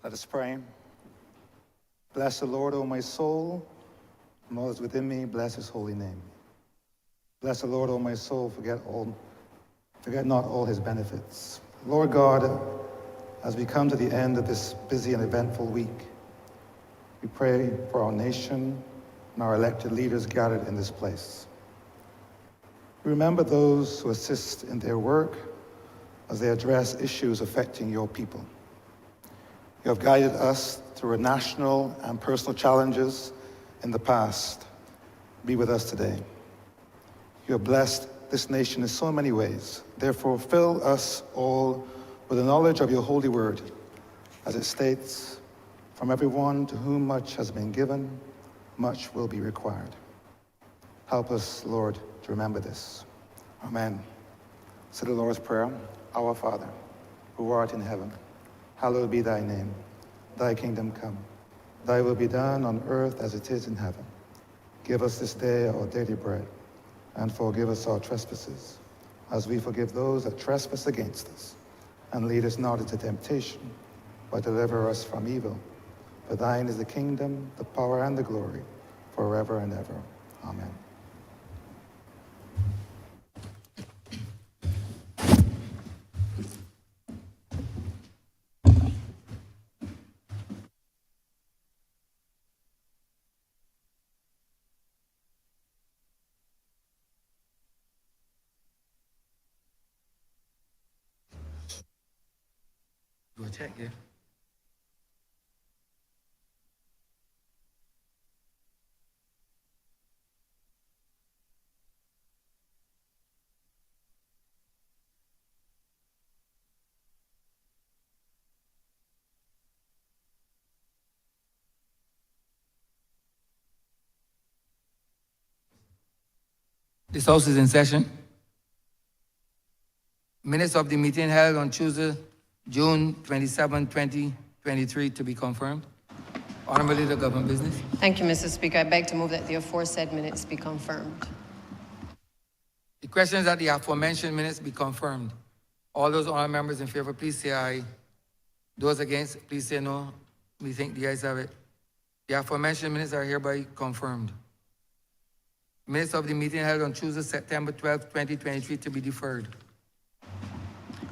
Let us pray. Bless the Lord, O my soul, and all that is within me, bless his holy name. Bless the Lord, O my soul, forget not all his benefits. Lord God, as we come to the end of this busy and eventful week, we pray for our nation and our elected leaders gathered in this place. Remember those who assist in their work as they address issues affecting your people. You have guided us through national and personal challenges in the past. Be with us today. You have blessed this nation in so many ways. Therefore, fill us all with the knowledge of your holy word, as it states, from everyone to whom much has been given, much will be required. Help us, Lord, to remember this. Amen. Say the Lord's Prayer. Our Father, who art in heaven, hallowed be thy name. Thy kingdom come. Thy will be done on earth as it is in heaven. Give us this day our daily bread, and forgive us our trespasses, as we forgive those that trespass against us. And lead us not into temptation, but deliver us from evil. For thine is the kingdom, the power, and the glory, forever and ever. Amen. Go check, yeah. This House is in session. Minutes of the meeting held on Tuesday, June 27, 2023 to be confirmed. Honourable Leader, Government Business. Thank you, Mr. Speaker. I beg to move that the aforesaid minutes be confirmed. The question is that the aforementioned minutes be confirmed. All those honourable members in favor, please say aye. Those against, please say no. We think the ayes have it. The aforementioned minutes are hereby confirmed. Minutes of the meeting held on Tuesday, September 12, 2023 to be deferred.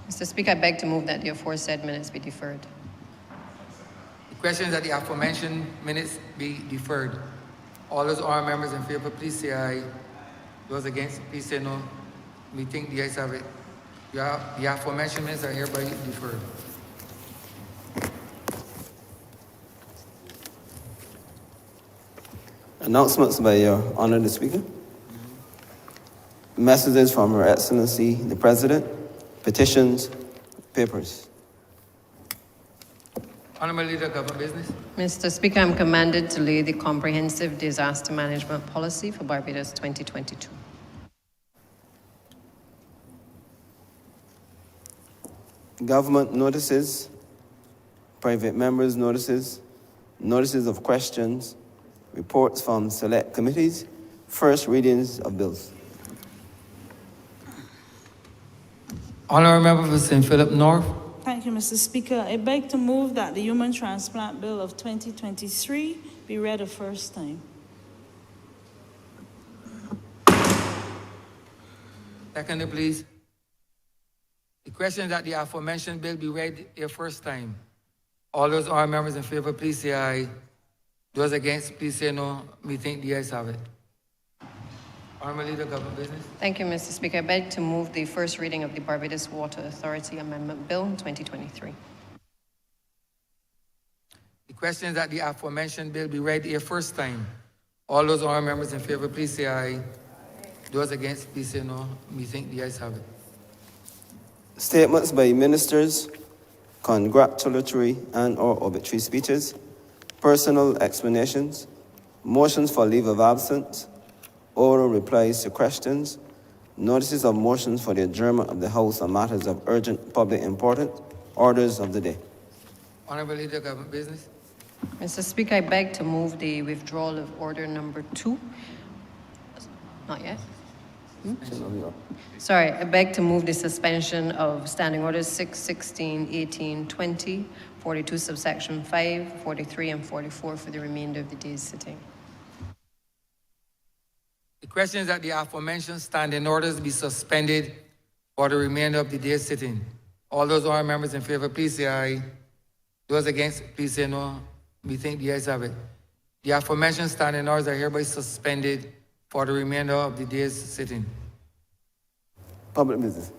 Mr. Speaker, I beg to move that the aforesaid minutes be deferred. The question is that the aforementioned minutes be deferred. All those honourable members in favor, please say aye. Those against, please say no. We think the ayes have it. The aforementioned minutes are hereby deferred. Announcements by Your Honour the Speaker. Messages from Her Excellency the President. Petitions, papers. Honourable Leader, Government Business. Mr. Speaker, I'm commanded to lay the Comprehensive Disaster Management Policy for Barbados 2022. Government notices, private members' notices, notices of questions, reports from select committees, first readings of bills. Honourable Member for St. Philip North. Thank you, Mr. Speaker. I beg to move that the Human Transplant Bill of 2023 be read a first time. Secondly, please. The question is that the aforementioned bill be read a first time. All those honourable members in favour, please say aye. Those against, please say no. We think the ayes have it. Honourable Leader, Government Business. Thank you, Mr. Speaker. I beg to move the first reading of the Barbados Water Authority Amendment Bill 2023. The question is that the aforementioned bill be read a first time. All those honourable members in favour, please say aye. Those against, please say no. We think the ayes have it. Statements by ministers, congratulatory and/or obituary speeches, personal explanations, motions for leave of absence, oral replies to questions, notices of motions for the adjournment of the House on matters of urgent public importance, orders of the day. Honourable Leader, Government Business. Mr. Speaker, I beg to move the withdrawal of order number 2. Not yet. Sorry, I beg to move the suspension of Standing Orders 6, 16, 18, 20, 42 subsection 5, 43, and 44 for the remainder of the day's sitting. The question is that the aforementioned standing orders be suspended for the remainder of the day's sitting. All those honorable members in favor, please say aye. Those against, please say no. We think the ayes have it. The aforementioned standing orders are hereby suspended for the remainder of the day's sitting. Public business.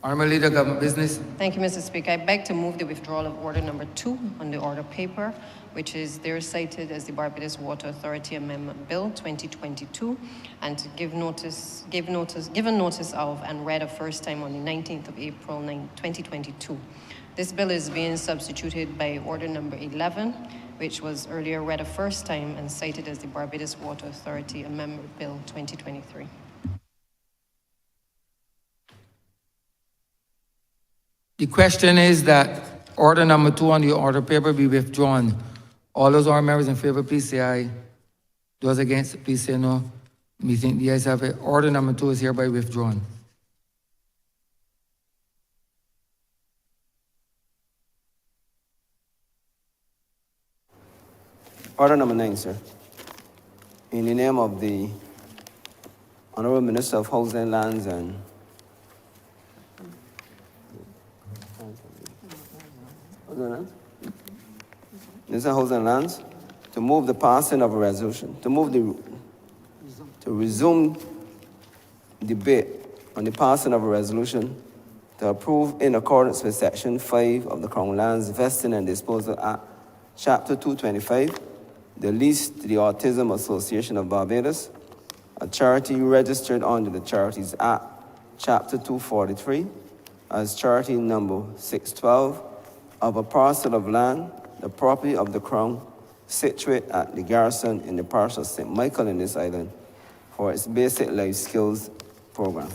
Honorable Leader, Government Business. Thank you, Mr. Speaker. I beg to move the withdrawal of order number 2 on the order paper, which is there cited as the Barbados Water Authority Amendment Bill 2022, and to given notice of and read a first time on the 19th of April 2022. This bill is being substituted by order number 11, which was earlier read a first time and cited as the Barbados Water Authority Amendment Bill 2023. The question is that order number 2 on the order paper be withdrawn. All those honorable members in favor, please say aye. Those against, please say no. We think the ayes have it. Order number 2 is hereby withdrawn. Order number 9, sir. In the name of the Honourable Minister of Housing, Lands and Minister of Housing and Lands, to move the passing of a resolution, to resume debate on the passing of a resolution to approve in accordance with Section 5 of the Crown Lands Vesting and Disposal Act, Chapter 225, the lease to the Autism Association of Barbados, a charity registered under the Charities Act, Chapter 243, as charity number 612, of a parcel of land, the property of the Crown, situate at the garrison in the parish of St. Michael in this island, for its basic life skills program.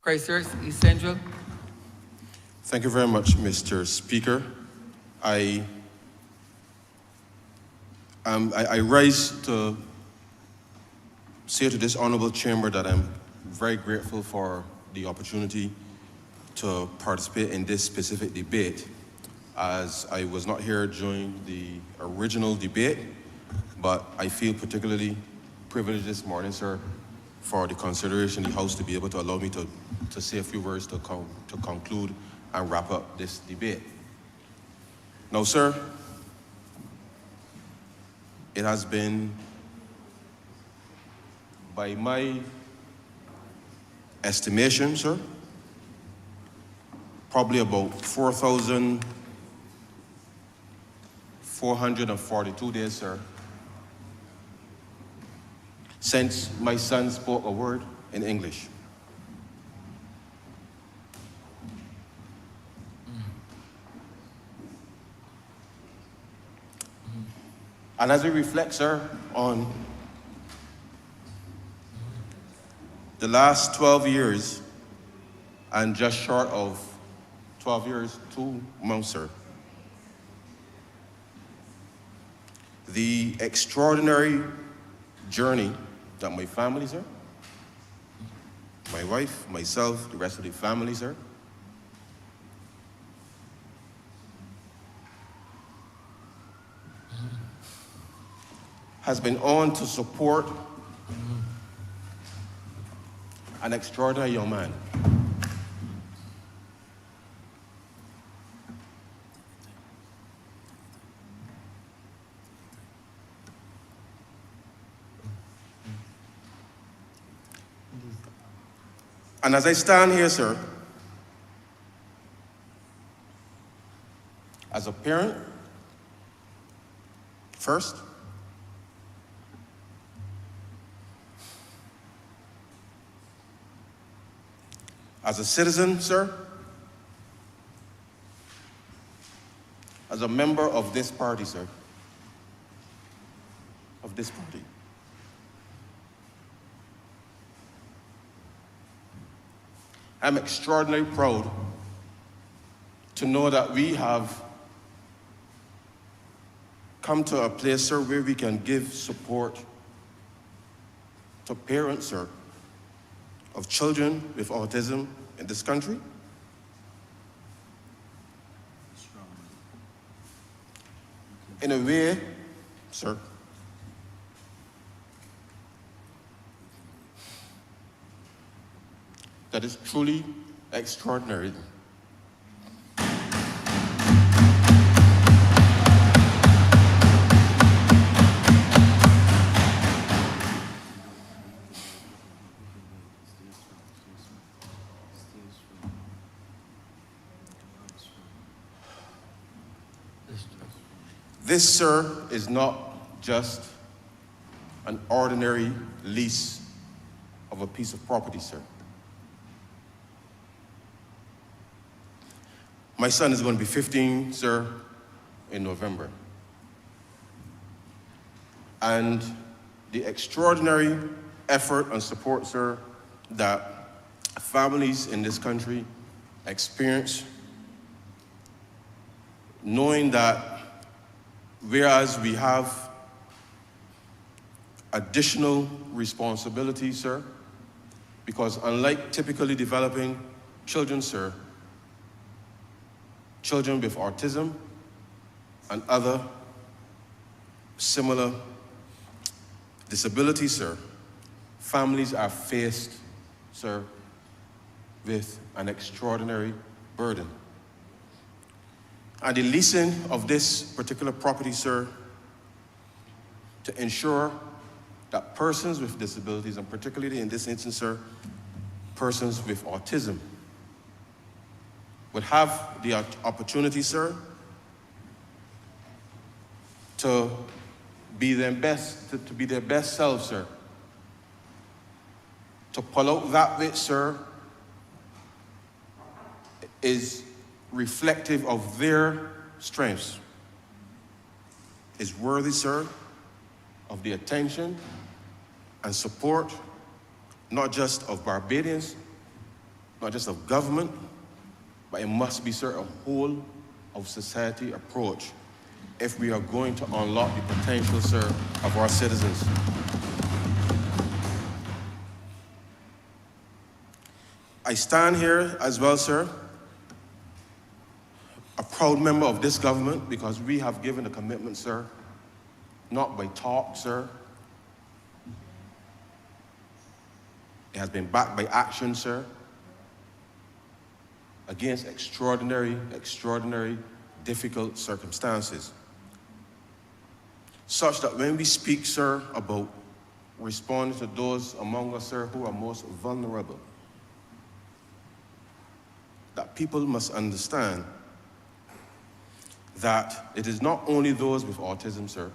Christchurch, East Central. Thank you very much, Mr. Speaker. I rise to say to this honorable chamber that I'm very grateful for the opportunity to participate in this specific debate, as I was not here during the original debate, but I feel particularly privileged this morning, sir, for the consideration of the House to be able to allow me to say a few words to conclude and wrap up this debate. Now, sir, it has been, by my estimation, sir, probably about 4,442 days, sir, since my son spoke a word in English. And as we reflect, sir, on the last 12 years, and just short of 12 years, 2 months, sir, the extraordinary journey that my family, sir, my wife, myself, the rest of the family, sir, has been on to support an extraordinary young man. And as I stand here, sir, as a parent, first, as a citizen, sir, as a member of this party, sir, of this party, I'm extraordinarily proud to know that we have come to a place, sir, where we can give support to parents, sir, of children with autism in this country. In a way, sir, that is truly extraordinary. This, sir, is not just an ordinary lease of a piece of property, sir. My son is going to be 15, sir, in November. And the extraordinary effort and support, sir, that families in this country experience, knowing that whereas we have additional responsibilities, sir, because unlike typically developing children, sir, children with autism and other similar disabilities, sir, families are faced, sir, with an extraordinary burden. And the leasing of this particular property, sir, to ensure that persons with disabilities, and particularly in this instance, sir, persons with autism, would have the opportunity, sir, to be their best, to be their best selves, sir. To pull out that which, sir, is reflective of their strengths, is worthy, sir, of the attention and support, not just of Barbadians, not just of government, but it must be, sir, a whole of society approach if we are going to unlock the potential, sir, of our citizens. I stand here as well, sir, a proud member of this government, because we have given a commitment, sir, not by talk, sir. It has been backed by action, sir, against extraordinary, difficult circumstances. Such that when we speak, sir, about responding to those among us, sir, who are most vulnerable, that people must understand that it is not only those with autism, sir,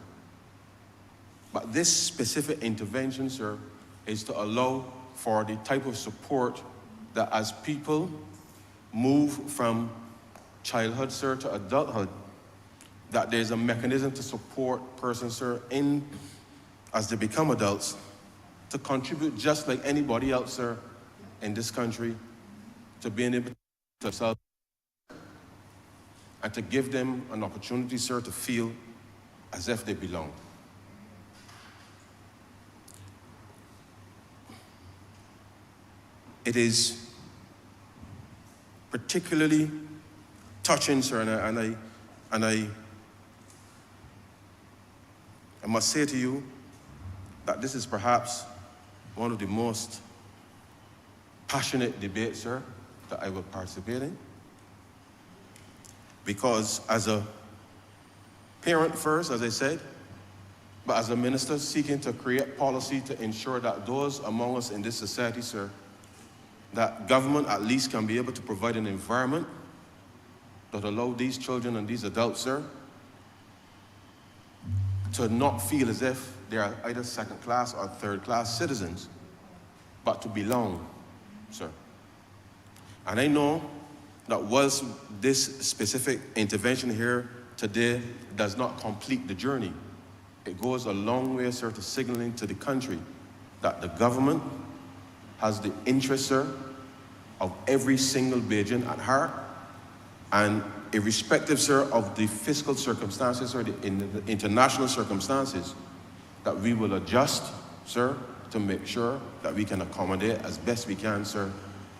but this specific intervention, sir, is to allow for the type of support that as people move from childhood, sir, to adulthood, that there's a mechanism to support persons, sir, as they become adults, to contribute just like anybody else, sir, in this country, to being able to themselves and to give them an opportunity, sir, to feel as if they belong. It is particularly touching, sir, and I must say to you that this is perhaps one of the most passionate debates, sir, that I will participate in. Because as a parent first, as I said, but as a minister seeking to create policy to ensure that those among us in this society, sir, that government at least can be able to provide an environment that allow these children and these adults, sir, to not feel as if they are either second-class or third-class citizens, but to belong, sir. And I know that whilst this specific intervention here today does not complete the journey, it goes a long way, sir, to signaling to the country that the government has the interest, sir, of every single Bajan at heart, and irrespective, sir, of the fiscal circumstances or the international circumstances, that we will adjust, sir, to make sure that we can accommodate as best we can, sir,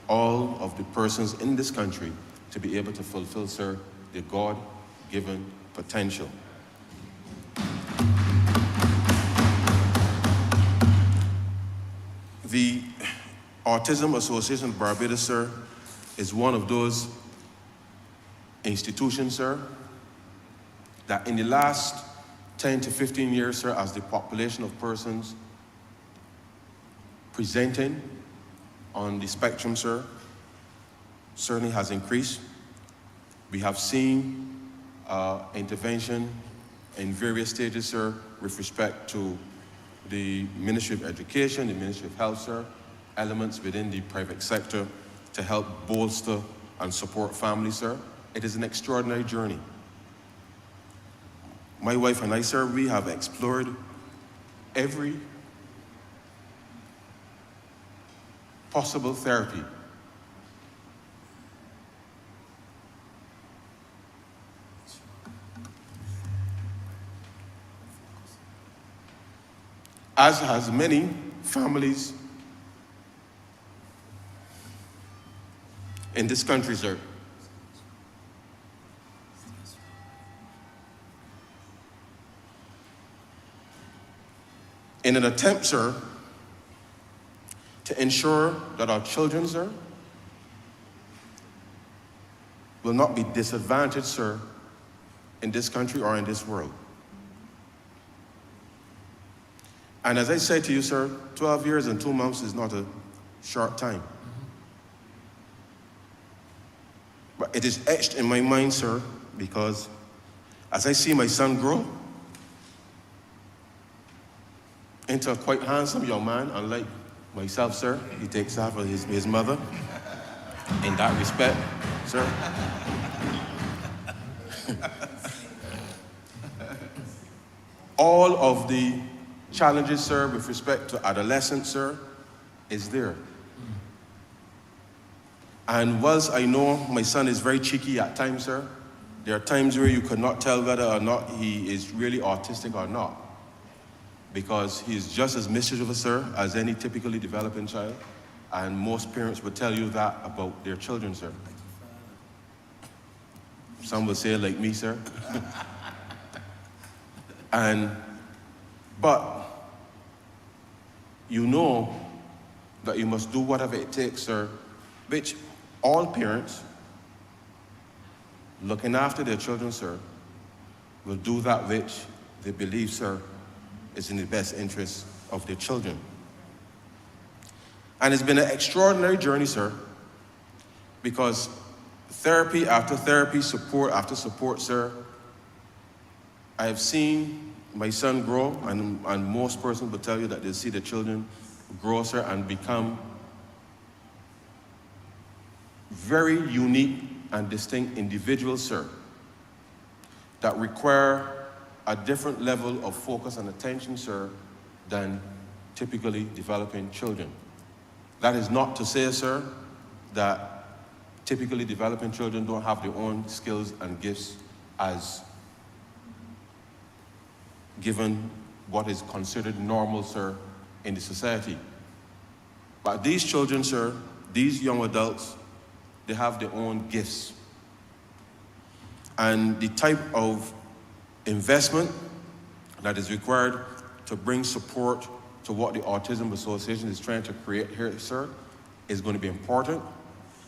all of the persons in this country to be able to fulfill, sir, their God-given potential. The Autism Association of Barbados, sir, is one of those institutions, sir, that in the last 10 to 15 years, sir, as the population of persons presenting on the spectrum, sir, certainly has increased. We have seen intervention in various stages, sir, with respect to the Ministry of Education, the Ministry of Health, sir, elements within the private sector to help bolster and support families, sir. It is an extraordinary journey. My wife and I, sir, we have explored every possible therapy. As has many families in this country, sir. In an attempt, sir, to ensure that our children, sir, will not be disadvantaged, sir, in this country or in this world. And as I said to you, sir, 12 years and 2 months is not a short time. But it is etched in my mind, sir, because as I see my son grow into a quite handsome young man, unlike myself, sir, he takes after his mother in that respect, sir. All of the challenges, sir, with respect to adolescence, sir, is there. And whilst I know my son is very cheeky at times, sir, there are times where you could not tell whether or not he is really autistic or not, because he is just as mischievous, sir, as any typically developing child, and most parents would tell you that about their children, sir. Some would say like me, sir. But you know that you must do whatever it takes, sir, which all parents looking after their children, sir, will do that which they believe, sir, is in the best interest of their children. And it's been an extraordinary journey, sir, because therapy after therapy, support after support, sir, I have seen my son grow, and most persons will tell you that they see their children grow, sir, and become very unique and distinct individuals, sir, that require a different level of focus and attention, sir, than typically developing children. That is not to say, sir, that typically developing children don't have their own skills and gifts as given what is considered normal, sir, in the society. But these children, sir, these young adults, they have their own gifts. And the type of investment that is required to bring support to what the Autism Association is trying to create here, sir, is going to be important.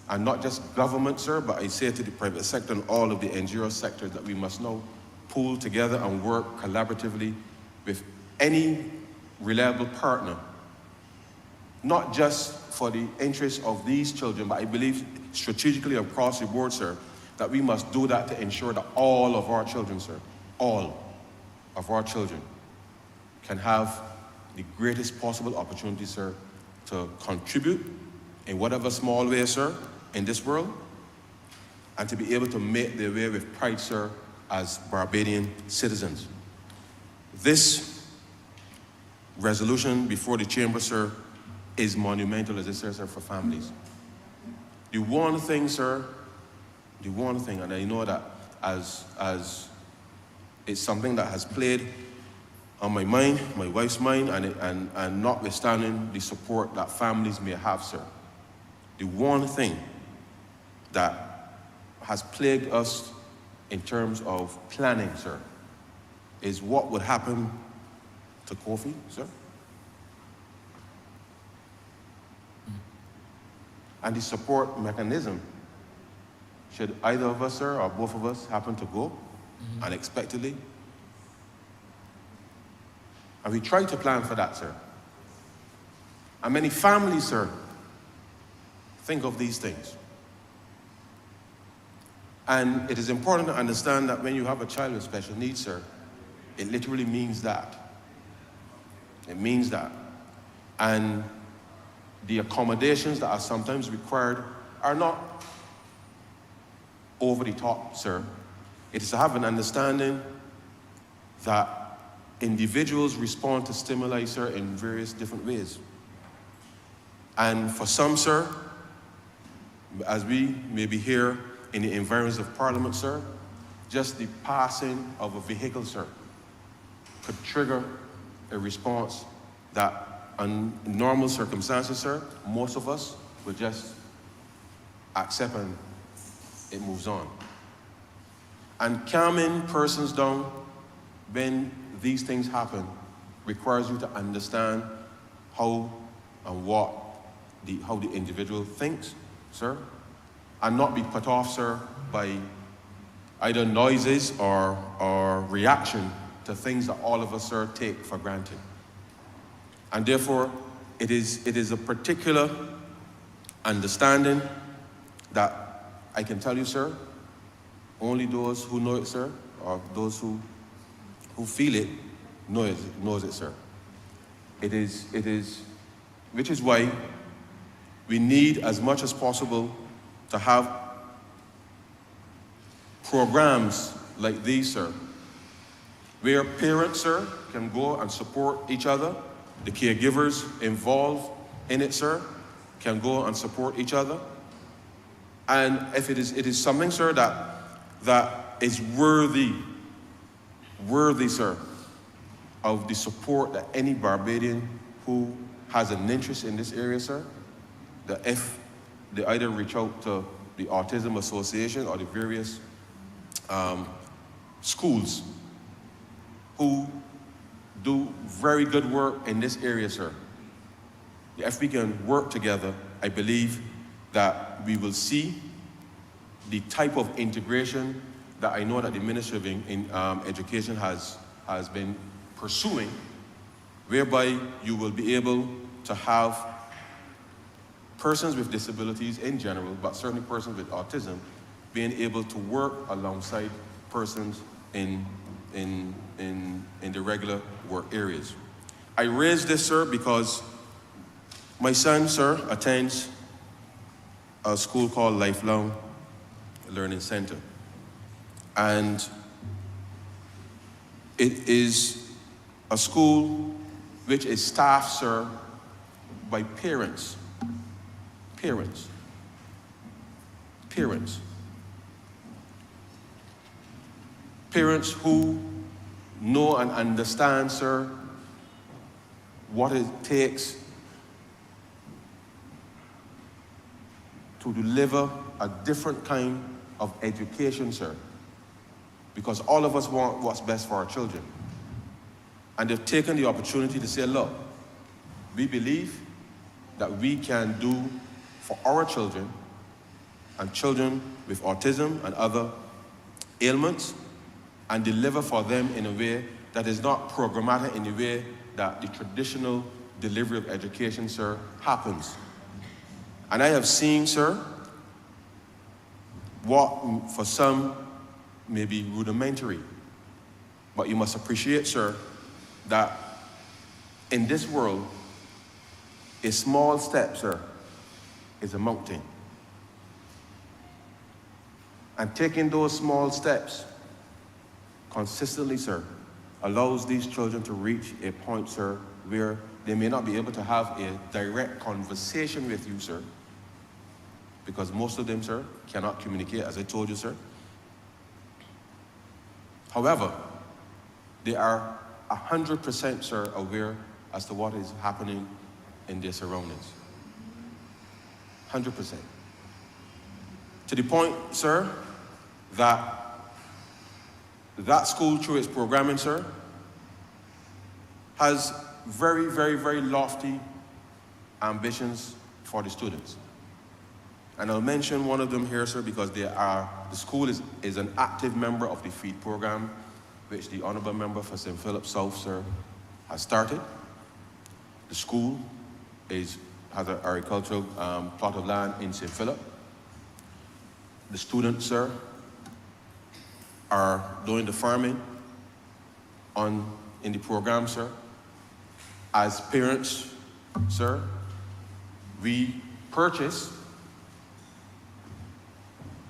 And not just government, sir, but I say to the private sector and all of the NGO sectors that we must now pool together and work collaboratively with any reliable partner, not just for the interests of these children, but I believe strategically across the board, sir, that we must do that to ensure that all of our children, sir, all of our children can have the greatest possible opportunity, sir, to contribute in whatever small way, sir, in this world, and to be able to make their way with pride, sir, as Barbadian citizens. This resolution before the chamber, sir, is monumental, as it says, sir, for families. The one thing, sir, The one thing, and I know that as it's something that has played on my mind, my wife's mind, and notwithstanding the support that families may have, sir. The one thing that has plagued us in terms of planning, sir, is what would happen to Kofi, sir. And the support mechanism, should either of us, sir, or both of us happen to go unexpectedly. And we try to plan for that, sir. And many families, sir, think of these things. And it is important to understand that when you have a child with special needs, sir, it literally means that. It means that. And the accommodations that are sometimes required are not over the top, sir. It is to have an understanding that individuals respond to stimuli, sir, in various different ways. And for some, sir, as we may be here in the environs of Parliament, sir, just the passing of a vehicle, sir, could trigger a response that, in normal circumstances, sir, most of us would just accept and it moves on. And calming persons down when these things happen requires you to understand how and what how the individual thinks, sir, and not be put off, sir, by either noises or reaction to things that all of us, sir, take for granted. And therefore, it is a particular understanding that I can tell you, sir, only those who know it, sir, or those who feel it, knows it, sir. It is, which is why we need as much as possible to have programs like these, sir, where parents, sir, can go and support each other. The caregivers involved in it, sir, can go and support each other. And if it is something, sir, that is worthy, sir, of the support that any Barbadian who has an interest in this area, sir, that if they either reach out to the Autism Association or the various schools who do very good work in this area, sir. If we can work together, I believe that we will see the type of integration that I know that the Ministry of Education has been pursuing, whereby you will be able to have persons with disabilities in general, but certainly persons with autism, being able to work alongside persons in the regular work areas. I raise this, sir, because my son, sir, attends a school called Lifelong Learning Center. And it is a school which is staffed, sir, by parents. Parents who know and understand, sir, what it takes to deliver a different kind of education, sir. Because all of us want what's best for our children. And they've taken the opportunity to say, look, we believe that we can do for our children and children with autism and other ailments and deliver for them in a way that is not programmatic in the way that the traditional delivery of education, sir, happens. And I have seen, sir, what for some may be rudimentary, but you must appreciate, sir, that in this world, a small step, sir, is a mountain. And taking those small steps consistently, sir, allows these children to reach a point, sir, where they may not be able to have a direct conversation with you, sir, because most of them, sir, cannot communicate, as I told you, sir. However, they are 100%, sir, aware as to what is happening in their surroundings. 100%. To the point, sir, that school, through its programming, sir, has very, very, very lofty ambitions for the students. And I'll mention one of them here, sir, because the school is an active member of the FEED program, which the Honourable Member for St. Philip South, sir, has started. The school has an agricultural plot of land in St. Philip. The students, sir, are doing the farming in the program, sir. As parents, sir, we purchase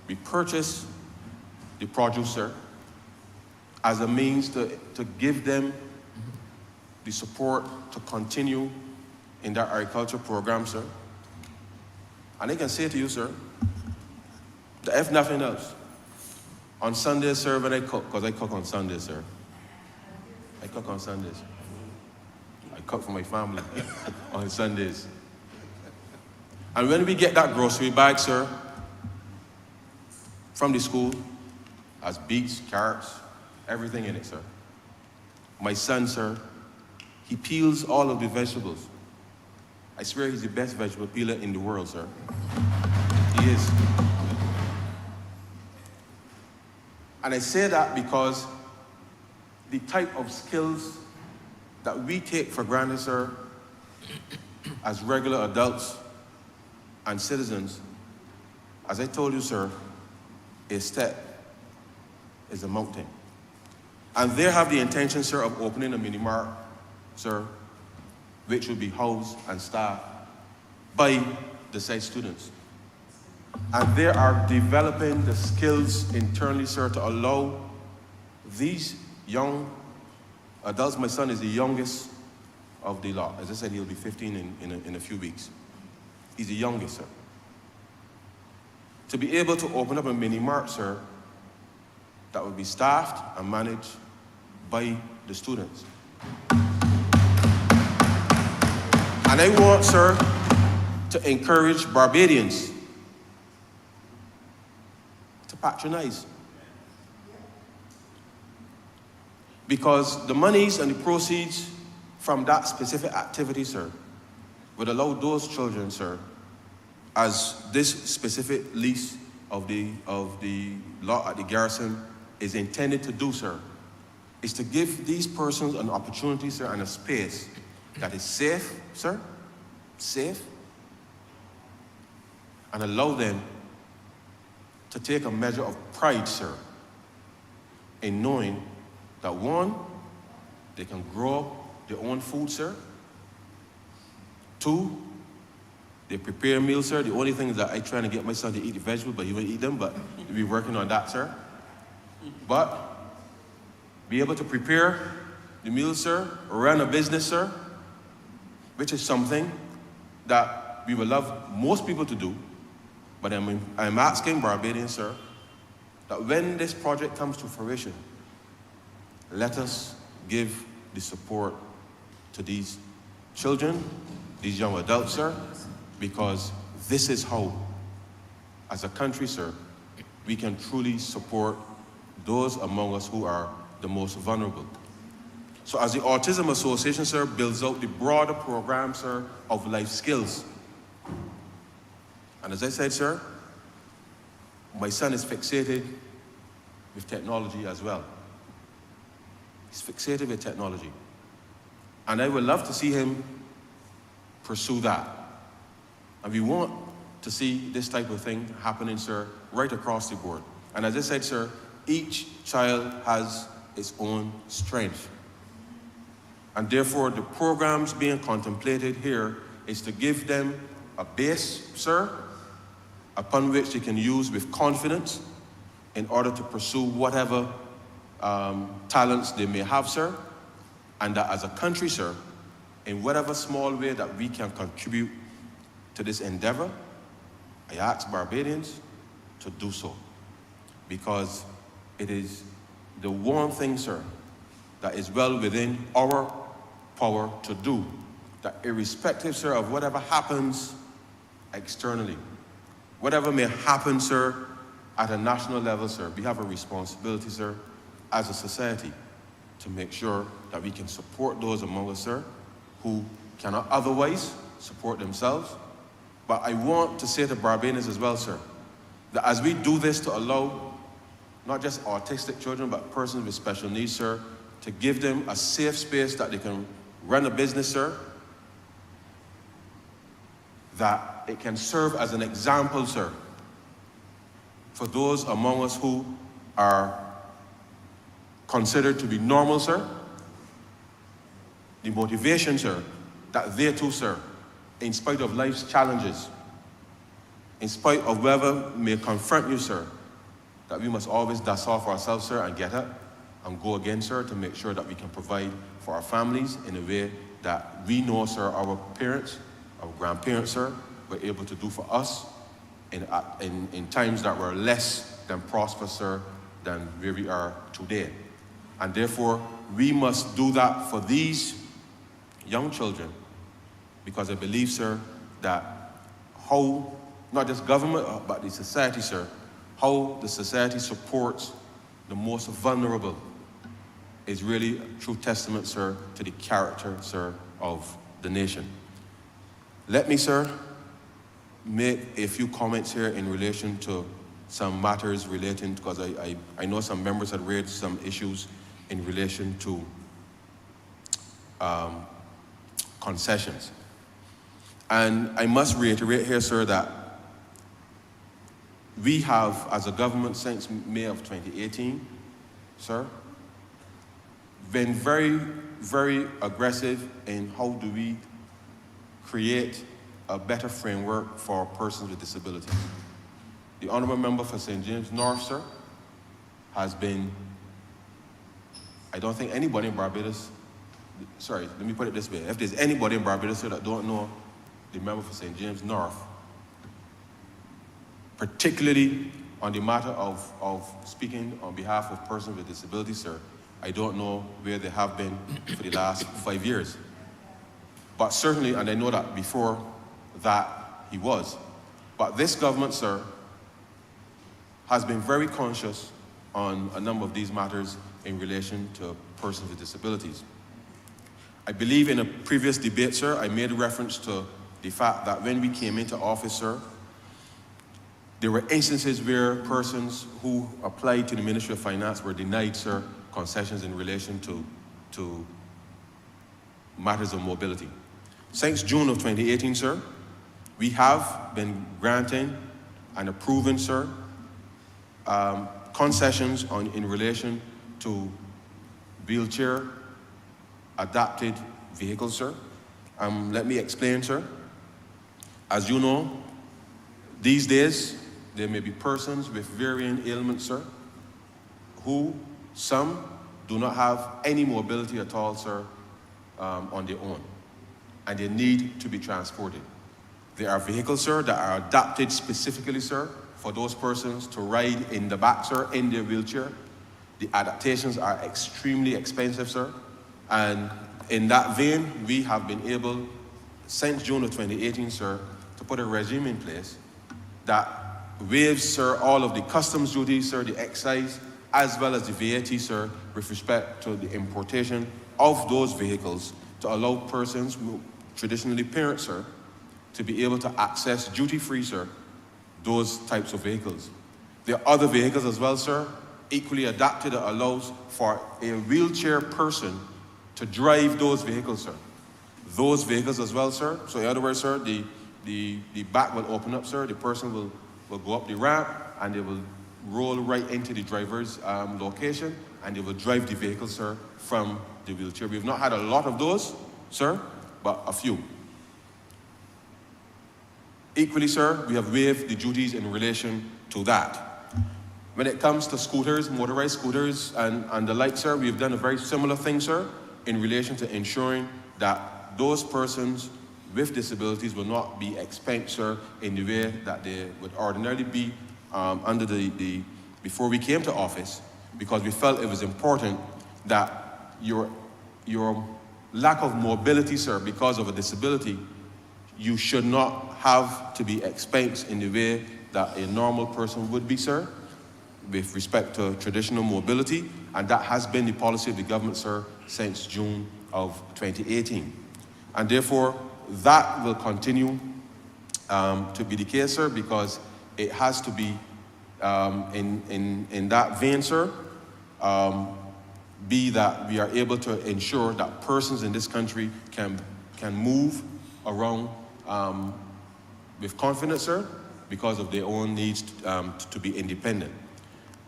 the produce, sir, as a means to give them the support to continue in that agriculture program, sir. And I can say to you, sir, that if nothing else, on Sundays, sir, when I cook, because I cook on Sundays, sir. I cook on Sundays. I cook for my family on Sundays. And when we get that grocery bag, sir, from the school, has beets, carrots, everything in it, sir. My son, sir, he peels all of the vegetables. I swear he's the best vegetable peeler in the world, sir. He is. And I say that because the type of skills that we take for granted, sir, as regular adults and citizens, as I told you, sir, a step is a mountain. And they have the intention, sir, of opening a mini-mart, sir, which will be housed and staffed by the site students. And they are developing the skills internally, sir, to allow these young adults. My son is the youngest of the lot. As I said, he'll be 15 in a few weeks. He's the youngest, sir. To be able to open up a mini-mart, sir, that will be staffed and managed by the students. And I want, sir, to encourage Barbadians to patronize. Because the monies and the proceeds from that specific activity, sir, would allow those children, sir, as this specific lease of the lot at the garrison is intended to do, sir, is to give these persons an opportunity, sir, and a space that is safe, sir, safe, and allow them to take a measure of pride, sir, in knowing that, one, they can grow their own food, sir. Two, they prepare meals, sir. The only thing is that I try to get my son to eat the vegetables, but he won't eat them, but we're working on that, sir. But be able to prepare the meals, sir, run a business, sir, which is something that we would love most people to do. But I'm asking Barbadians, sir, that when this project comes to fruition, let us give the support to these children, these young adults, sir, because this is how, as a country, sir, we can truly support those among us who are the most vulnerable. So as the Autism Association, sir, builds out the broader program, sir, of life skills. And as I said, sir, my son is fixated with technology as well. He's fixated with technology. And I would love to see him pursue that. And we want to see this type of thing happening, sir, right across the board. And as I said, sir, each child has its own strength. And therefore, the programs being contemplated here is to give them a base, sir, upon which they can use with confidence in order to pursue whatever talents they may have, sir. And that as a country, sir, in whatever small way that we can contribute to this endeavor, I ask Barbadians to do so, because it is the one thing, sir, that is well within our power to do, that irrespective, sir, of whatever happens externally, whatever may happen, sir, at a national level, sir, we have a responsibility, sir, as a society, to make sure that we can support those among us, sir, who cannot otherwise support themselves. But I want to say to Barbadians as well, sir, that as we do this to allow not just autistic children, but persons with special needs, sir, to give them a safe space that they can run a business, sir, that it can serve as an example, sir, for those among us who are considered to be normal, sir. The motivation, sir, that they too, sir, in spite of life's challenges, in spite of whatever may confront you, sir, that we must always dust off ourselves, sir, and get up and go again, sir, to make sure that we can provide for our families in a way that we know, sir, our parents, our grandparents, sir, were able to do for us in times that were less than prosperous, sir, than where we are today. And therefore, we must do that for these young children, because I believe, sir, that how, not just government, but the society, sir, how the society supports the most vulnerable is really a true testament, sir, to the character, sir, of the nation. Let me, sir, make a few comments here in relation to some matters relating, because I know some members had raised some issues in relation to concessions. And I must reiterate here, sir, that we have, as a government since May of 2018, sir, been very, very aggressive in how do we create a better framework for persons with disabilities. The Honourable Member for St. James North, sir, has been, I don't think anybody in Barbados, sorry, let me put it this way. If there's anybody in Barbados, sir, that don't know the member for St. James North, particularly on the matter of speaking on behalf of persons with disabilities, sir, I don't know where they have been for the last 5 years. But certainly, and I know that before that he was, but this government, sir, has been very conscious on a number of these matters in relation to persons with disabilities. I believe in a previous debate, sir, I made reference to the fact that when we came into office, sir, there were instances where persons who applied to the Ministry of Finance were denied, sir, concessions in relation to matters of mobility. Since June of 2018, sir, we have been granting and approving, sir, concessions in relation to wheelchair adapted vehicles, sir. Let me explain, sir. As you know, these days, there may be persons with varying ailments, sir, who some do not have any mobility at all, sir, on their own, and they need to be transported. There are vehicles, sir, that are adapted specifically, sir, for those persons to ride in the back, sir, in their wheelchair. The adaptations are extremely expensive, sir, and in that vein, we have been able, since June of 2018, sir, to put a regime in place that waives, sir, all of the customs duties, sir, the excise, as well as the VAT, sir, with respect to the importation of those vehicles to allow persons, traditionally parents, sir, to be able to access duty-free, sir, those types of vehicles. There are other vehicles as well, sir, equally adapted that allows for a wheelchair person to drive those vehicles, sir. Those vehicles as well, sir. So in other words, sir, the back will open up, sir. The person will go up the ramp and they will roll right into the driver's location and they will drive the vehicle, sir, from the wheelchair. We've not had a lot of those, sir, but a few. Equally, sir, we have waived the duties in relation to that. When it comes to scooters, motorized scooters and the like, sir, we've done a very similar thing, sir, in relation to ensuring that those persons with disabilities will not be expensed, sir, in the way that they would ordinarily be under before we came to office, because we felt it was important that your lack of mobility, sir, because of a disability, you should not have to be expensed in the way that a normal person would be, sir, with respect to traditional mobility, and that has been the policy of the government, sir, since June of 2018. And therefore, that will continue to be the case, sir, because it has to be in that vein, sir, be that we are able to ensure that persons in this country can move around with confidence, sir, because of their own needs to be independent.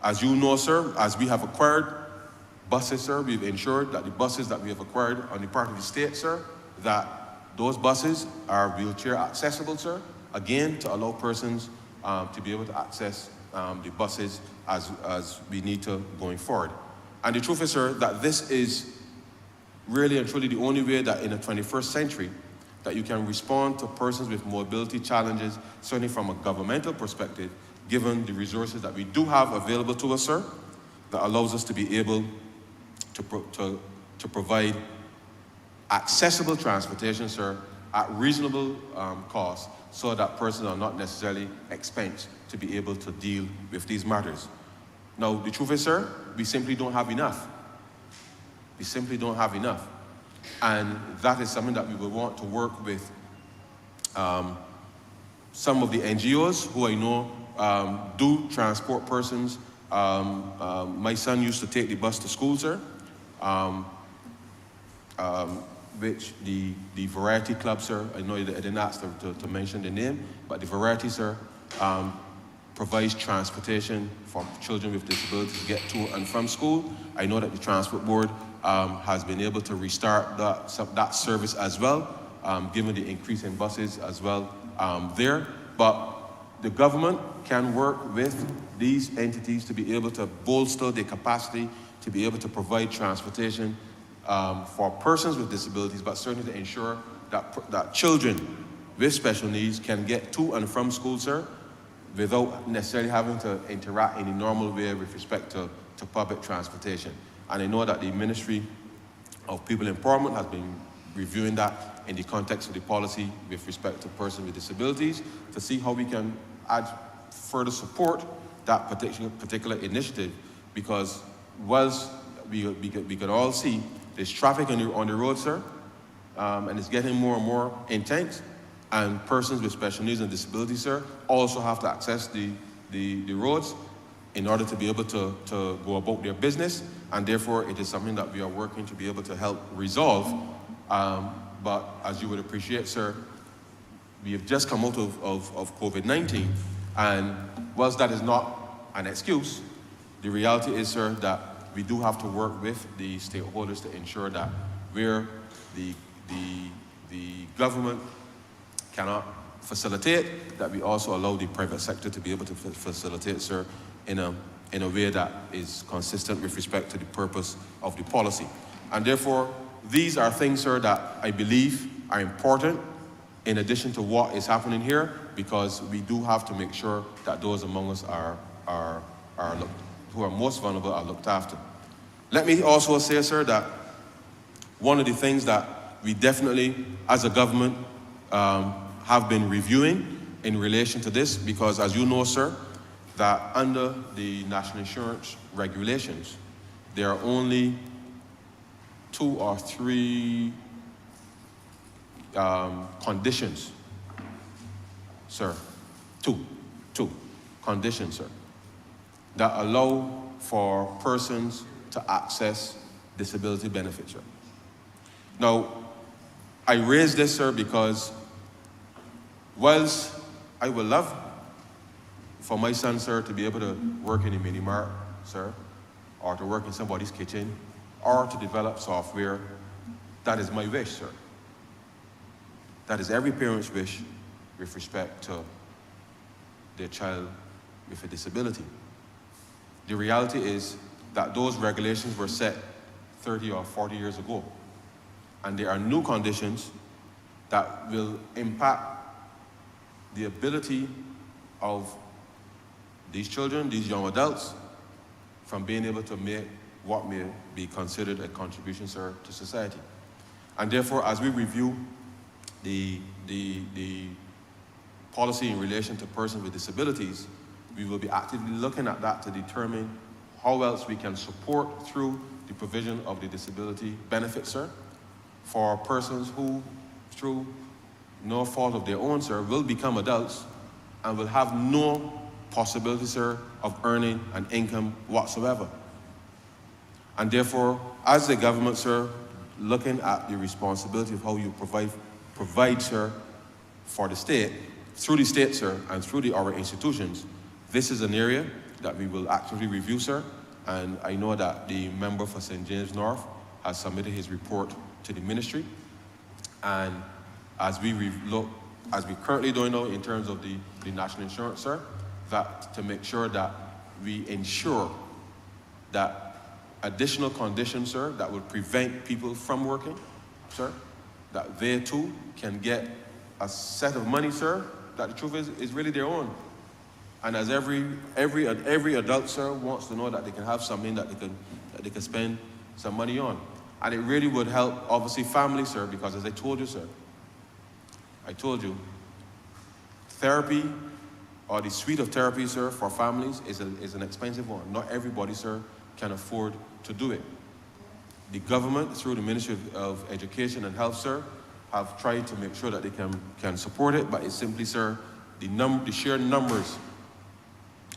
As you know, sir, as we have acquired buses, sir, we've ensured that the buses that we have acquired on the part of the state, sir, that those buses are wheelchair accessible, sir, again, to allow persons to be able to access the buses as we need to going forward. And the truth is, sir, that this is really and truly the only way that in the 21st century that you can respond to persons with mobility challenges, certainly from a governmental perspective, given the resources that we do have available to us, sir, that allows us to be able to provide accessible transportation, sir, at reasonable cost, so that persons are not necessarily expensed to be able to deal with these matters. Now, the truth is, sir, we simply don't have enough. We simply don't have enough. And that is something that we will want to work with some of the NGOs who I know do transport persons. My son used to take the bus to school, sir, which the Variety Club, sir, I know I didn't ask to mention the name, but the Variety, sir, provides transportation for children with disabilities to get to and from school. I know that the Transport Board has been able to restart that service as well, given the increase in buses as well there. But the government can work with these entities to be able to bolster their capacity to be able to provide transportation for persons with disabilities, but certainly to ensure that children with special needs can get to and from school, sir, without necessarily having to interact in a normal way with respect to public transportation. And I know that the Ministry of People Empowerment has been reviewing that in the context of the policy with respect to persons with disabilities to see how we can add further support that particular initiative, because whilst we can all see there's traffic on the road, sir, and it's getting more and more intense, and persons with special needs and disabilities, sir, also have to access the roads in order to be able to go about their business, and therefore it is something that we are working to be able to help resolve. But as you would appreciate, sir, we have just come out of COVID-19, and whilst that is not an excuse, the reality is, sir, that we do have to work with the stakeholders to ensure that where the government cannot facilitate, that we also allow the private sector to be able to facilitate, sir, in a way that is consistent with respect to the purpose of the policy. And therefore, these are things, sir, that I believe are important in addition to what is happening here, because we do have to make sure that those among us who are most vulnerable are looked after. Let me also say, sir, that one of the things that we definitely, as a government, have been reviewing in relation to this, because as you know, sir, that under the national insurance regulations, there are only 2 or 3 conditions, sir, two conditions, sir, that allow for persons to access disability benefits, sir. Now, I raise this, sir, because whilst I would love for my son, sir, to be able to work in a mini mart, sir, or to work in somebody's kitchen, or to develop software, that is my wish, sir. That is every parent's wish with respect to their child with a disability. The reality is that those regulations were set 30 or 40 years ago, and there are new conditions that will impact the ability of these children, these young adults, from being able to make what may be considered a contribution, sir, to society. And therefore, as we review the policy in relation to persons with disabilities, we will be actively looking at that to determine how else we can support through the provision of the disability benefit, sir, for persons who, through no fault of their own, sir, will become adults and will have no possibility, sir, of earning an income whatsoever. And therefore, as the government, sir, looking at the responsibility of how you provide, sir, for the state, through the state, sir, and through our institutions, this is an area that we will actively review, sir. And I know that the member for St. James North has submitted his report to the ministry. And as we currently don't know in terms of the national insurance, sir, that to make sure that we ensure that additional conditions, sir, that will prevent people from working, sir, that they too can get a set of money, sir, that the truth is really their own. And as every adult, sir, wants to know that they can have something that they can spend some money on. And it really would help, obviously, families, sir, because as I told you, sir, therapy or the suite of therapy, sir, for families is an expensive one. Not everybody, sir, can afford to do it. The government, through the Ministry of Education and Health, sir, have tried to make sure that they can support it, but it's simply, sir, the sheer numbers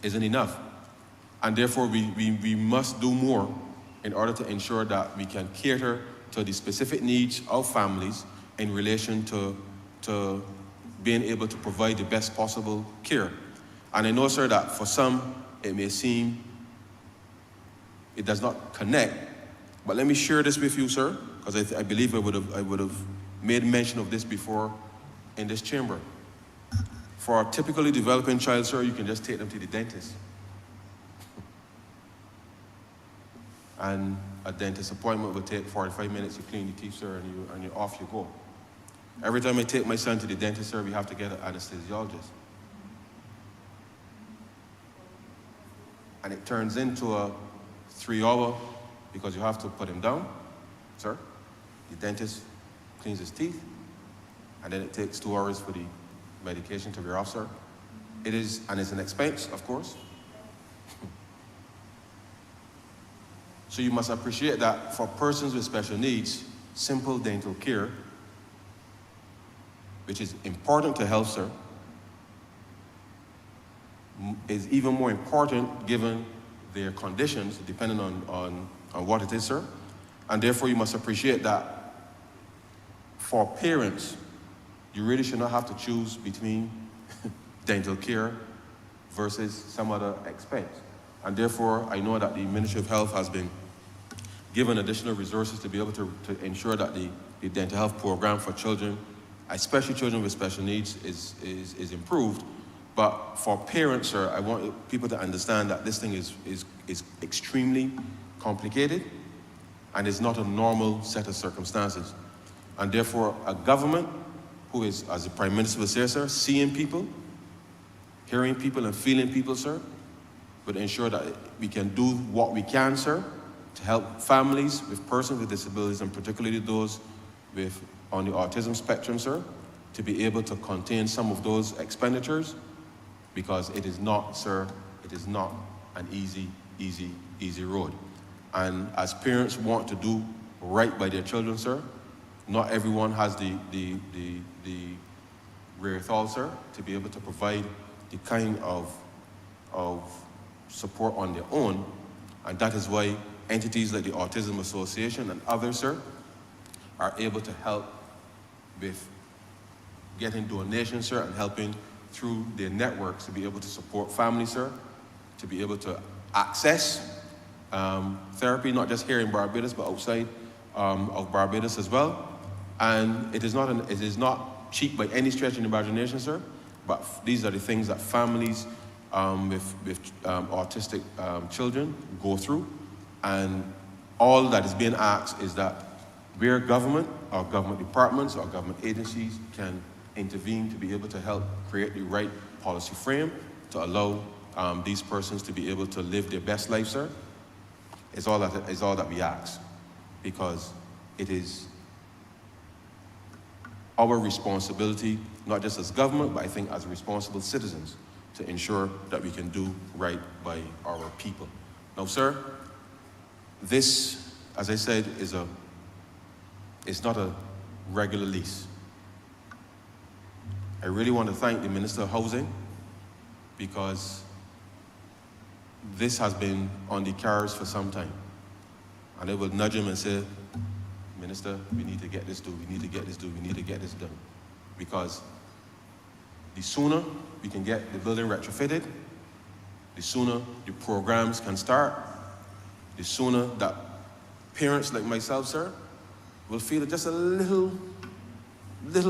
isn't enough. And therefore, we must do more in order to ensure that we can cater to the specific needs of families in relation to being able to provide the best possible care. And I know, sir, that for some, it may seem it does not connect, but let me share this with you, sir, because I believe I would have made mention of this before in this chamber. For a typically developing child, sir, you can just take them to the dentist. And a dentist appointment will take 45 minutes to clean your teeth, sir, and you're off you go. Every time I take my son to the dentist, sir, we have to get an anesthesiologist. And it turns into a 3-hour, because you have to put him down, sir. The dentist cleans his teeth, and then it takes 2 hours for the medication to wear off, sir. It is, and it's an expense, of course. So you must appreciate that for persons with special needs, simple dental care, which is important to health, sir, is even more important given their conditions, depending on what it is, sir. And therefore, you must appreciate that for parents, you really should not have to choose between dental care versus some other expense. And therefore, I know that the Ministry of Health has been given additional resources to be able to ensure that the dental health program for children, especially children with special needs, is improved. But for parents, sir, I want people to understand that this thing is extremely complicated and is not a normal set of circumstances. And therefore, a government who is, as the Prime Minister will say, sir, seeing people, hearing people and feeling people, sir, would ensure that we can do what we can, sir, to help families with persons with disabilities, and particularly those on the autism spectrum, sir, to be able to contain some of those expenditures, because it is not, sir, it is not an easy road. And as parents want to do right by their children, sir, not everyone has the wherewithal, sir, to be able to provide the kind of support on their own. And that is why entities like the Autism Association and others, sir, are able to help with getting donations, sir, and helping through their networks to be able to support families, sir, to be able to access therapy, not just here in Barbados, but outside of Barbados as well. And it is not cheap by any stretch of the imagination, sir, but these are the things that families with autistic children go through. And all that is being asked is that where government or government departments or government agencies can intervene to be able to help create the right policy frame to allow these persons to be able to live their best life, sir, is all that we ask. Because it is our responsibility, not just as government, but I think as responsible citizens, to ensure that we can do right by our people. Now, sir, this, as I said, it's not a regular lease. I really want to thank the Minister of Housing, because this has been on the cards for some time. And they will nudge him and say, Minister, we need to get this done, we need to get this done, we need to get this done. Because the sooner we can get the building retrofitted, the sooner the programs can start, the sooner that parents like myself, sir, will feel just a little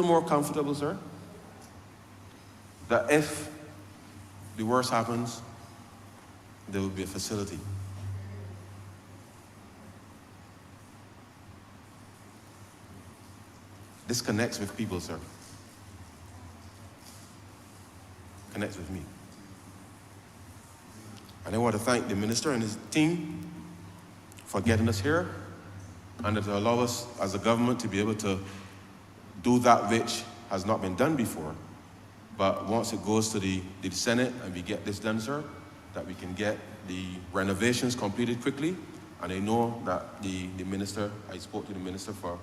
more comfortable, sir. That if the worst happens, there will be a facility. This connects with people, sir. Connects with me. And I want to thank the minister and his team for getting us here and to allow us as a government to be able to do that which has not been done before. But once it goes to the Senate and we get this done, sir, that we can get the renovations completed quickly. And I know that the minister, I spoke to the minister for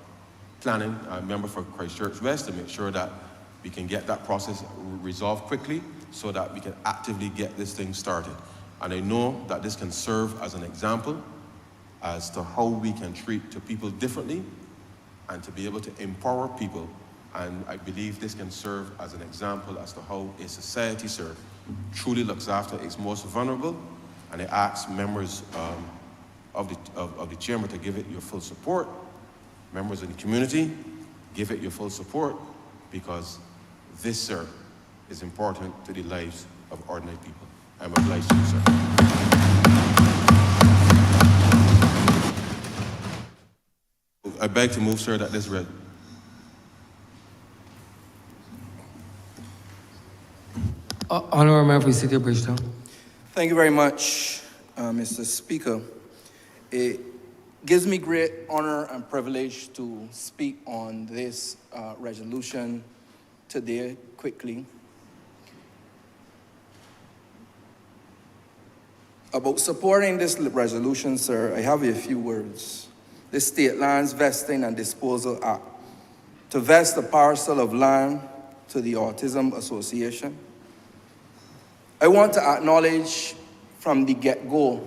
planning, a member for Christchurch West, to make sure that we can get that process resolved quickly so that we can actively get this thing started. And I know that this can serve as an example as to how we can treat the people differently and to be able to empower people. And I believe this can serve as an example as to how a society, sir, truly looks after its most vulnerable. And I ask members of the chamber to give it your full support. Members of the community, give it your full support, because this, sir, is important to the lives of ordinary people. I'm obliged to you, sir. I beg to move, sir, that this read. Honourable Member for City of Bridgetown. Thank you very much, Mr. Speaker. It gives me great honor and privilege to speak on this resolution today quickly. About supporting this resolution, sir, I have a few words. The State Lands Vesting and Disposal Act, to vest a parcel of land to the Autism Association. I want to acknowledge from the get-go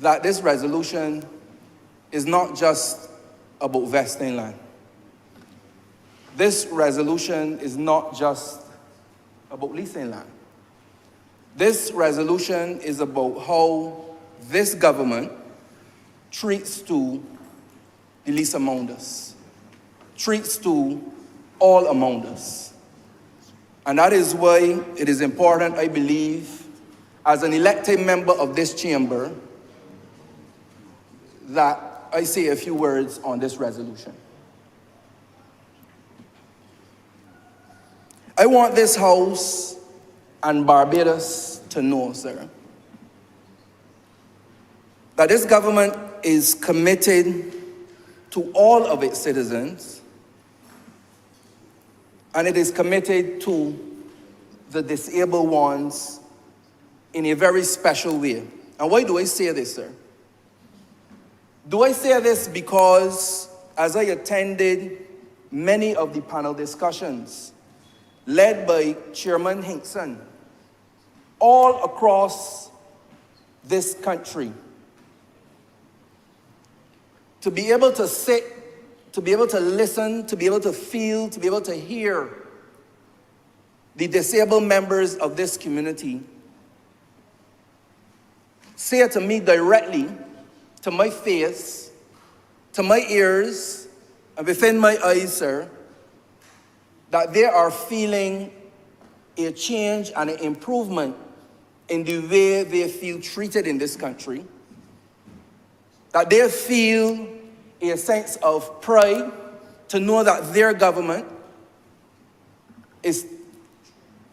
that this resolution is not just about vesting land. This resolution is not just about leasing land. This resolution is about how this government treats to the least among us, treats to all among us. And that is why it is important, I believe, as an elected member of this chamber, that I say a few words on this resolution. I want this House and Barbados to know, sir, that this government is committed to all of its citizens, and it is committed to the disabled ones in a very special way. And why do I say this, sir? Do I say this because as I attended many of the panel discussions led by Chairman Hinkson all across this country, to be able to sit, to be able to listen, to be able to feel, to be able to hear the disabled members of this community say to me directly, to my face, to my ears, and within my eyes, sir, that they are feeling a change and an improvement in the way they feel treated in this country, that they feel a sense of pride to know that their government is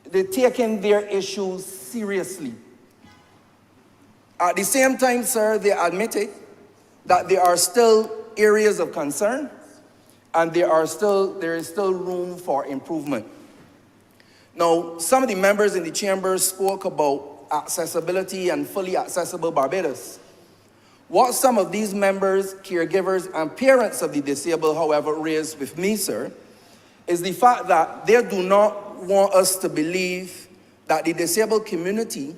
they're taking their issues seriously. At the same time, sir, they admitted that there are still areas of concern and there is still room for improvement. Now, some of the members in the chamber spoke about accessibility and fully accessible Barbados. What some of these members, caregivers, and parents of the disabled, however, raised with me, sir, is the fact that they do not want us to believe that the disabled community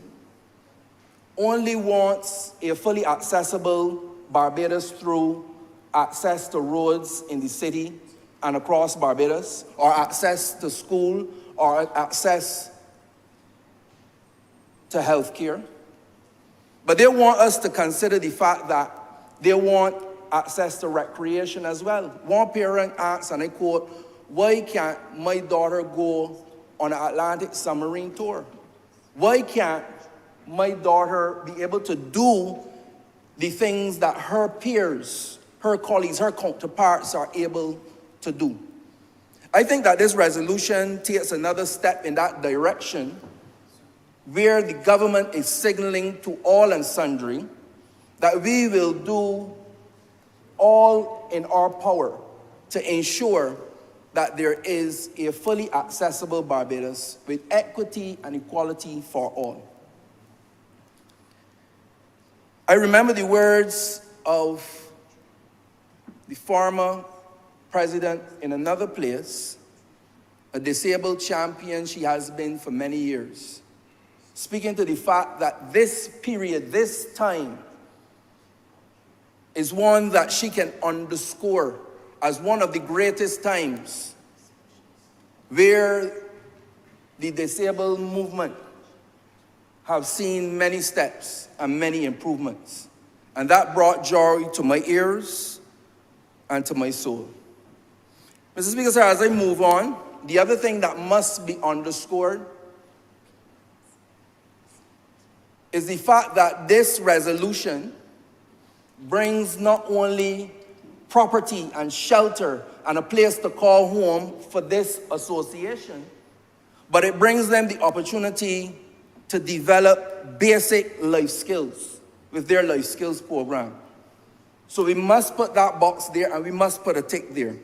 only wants a fully accessible Barbados through access to roads in the city and across Barbados, or access to school, or access to health care. But they want us to consider the fact that they want access to recreation as well. One parent asks, and I quote, "Why can't my daughter go on an Atlantic submarine tour? Why can't my daughter be able to do the things that her peers, her colleagues, her counterparts are able to do?" I think that this resolution takes another step in that direction, where the government is signaling to all and sundry that we will do all in our power to ensure that there is a fully accessible Barbados with equity and equality for all. I remember the words of the former president in another place, a disabled champion she has been for many years, speaking to the fact that this period, this time, is one that she can underscore as one of the greatest times where the disabled movement have seen many steps and many improvements. And that brought joy to my ears and to my soul. Mr. Speaker, sir, as I move on, the other thing that must be underscored is the fact that this resolution brings not only property and shelter and a place to call home for this association, but it brings them the opportunity to develop basic life skills with their life skills program. So we must put that box there, and we must put a tick there.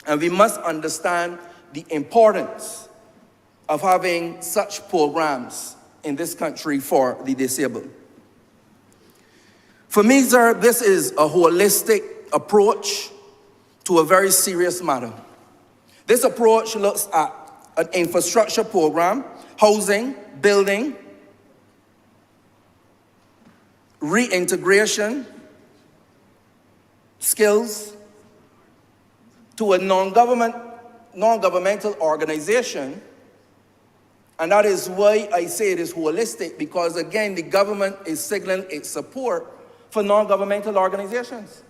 And we must understand the importance of having such programs in this country for the disabled. For me, sir, this is a holistic approach to a very serious matter. This approach looks at an infrastructure program, housing, building, reintegration, skills, to a non-governmental organization. And that is why I say it is holistic, because again, the government is signaling its support for non-governmental organizations,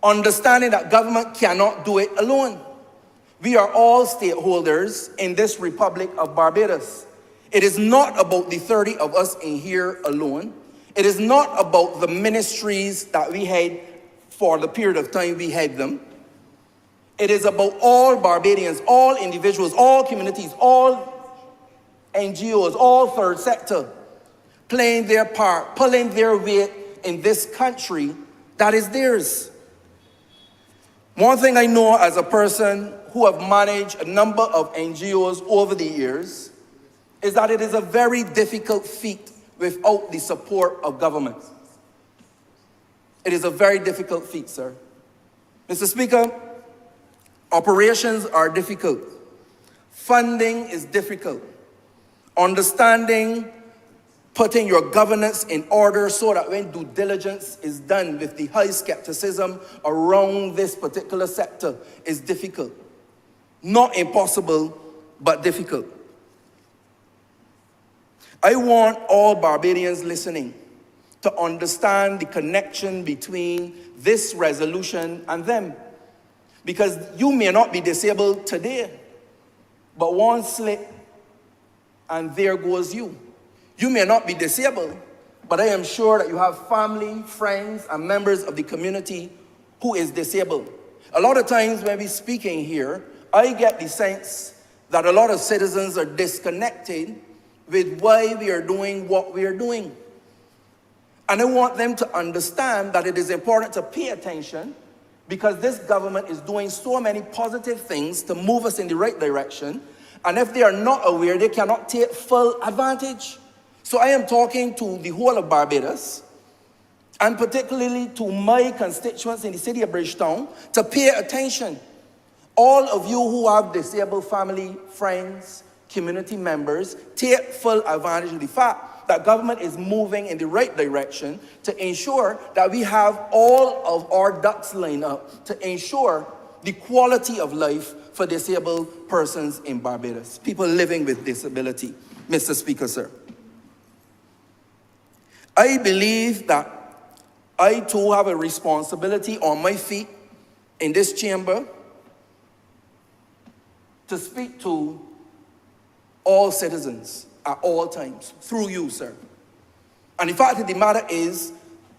understanding that government cannot do it alone. We are all stakeholders in this Republic of Barbados. It is not about the 30 of us in here alone. It is not about the ministries that we had for the period of time we had them. It is about all Barbadians, all individuals, all communities, all NGOs, all third sector, playing their part, pulling their weight in this country that is theirs. One thing I know as a person who have managed a number of NGOs over the years is that it is a very difficult feat without the support of government. It is a very difficult feat, sir. Mr. Speaker, operations are difficult. Funding is difficult. Understanding, putting your governance in order so that when due diligence is done with the high skepticism around this particular sector is difficult. Not impossible, but difficult. I want all Barbadians listening to understand the connection between this resolution and them. Because you may not be disabled today, but one slip and there goes you. You may not be disabled, but I am sure that you have family, friends, and members of the community who is disabled. A lot of times when we're speaking here, I get the sense that a lot of citizens are disconnected with why we are doing what we are doing. And I want them to understand that it is important to pay attention, because this government is doing so many positive things to move us in the right direction. And if they are not aware, they cannot take full advantage. So I am talking to the whole of Barbados, and particularly to my constituents in the city of Bridgetown, to pay attention. All of you who have disabled family, friends, community members, take full advantage of the fact that government is moving in the right direction to ensure that we have all of our ducks lined up to ensure the quality of life for disabled persons in Barbados, people living with disability. Mr. Speaker, sir, I believe that I too have a responsibility on my feet in this chamber to speak to all citizens at all times, through you, sir. And the fact of the matter is,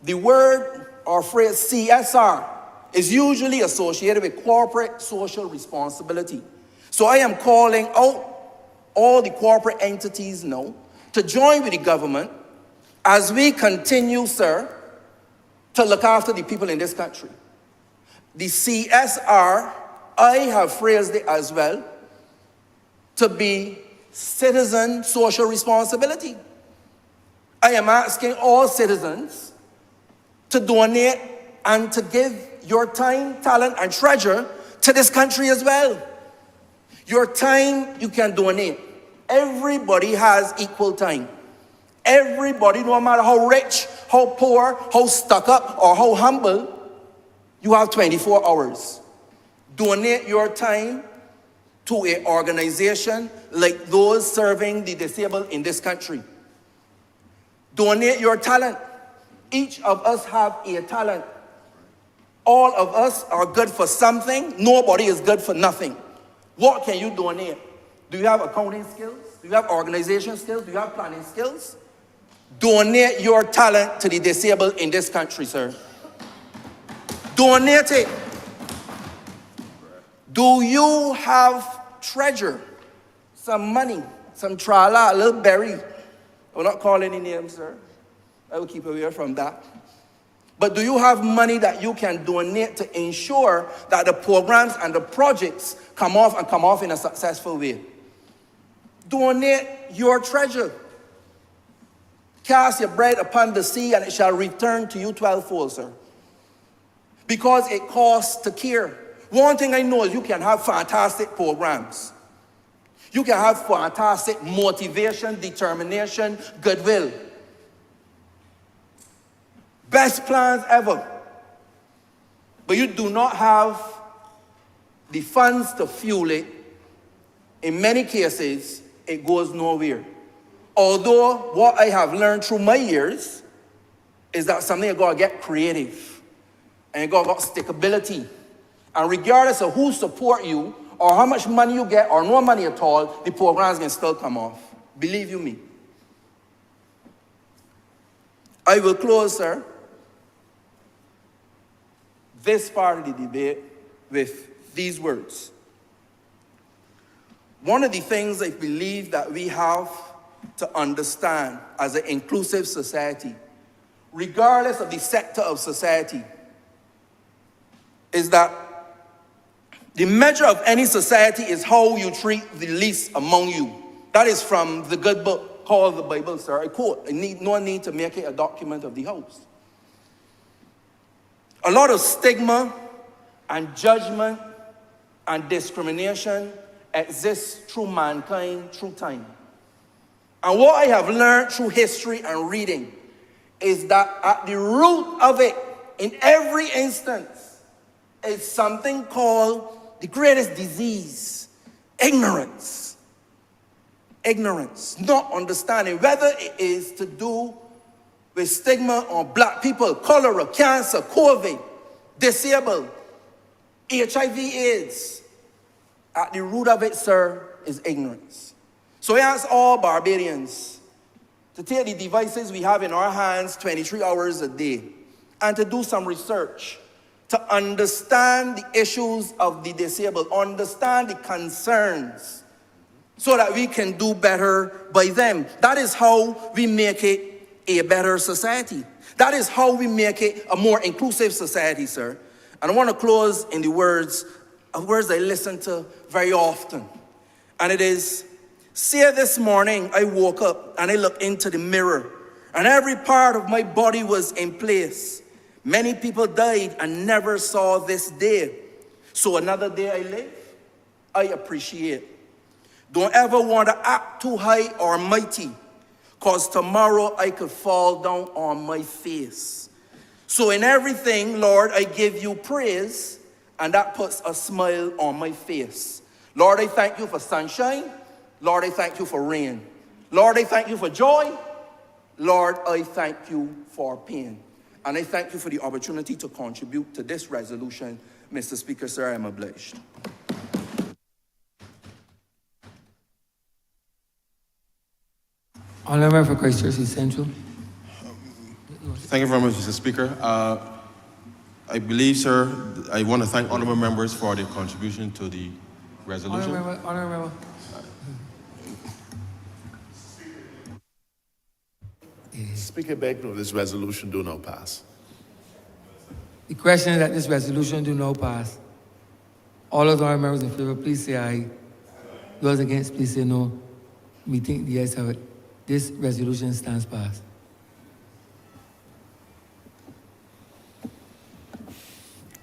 the word or phrase CSR is usually associated with corporate social responsibility. So I am calling out all the corporate entities now to join with the government as we continue, sir, to look after the people in this country. The CSR, I have phrased it as well, to be citizen social responsibility. I am asking all citizens to donate and to give your time, talent, and treasure to this country as well. Your time, you can donate. Everybody has equal time. Everybody, no matter how rich, how poor, how stuck up, or how humble, you have 24 hours. Donate your time to an organization like those serving the disabled in this country. Donate your talent. Each of us have a talent. All of us are good for something. Nobody is good for nothing. What can you donate? Do you have accounting skills? Do you have organization skills? Do you have planning skills? Donate your talent to the disabled in this country, sir. Donate it. Do you have treasure? Some money, some trala, a little berry. I will not call any names, sir. I will keep away from that. But do you have money that you can donate to ensure that the programs and the projects come off and come off in a successful way? Donate your treasure. Cast your bread upon the sea and it shall return to you 12-fold, sir. Because it costs to care. One thing I know is you can have fantastic programs. You can have fantastic motivation, determination, goodwill. Best plans ever. But you do not have the funds to fuel it. In many cases, it goes nowhere. Although what I have learned through my years is that something you gotta get creative. And you gotta got stickability. And regardless of who support you, or how much money you get, or no money at all, the programs can still come off. Believe you me. I will close, sir, this part of the debate with these words. One of the things I believe that we have to understand as an inclusive society, regardless of the sector of society, is that the measure of any society is how you treat the least among you. That is from the good book called the Bible, sir. I quote, no need to make it a document of the house. A lot of stigma and judgment and discrimination exists through mankind, through time. And what I have learned through history and reading is that at the root of it, in every instance, is something called the greatest disease: ignorance. Ignorance, not understanding, whether it is to do with stigma on black people, cholera, cancer, COVID, disabled, HIV, AIDS. At the root of it, sir, is ignorance. So I ask all Barbadians to take the devices we have in our hands 23 hours a day and to do some research to understand the issues of the disabled, understand the concerns, so that we can do better by them. That is how we make it a better society. That is how we make it a more inclusive society, sir. And I want to close in the words I listen to very often. And it is, say this morning I woke up and I looked into the mirror and every part of my body was in place. Many people died and never saw this day. So another day I live, I appreciate. Don't ever want to act too high or mighty, because tomorrow I could fall down on my face. So in everything, Lord, I give you praise, and that puts a smile on my face. Lord, I thank you for sunshine. Lord, I thank you for rain. Lord, I thank you for joy. Lord, I thank you for pain. And I thank you for the opportunity to contribute to this resolution. Mr. Speaker, sir, I am obliged. Honourable for Christchurch East Central. Thank you very much, Mr. Speaker. I believe, sir, I want to thank honourable members for their contribution to the resolution. Honourable. Speaker, beg no, this resolution do not pass. The question is that this resolution do not pass. All of the honourable members in favour, please say aye. Those against, please say no. We think the ayes have it. This resolution stands passed.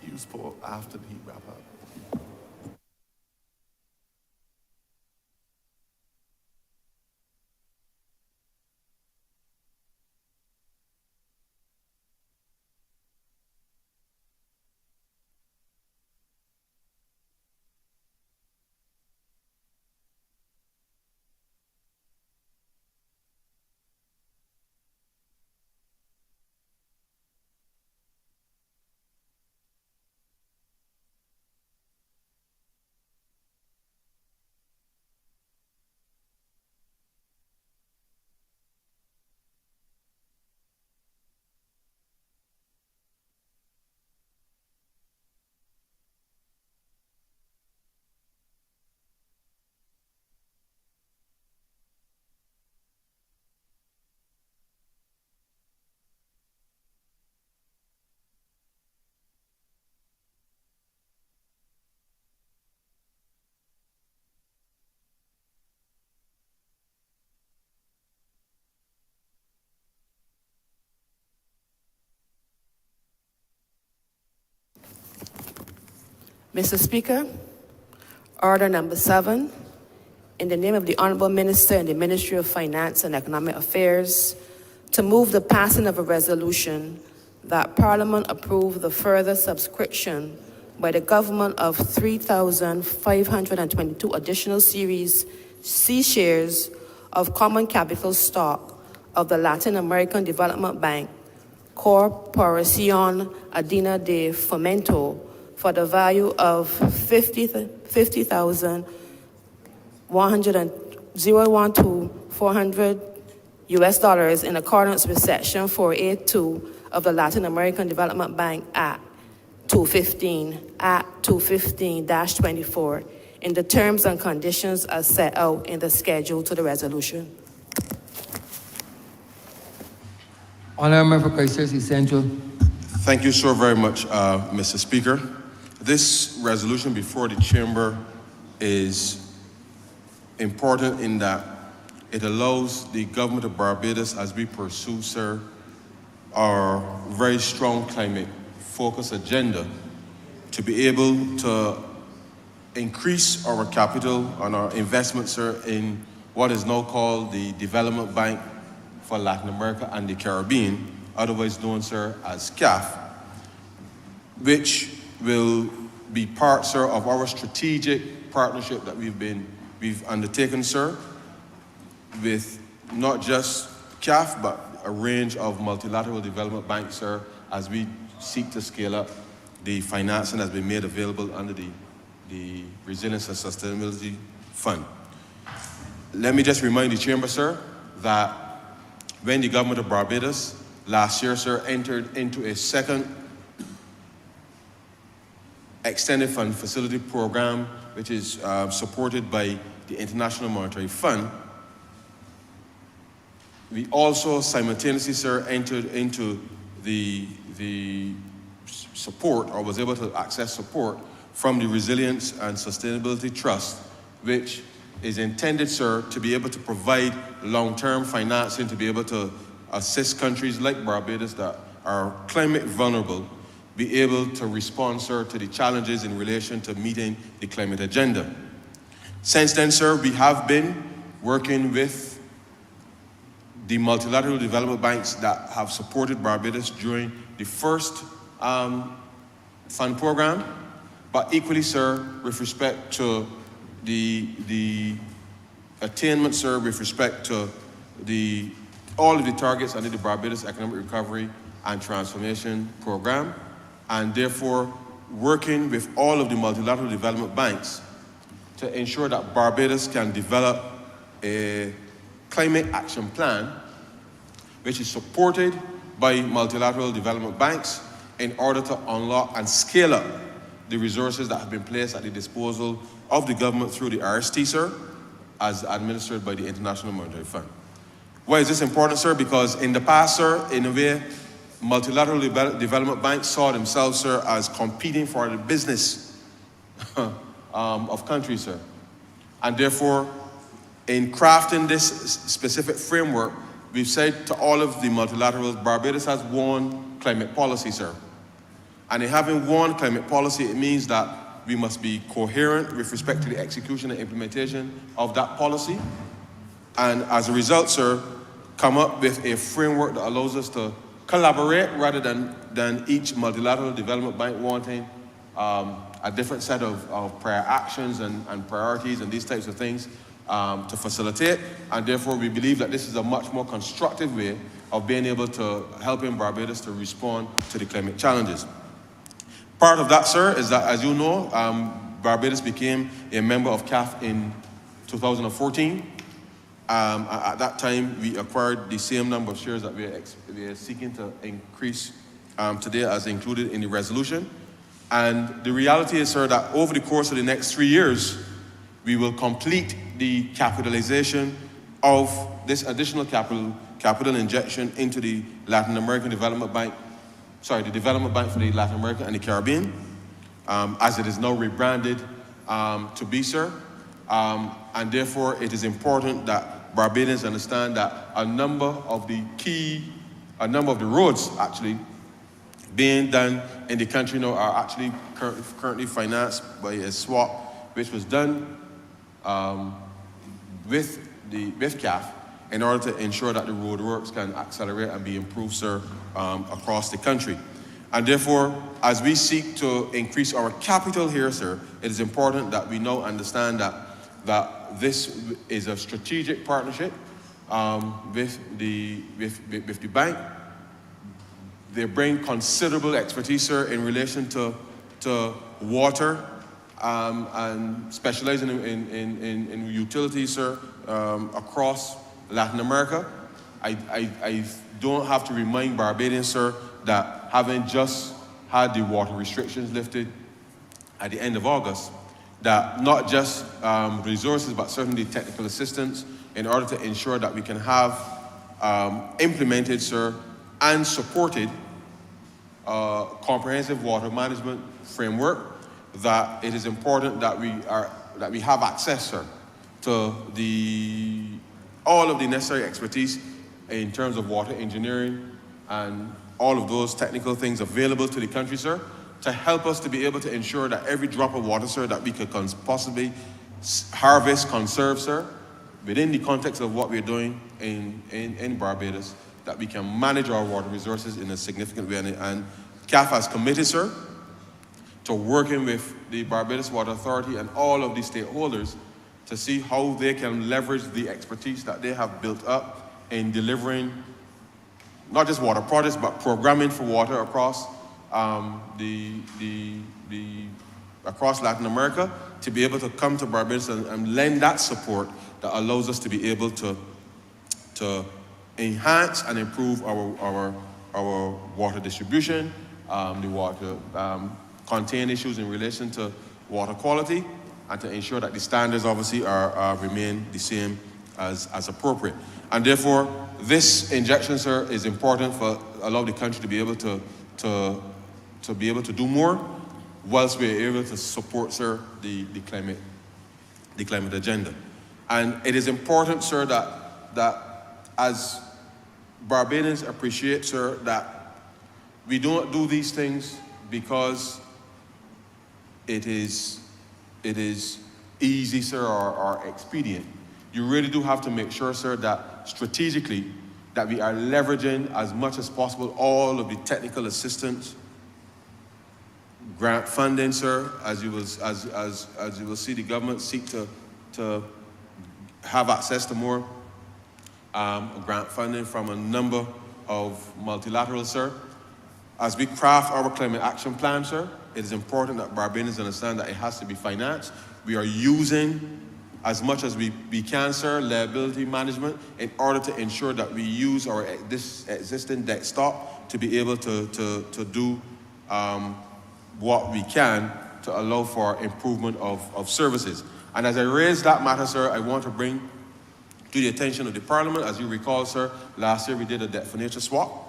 Use for after the wrap up. Mr. Speaker, order number 7, in the name of the Honourable Minister in the Ministry of Finance and Economic Affairs, to move the passing of a resolution that Parliament approve the further subscription by the government of 3,522 additional Series C shares of common capital stock of the Latin American Development Bank, Corporación Andina de Fomento, for the value of $50,400 US in accordance with Section 482 of the Latin American Development Bank Act 215-24, in the terms and conditions as set out in the schedule to the resolution. Honourable for Christchurch East Central. Thank you so very much, Mr. Speaker. This resolution before the chamber is important in that it allows the government of Barbados, as we pursue, sir, our very strong climate-focused agenda, to be able to increase our capital and our investment, sir, in what is now called the Development Bank for Latin America and the Caribbean, otherwise known, sir, as CAF, which will be part, sir, of our strategic partnership that we've undertaken, sir, with not just CAF, but a range of multilateral development banks, sir, as we seek to scale up the financing that's been made available under the Resilience and Sustainability Fund. Let me just remind the chamber, sir, that when the government of Barbados last year, sir, entered into a second Extended Fund Facility Program, which is supported by the International Monetary Fund. We also simultaneously, sir, entered into the support, or was able to access support from the Resilience and Sustainability Trust, which is intended, sir, to be able to provide long-term financing to be able to assist countries like Barbados that are climate vulnerable, be able to respond, sir, to the challenges in relation to meeting the climate agenda. Since then, sir, we have been working with the multilateral development banks that have supported Barbados during the first fund program, but equally, sir, with respect to the attainment, sir, with respect to all of the targets under the Barbados Economic Recovery and Transformation Program, and therefore working with all of the multilateral development banks to ensure that Barbados can develop a climate action plan which is supported by multilateral development banks in order to unlock and scale up the resources that have been placed at the disposal of the government through the RST, sir, as administered by the International Monetary Fund. Why is this important, sir? Because in the past, sir, in a way, multilateral development banks saw themselves, sir, as competing for the business of countries, sir. And therefore, in crafting this specific framework, we've said to all of the multilaterals, Barbados has one climate policy, sir. And in having one climate policy, it means that we must be coherent with respect to the execution and implementation of that policy. And as a result, sir, come up with a framework that allows us to collaborate rather than each multilateral development bank wanting a different set of prior actions and priorities and these types of things to facilitate. And therefore, we believe that this is a much more constructive way of being able to helping Barbados to respond to the climate challenges. Part of that, sir, is that, as you know, Barbados became a member of CAF in 2014. At that time, we acquired the same number of shares that we are seeking to increase today as included in the resolution. And the reality is, sir, that over the course of the next 3 years, we will complete the capitalization of this additional capital injection into the Latin American Development Bank, the Development Bank for the Latin America and the Caribbean, as it is now rebranded to be, sir. And therefore, it is important that Barbadians understand that a number of the roads actually being done in the country now are actually currently financed by a swap, which was done with CAF in order to ensure that the road works can accelerate and be improved, sir, across the country. And therefore, as we seek to increase our capital here, sir, it is important that we now understand that this is a strategic partnership with the bank. They bring considerable expertise, sir, in relation to water and specializing in utilities, sir, across Latin America. I don't have to remind Barbadians, sir, that having just had the water restrictions lifted at the end of August, that not just resources, but certainly technical assistance in order to ensure that we can have implemented, sir, and supported comprehensive water management framework, that it is important that we have access, sir, to all of the necessary expertise in terms of water engineering and all of those technical things available to the country, sir, to help us to be able to ensure that every drop of water, sir, that we could possibly harvest, conserve, sir, within the context of what we're doing in Barbados, that we can manage our water resources in a significant way. And CAF has committed, sir, to working with the Barbados Water Authority and all of the stakeholders to see how they can leverage the expertise that they have built up in delivering not just water projects, but programming for water across across Latin America, to be able to come to Barbados and lend that support that allows us to be able to enhance and improve our water distribution, the water contain issues in relation to water quality and to ensure that the standards obviously remain the same as appropriate. And therefore, this injection, sir, is important for allow the country to be able to be able to do more, whilst we're able to support, sir, the climate agenda. And it is important, sir, that as Barbadians appreciate, sir, that we don't do these things because it is easy, sir, or expedient. You really do have to make sure, sir, that strategically that we are leveraging as much as possible all of the technical assistance, grant funding, sir, as you will see the government seek to have access to more grant funding from a number of multilaterals, sir. As we craft our climate action plan, sir, it is important that Barbadians understand that it has to be financed. We are using as much as we can, sir, liability management in order to ensure that we use this existing debt stock to be able to do what we can to allow for improvement of services. And as I raise that matter, sir, I want to bring to the attention of the Parliament, as you recall, sir, last year we did a debt for nature swap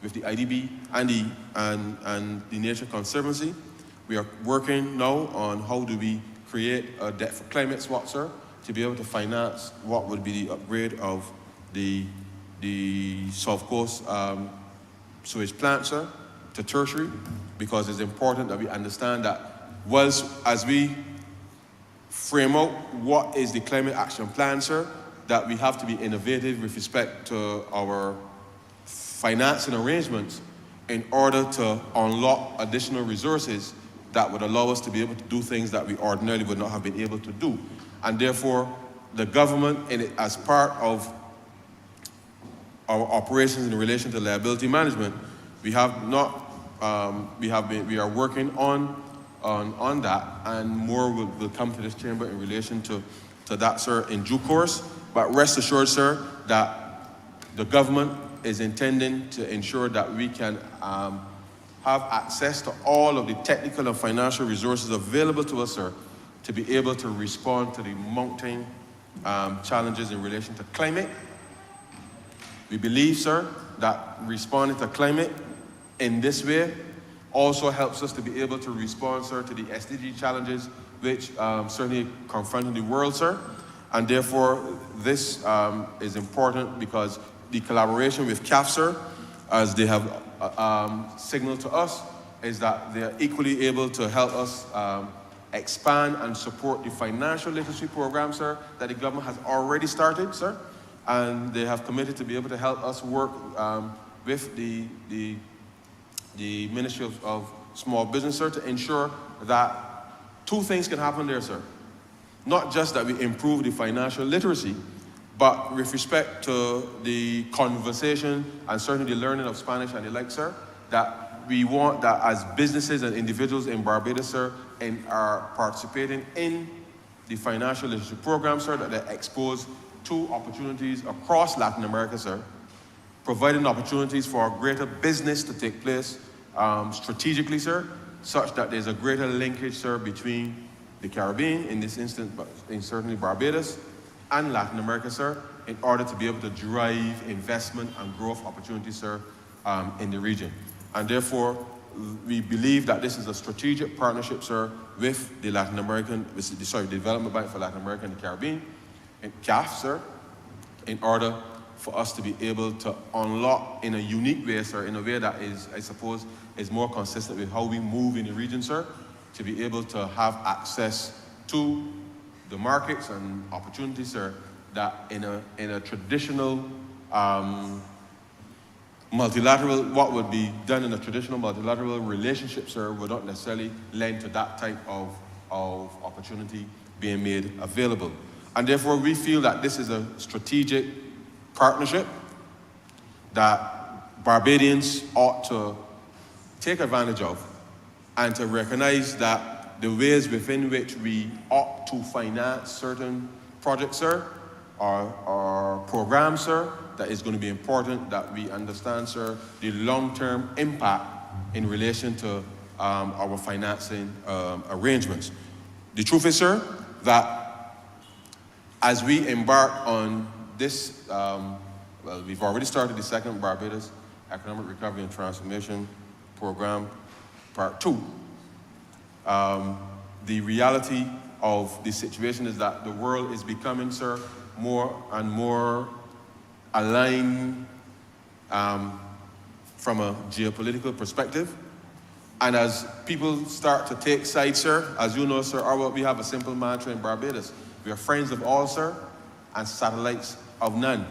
with the IDB and the Nature Conservancy. We are working now on how do we create a debt for climate swap, sir, to be able to finance what would be the upgrade of the South Coast sewage plant, sir, to tertiary, because it's important that we understand that whilst as we frame out what is the climate action plan, sir, that we have to be innovative with respect to our financing arrangements in order to unlock additional resources that would allow us to be able to do things that we ordinarily would not have been able to do. And therefore, the government, as part of our operations in relation to liability management, we are working on that, and more will come to this chamber in relation to that, sir, in due course. But rest assured, sir, that the government is intending to ensure that we can have access to all of the technical and financial resources available to us, sir, to be able to respond to the mounting challenges in relation to climate. We believe, sir, that responding to climate in this way also helps us to be able to respond, sir, to the SDG challenges which certainly confronting the world, sir. And therefore, this is important because the collaboration with CAF, sir, as they have signaled to us, is that they are equally able to help us expand and support the financial literacy program, sir, that the government has already started, sir. And they have committed to be able to help us work with the Ministry of Small Business, sir, to ensure that two things can happen there, sir. Not just that we improve the financial literacy, but with respect to the conversation and certainly the learning of Spanish and the like, sir, that we want that as businesses and individuals in Barbados, sir, and are participating in the financial literacy program, sir, that they're exposed to opportunities across Latin America, sir, providing opportunities for greater business to take place strategically, sir, such that there's a greater linkage, sir, between the Caribbean, in this instance, but in certainly Barbados, and Latin America, sir, in order to be able to drive investment and growth opportunities, sir, in the region. And therefore, we believe that this is a strategic partnership, sir, with the Development Bank for Latin America and the Caribbean, and CAF, sir, in order for us to be able to unlock in a unique way, sir, in a way that is, I suppose, is more consistent with how we move in the region, sir, to be able to have access to the markets and opportunities, sir, that in a traditional multilateral, what would be done in a traditional multilateral relationship, sir, would not necessarily lend to that type of opportunity being made available. And therefore, we feel that this is a strategic partnership that Barbadians ought to take advantage of and to recognize that the ways within which we ought to finance certain projects, sir, or programs, sir, that is going to be important that we understand, sir, the long-term impact in relation to our financing arrangements. The truth is, sir, that as we embark on this, well, we've already started the second Barbados Economic Recovery and Transformation Program, Part 2. The reality of the situation is that the world is becoming, sir, more and more aligned from a geopolitical perspective. And as people start to take sides, sir, as you know, sir, we have a simple mantra in Barbados. We are friends of all, sir, and satellites of none.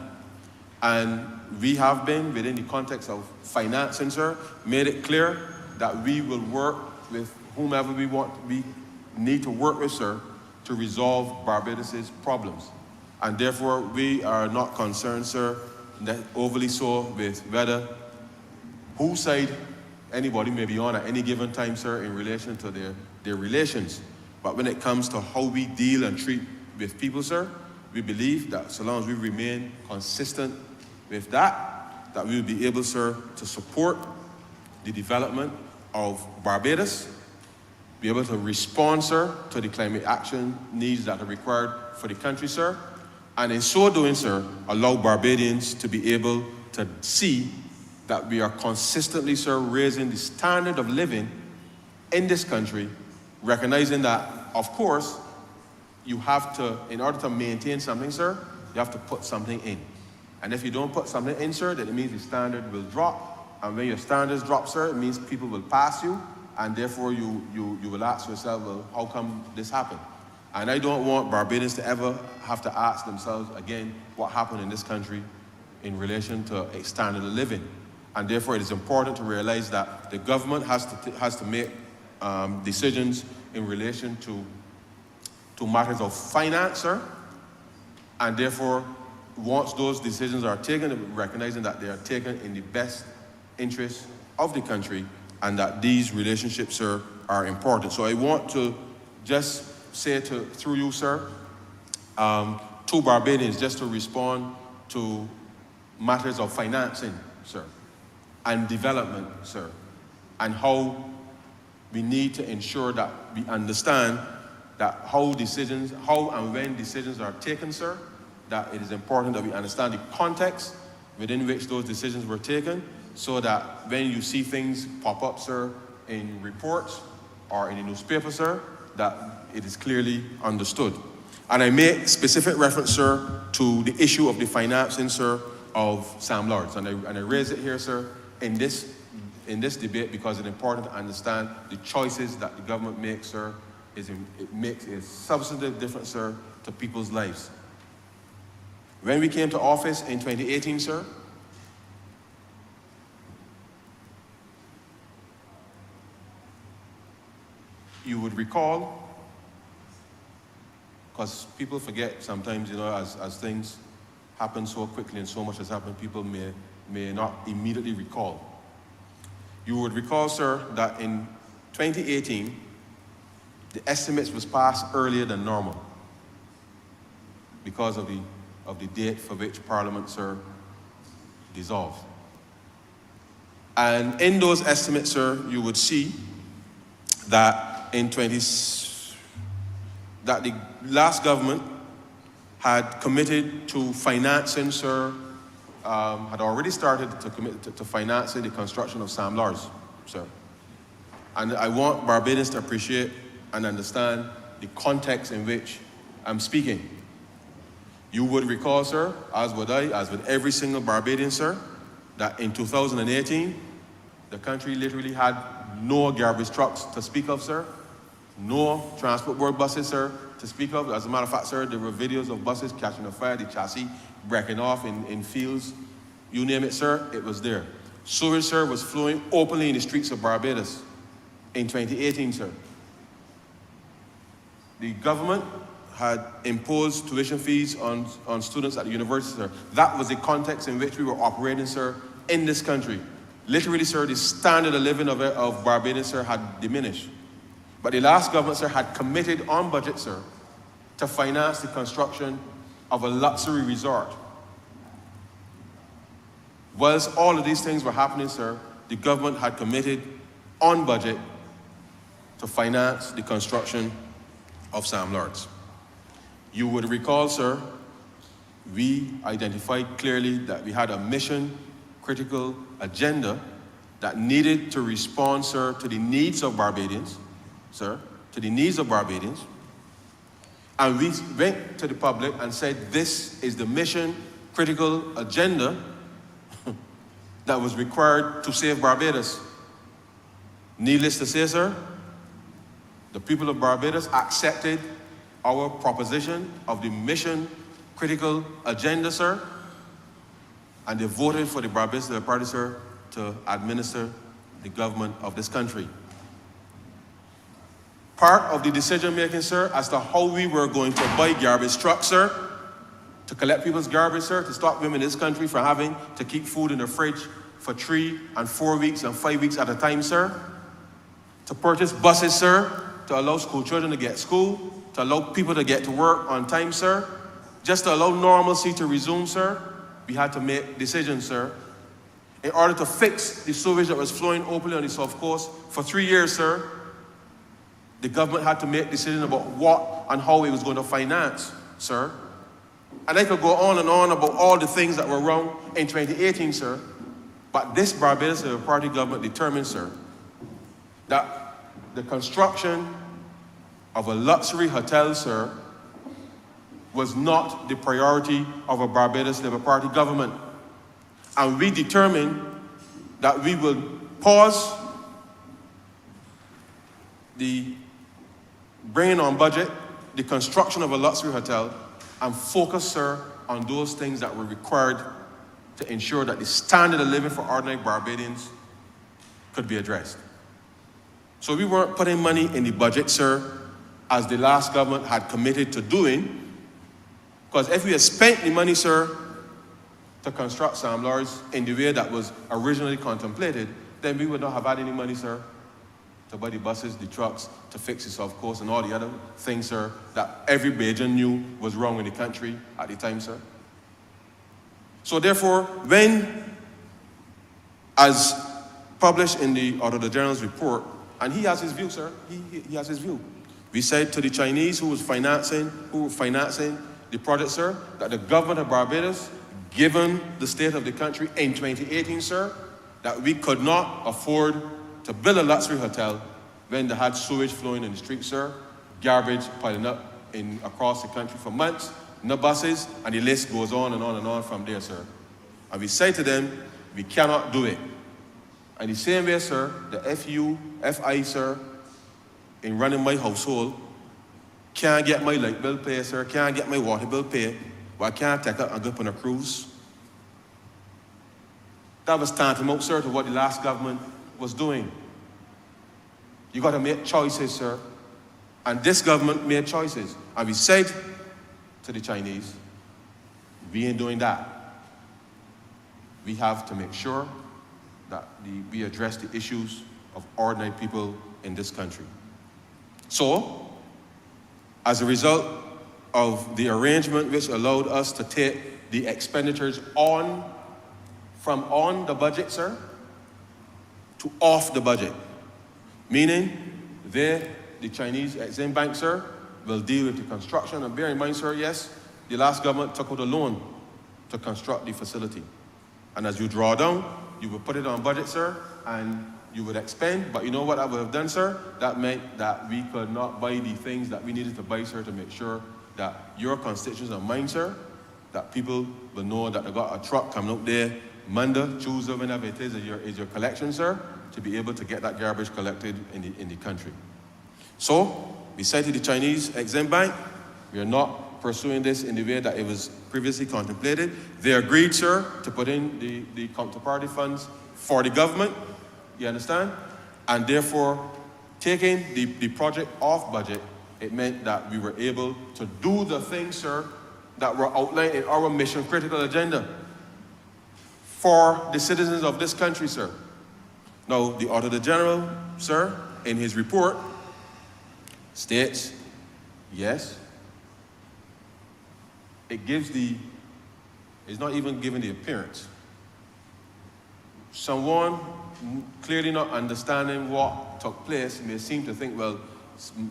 And we have been, within the context of financing, sir, made it clear that we will work with whomever we need to work with, sir, to resolve Barbados's problems. And therefore, we are not concerned, sir, that overly so with whether whose side anybody may be on at any given time, sir, in relation to their relations. But when it comes to how we deal and treat with people, sir, we believe that so long as we remain consistent with that we will be able, sir, to support the development of Barbados, be able to respond, sir, to the climate action needs that are required for the country, sir, and in so doing, sir, allow Barbadians to be able to see that we are consistently, sir, raising the standard of living in this country, recognizing that, of course, you have to, in order to maintain something, sir, you have to put something in. And if you don't put something in, sir, then it means the standard will drop. And when your standards drop, sir, it means people will pass you, and therefore you will ask yourself, well, how come this happened? And I don't want Barbadians to ever have to ask themselves again what happened in this country in relation to a standard of living. And therefore it is important to realize that the government has to make decisions in relation to matters of finance, sir, and therefore once those decisions are taken, recognizing that they are taken in the best interest of the country and that these relationships, sir, are important. So I want to just say through you, sir, to Barbadians, just to respond to matters of financing, sir, and development, sir, and how we need to ensure that we understand that how and when decisions are taken, sir, that it is important that we understand the context within which those decisions were taken, so that when you see things pop up, sir, in reports or in the newspaper, sir, that it is clearly understood. And I make specific reference, sir, to the issue of the financing, sir, of Sam Lords. And I raise it here, sir, in this debate because it's important to understand the choices that the government makes, sir. It makes a substantive difference, sir, to people's lives. When we came to office in 2018, sir, you would recall, because people forget sometimes, you know, as things happen so quickly and so much has happened, people may not immediately recall. You would recall, sir, that in 2018, the estimates was passed earlier than normal because of the date for which Parliament, sir, dissolved. And in those estimates, sir, you would see that that the last government had committed to financing, sir, had already started to commit to financing the construction of Sam Lords, sir. And I want Barbadians to appreciate and understand the context in which I'm speaking. You would recall, sir, as would I, as with every single Barbadian, sir, that in 2018, the country literally had no garbage trucks to speak of, sir, no transport board buses, sir, to speak of. As a matter of fact, sir, there were videos of buses catching a fire, the chassis breaking off in fields. You name it, sir, it was there. Sewage, sir, was flowing openly in the streets of Barbados in 2018, sir. The government had imposed tuition fees on students at the university, sir. That was the context in which we were operating, sir, in this country. Literally, sir, the standard of living of Barbadians, sir, had diminished. But the last government, sir, had committed on budget, sir, to finance the construction of a luxury resort. Whilst all of these things were happening, sir, the government had committed on budget to finance the construction of Sam Lords. You would recall, sir, we identified clearly that we had a mission-critical agenda that needed to respond, sir, to the needs of Barbadians, sir, to the needs of Barbadians. And we went to the public and said, this is the mission-critical agenda that was required to save Barbados. Needless to say, sir, the people of Barbados accepted our proposition of the mission-critical agenda, sir, and they voted for the Barbados Labour Party, sir, to administer the government of this country. Part of the decision-making, sir, as to how we were going to buy garbage trucks, sir, to collect people's garbage, sir, to stop women in this country from having to keep food in the fridge for 3 and 4 weeks and 5 weeks at a time, sir, to purchase buses, sir, to allow school children to get to school, to allow people to get to work on time, sir, just to allow normalcy to resume, sir, we had to make decisions, sir. In order to fix the sewage that was flowing openly on the South Coast for 3 years, sir, the government had to make decisions about what and how it was going to finance, sir. And I could go on and on about all the things that were wrong in 2018, sir. But this Barbados Labour Party government determined, sir, that the construction of a luxury hotel, sir, was not the priority of a Barbados Labour Party government. And we determined that we will pause the bringing on budget, the construction of a luxury hotel, and focus, sir, on those things that were required to ensure that the standard of living for ordinary Barbadians could be addressed. So we weren't putting money in the budget, sir, as the last government had committed to doing, because if we had spent the money, sir, to construct Sam Lords in the way that was originally contemplated, then we would not have had any money, sir, to buy the buses, the trucks, to fix the South Coast and all the other things, sir, that every Bajan knew was wrong in the country at the time, sir. So therefore, when, as published in the Auditor General's report, and he has his view, sir, he has his view. We said to the Chinese who were financing the project, sir, that the government of Barbados, given the state of the country in 2018, sir, that we could not afford to build a luxury hotel when they had sewage flowing in the streets, sir, garbage piling up across the country for months, no buses, and the list goes on and on and on from there, sir. And we say to them, we cannot do it. And the same way, sir, the FI, sir, in running my household, can't get my light bill paid, sir, can't get my water bill paid, but I can't take up and go up on a cruise. That was tantamount, sir, to what the last government was doing. You got to make choices, sir. And this government made choices. And we said to the Chinese, we ain't doing that. We have to make sure that we address the issues of ordinary people in this country. So, as a result of the arrangement which allowed us to take the expenditures from on the budget, sir, to off the budget. Meaning, the Chinese Exim Bank, sir, will deal with the construction. And bear in mind, sir, yes, the last government took out a loan to construct the facility. And as you draw down, you would put it on budget, sir, and you would expend. But you know what I would have done, sir? That meant that we could not buy the things that we needed to buy, sir, to make sure that your constituents and mine, sir, that people will know that they got a truck coming out there Monday, Tuesday, whenever it is your collection, sir, to be able to get that garbage collected in the country. So, we said to the Chinese Exim Bank, we are not pursuing this in the way that it was previously contemplated. They agreed, sir, to put in the counterparty funds for the government, you understand? And therefore, taking the project off budget, it meant that we were able to do the things, sir, that were outlined in our mission-critical agenda for the citizens of this country, sir. Now, the Auditor General, sir, in his report, states, yes, it's not even giving the appearance. someone clearly not understanding what took place may seem to think, well,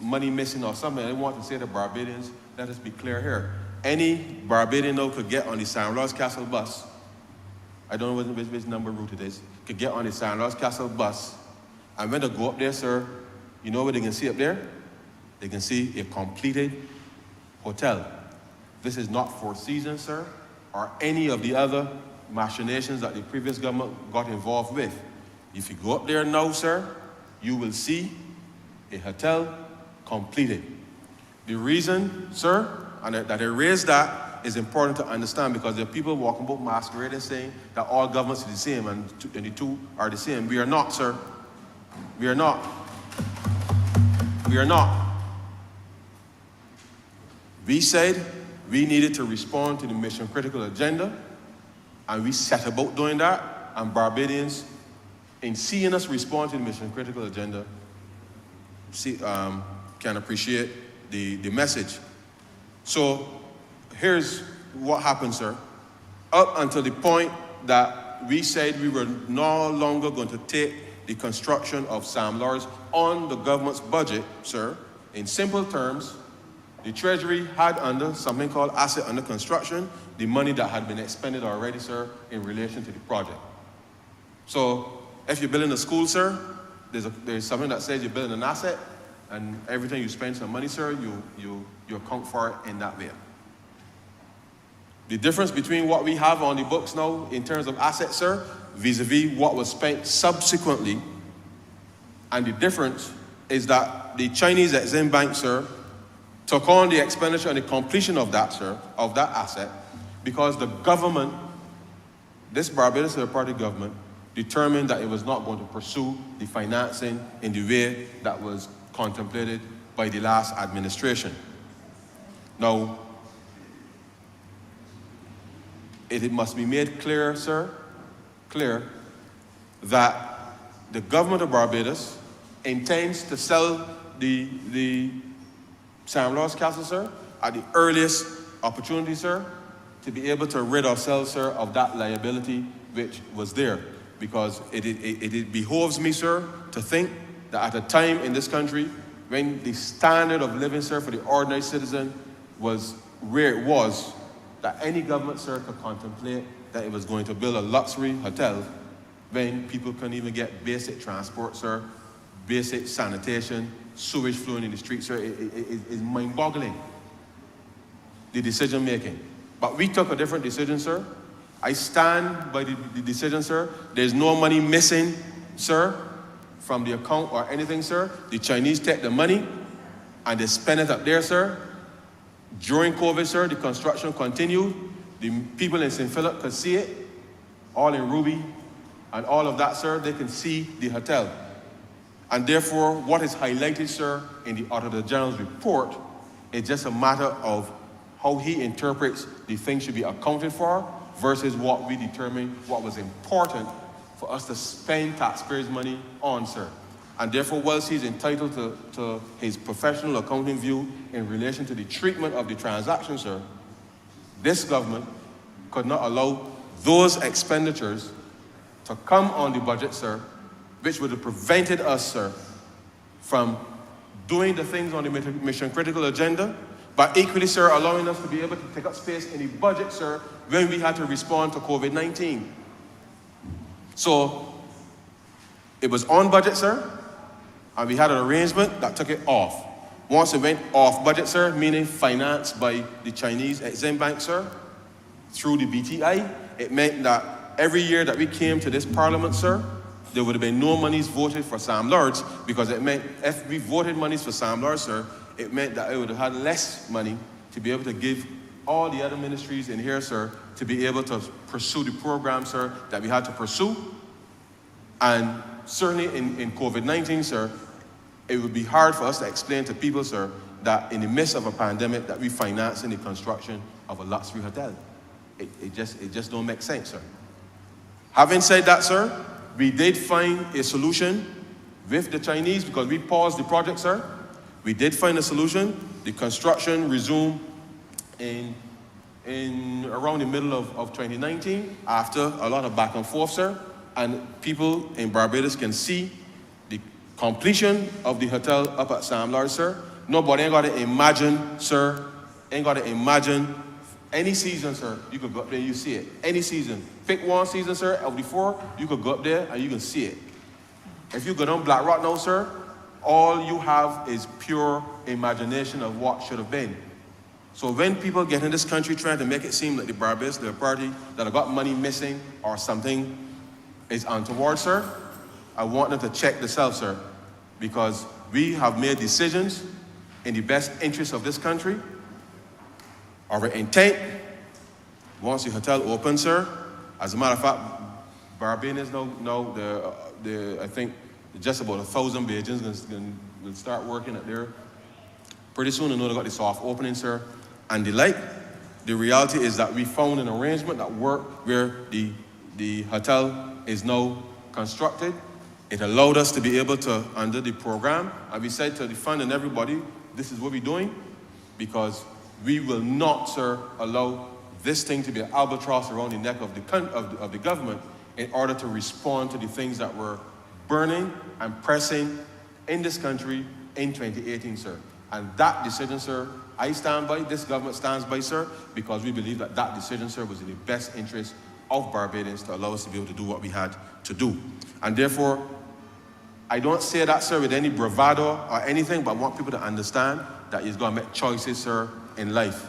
money missing or something. I want to say to Barbadians, let us be clear here. Any Barbadian now could get on the San Lawrence Castle bus. I don't know which number route it is. Could get on the San Lawrence Castle bus. And when they go up there, sir, you know what they can see up there? They can see a completed hotel. This is not Four Seasons, sir, or any of the other machinations that the previous government got involved with. If you go up there now, sir, you will see a hotel completed. The reason, sir, and that I raised that is important to understand, because there are people walking about masquerading saying that all governments are the same and the two are the same. We are not, sir. We are not. We are not. We said we needed to respond to the mission critical agenda, and we set about doing that, and Barbadians, in seeing us respond to the mission critical agenda, can appreciate the message. So here's what happened, sir. Up until the point that we said we were no longer going to take the construction of Sam Lawrence on the government's budget, sir, in simple terms, the Treasury had under something called asset under construction, the money that had been expended already, sir, in relation to the project. So if you're building a school, sir, there's something that says you're building an asset, and every time you spend some money, sir, you account for it in that way. The difference between what we have on the books now in terms of assets, sir, vis-a-vis what was spent subsequently, and the difference is that the Chinese Exim Bank, sir, took on the expenditure and the completion of that, sir, of that asset, because the government, this Barbados Third Party government, determined that it was not going to pursue the financing in the way that was contemplated by the last administration. Now, it must be made clear, sir, that the government of Barbados intends to sell the Sam Lawrence Castle, sir, at the earliest opportunity, sir, to be able to rid ourselves, sir, of that liability which was there. Because it behoves me, sir, to think that at a time in this country when the standard of living, sir, for the ordinary citizen was where it was, that any government, sir, could contemplate that it was going to build a luxury hotel when people couldn't even get basic transport, sir, basic sanitation, sewage flowing in the streets, sir. It is mind-boggling, the decision-making. But we took a different decision, sir. I stand by the decision, sir. There's no money missing, sir, from the account or anything, sir. The Chinese take the money and they spend it up there, sir. During COVID, sir, the construction continued. The people in St. Philip could see it, all in Ruby, and all of that, sir, they can see the hotel. And therefore, what is highlighted, sir, in the Auditor General's report is just a matter of how he interprets the things should be accounted for versus what we determined what was important for us to spend taxpayers' money on, sir. And therefore, whilst he's entitled to his professional accounting view in relation to the treatment of the transaction, sir, this government could not allow those expenditures to come on the budget, sir, which would have prevented us, sir, from doing the things on the mission critical agenda, but equally, sir, allowing us to be able to take up space in the budget, sir, when we had to respond to COVID-19. So it was on budget, sir, and we had an arrangement that took it off. Once it went off budget, sir, meaning financed by the Chinese Exim Bank, sir, through the BTI, it meant that every year that we came to this parliament, sir, there would have been no monies voted for Sam Lawrence, because it meant if we voted monies for Sam Lawrence, sir, it meant that it would have had less money to be able to give all the other ministries in here, sir, to be able to pursue the program, sir, that we had to pursue. And certainly in COVID-19, sir, it would be hard for us to explain to people, sir, that in the midst of a pandemic that we financing the construction of a luxury hotel. It just don't make sense, sir. Having said that, sir, we did find a solution with the Chinese because we paused the project, sir. We did find a solution. The construction resumed in around the middle of 2019 after a lot of back and forth, sir. and people in Barbados can see the completion of the hotel up at Sam Lars, sir. Nobody ain't got to imagine, sir, ain't got to imagine any season, sir. You could go up there, you see it. Any season. Pick one season, sir, of the 4, you could go up there and you can see it. If you go down Black Rock now, sir, all you have is pure imagination of what should have been. So when people get in this country trying to make it seem like the Barbados, the party that have got money missing or something is untoward, sir, I want them to check themselves, sir, because we have made decisions in the best interest of this country. Our intent, once the hotel opens, sir, as a matter of fact, Barbadians know I think just about 1,000 Bajans will start working at there pretty soon. I know they got the soft opening, sir, and the like. The reality is that we found an arrangement that worked where the hotel is now constructed. It allowed us to be able to, under the program, and we said to the fund and everybody, this is what we're doing, because we will not, sir, allow this thing to be an albatross around the neck of the government in order to respond to the things that were burning and pressing in this country in 2018, sir. And that decision, sir, I stand by, this government stands by, sir, because we believe that that decision, sir, was in the best interest of Barbadians to allow us to be able to do what we had to do. And therefore, I don't say that, sir, with any bravado or anything, but I want people to understand that you've got to make choices, sir, in life.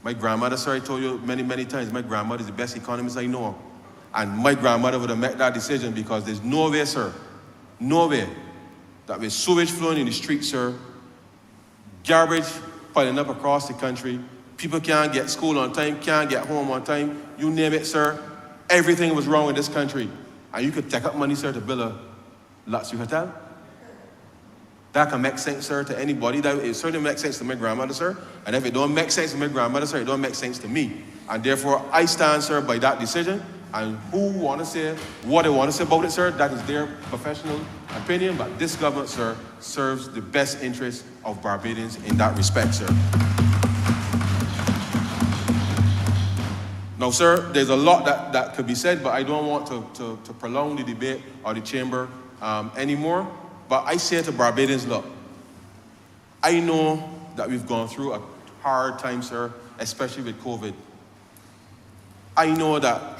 My grandmother, sir, I told you many, many times, my grandmother is the best economist I know. And my grandmother would have made that decision because there's no way, sir, no way that with sewage flowing in the streets, sir, garbage piling up across the country, people can't get school on time, can't get home on time, you name it, sir, everything was wrong with this country. And you could take up money, sir, to build a luxury hotel. That can make sense, sir, to anybody. That it certainly makes sense to my grandmother, sir. And if it don't make sense to my grandmother, sir, it don't make sense to me. And therefore, I stand, sir, by that decision. And who want to say what they want to say about it, sir, that is their professional opinion. But this government, sir, serves the best interests of Barbadians in that respect, sir. Now, sir, there's a lot that could be said, but I don't want to prolong the debate or the chamber anymore. But I say to Barbadians, look, I know that we've gone through a hard time, sir, especially with COVID. I know that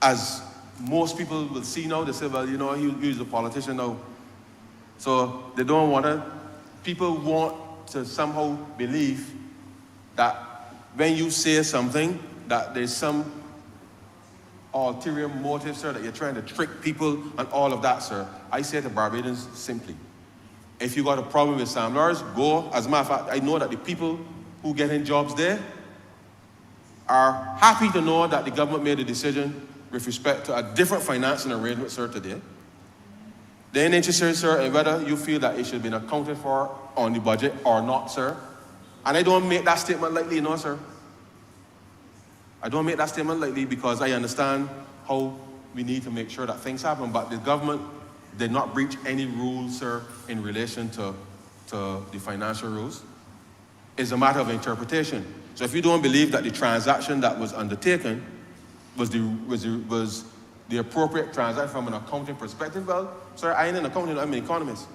as most people will see now, they say, well, you know, he's a politician now. So they don't want to, people want to somehow believe that when you say something, that there's some ulterior motive, sir, that you're trying to trick people and all of that, sir. I say to Barbadians simply, if you got a problem with Sam Lars, go. As a matter of fact, I know that the people who get in jobs there are happy to know that the government made a decision with respect to a different financing arrangement, sir, today. They ain't interested, sir, in whether you feel that it should have been accounted for on the budget or not, sir. And I don't make that statement lightly, you know, sir. I don't make that statement lightly because I understand how we need to make sure that things happen. But the government did not breach any rules, sir, in relation to the financial rules. It's a matter of interpretation. So if you don't believe that the transaction that was undertaken was the appropriate transaction from an accounting perspective, well, sir, I ain't an accountant, I'm an economist.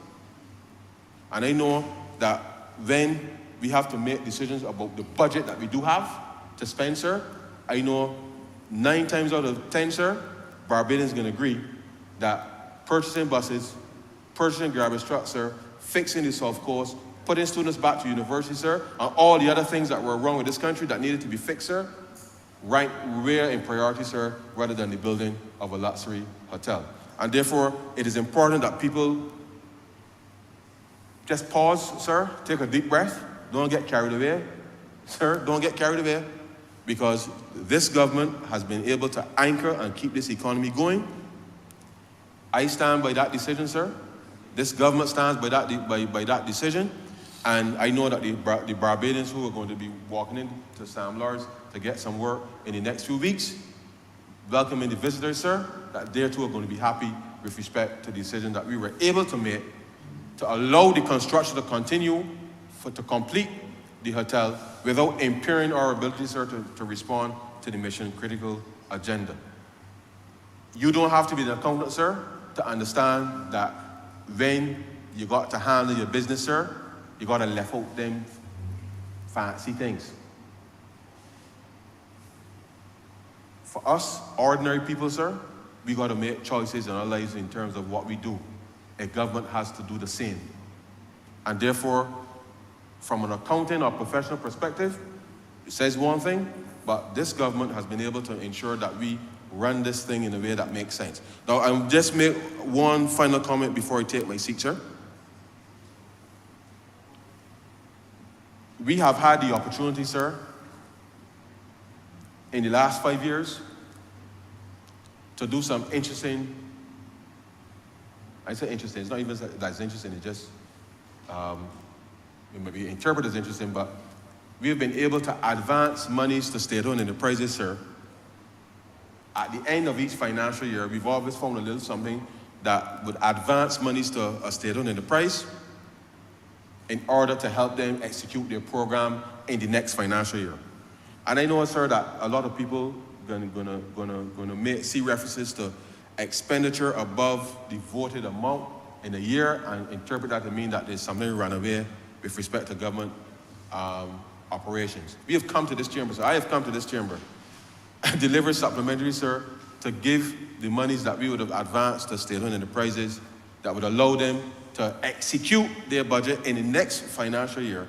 And I know that when we have to make decisions about the budget that we do have to spend, sir, I know 9 times out of 10, sir, Barbadians are going to agree that purchasing buses, purchasing garbage trucks, sir, fixing the South Coast, putting students back to university, sir, and all the other things that were wrong with this country that needed to be fixed, sir, rank rare in priority, sir, rather than the building of a luxury hotel. And therefore, it is important that people just pause, sir, take a deep breath, don't get carried away. Sir, don't get carried away, because this government has been able to anchor and keep this economy going. I stand by that decision, sir. This government stands by that decision. And I know that the Barbadians who are going to be walking into Sam Lars to get some work in the next few weeks, welcoming the visitors, sir, that they too are going to be happy with respect to the decision that we were able to make to allow the construction to continue, to complete the hotel without impairing our ability, sir, to respond to the mission critical agenda. You don't have to be an accountant, sir, to understand that when you got to handle your business, sir, you got to left out them fancy things. For us, ordinary people, sir, we got to make choices in our lives in terms of what we do. A government has to do the same. And therefore, from an accounting or professional perspective, it says one thing, but this government has been able to ensure that we run this thing in a way that makes sense. Now, I'll just make one final comment before I take my seat, sir. We have had the opportunity, sir, in the last 5 years to do some interesting, I say interesting, it's not even that's interesting, it's just, it may be interpreted as interesting, but we have been able to advance monies to state-owned enterprises, sir. At the end of each financial year, we've always found a little something that would advance monies to a state-owned enterprise in order to help them execute their program in the next financial year. And I know, sir, that a lot of people gonna see references to expenditure above the voted amount in a year and interpret that to mean that there's something run away with respect to government operations. We have come to this chamber, sir. I have come to this chamber and delivered supplementary, sir, to give the monies that we would have advanced to state-owned enterprises that would allow them to execute their budget in the next financial year,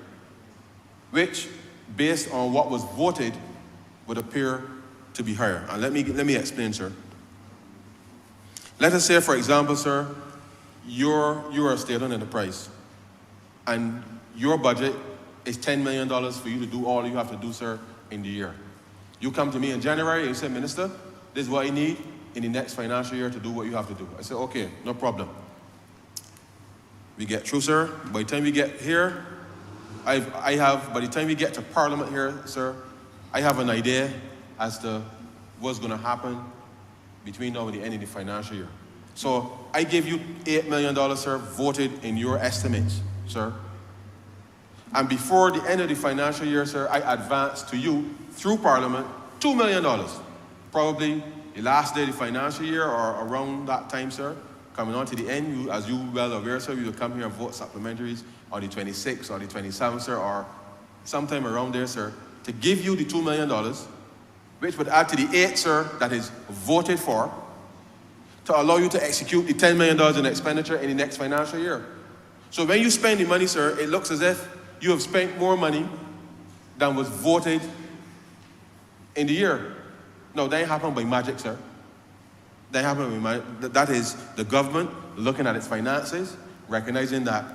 which, based on what was voted, would appear to be higher. And let me explain, sir. Let us say, for example, sir, you're a state-owned enterprise, and your budget is $10 million for you to do all you have to do, sir, in the year. You come to me in January and you say, Minister, this is what I need in the next financial year to do what you have to do. I say, okay, no problem. We get through, sir. By the time we get here, by the time we get to Parliament here, sir, I have an idea as to what's going to happen between now and the end of the financial year. So I give you $8 million, sir, voted in your estimates, sir. And before the end of the financial year, sir, I advance to you through Parliament $2 million. Probably the last day of the financial year or around that time, sir. Coming on to the end, as you well aware, sir, we will come here and vote supplementaries on the 26th or the 27th, sir, or sometime around there, sir, to give you the $2 million, which would add to the 8, sir, that is voted for, to allow you to execute the $10 million in expenditure in the next financial year. So when you spend the money, sir, it looks as if you have spent more money than was voted in the year. No, that ain't happened by magic, sir. That ain't happened by magic. That is the government looking at its finances, recognizing that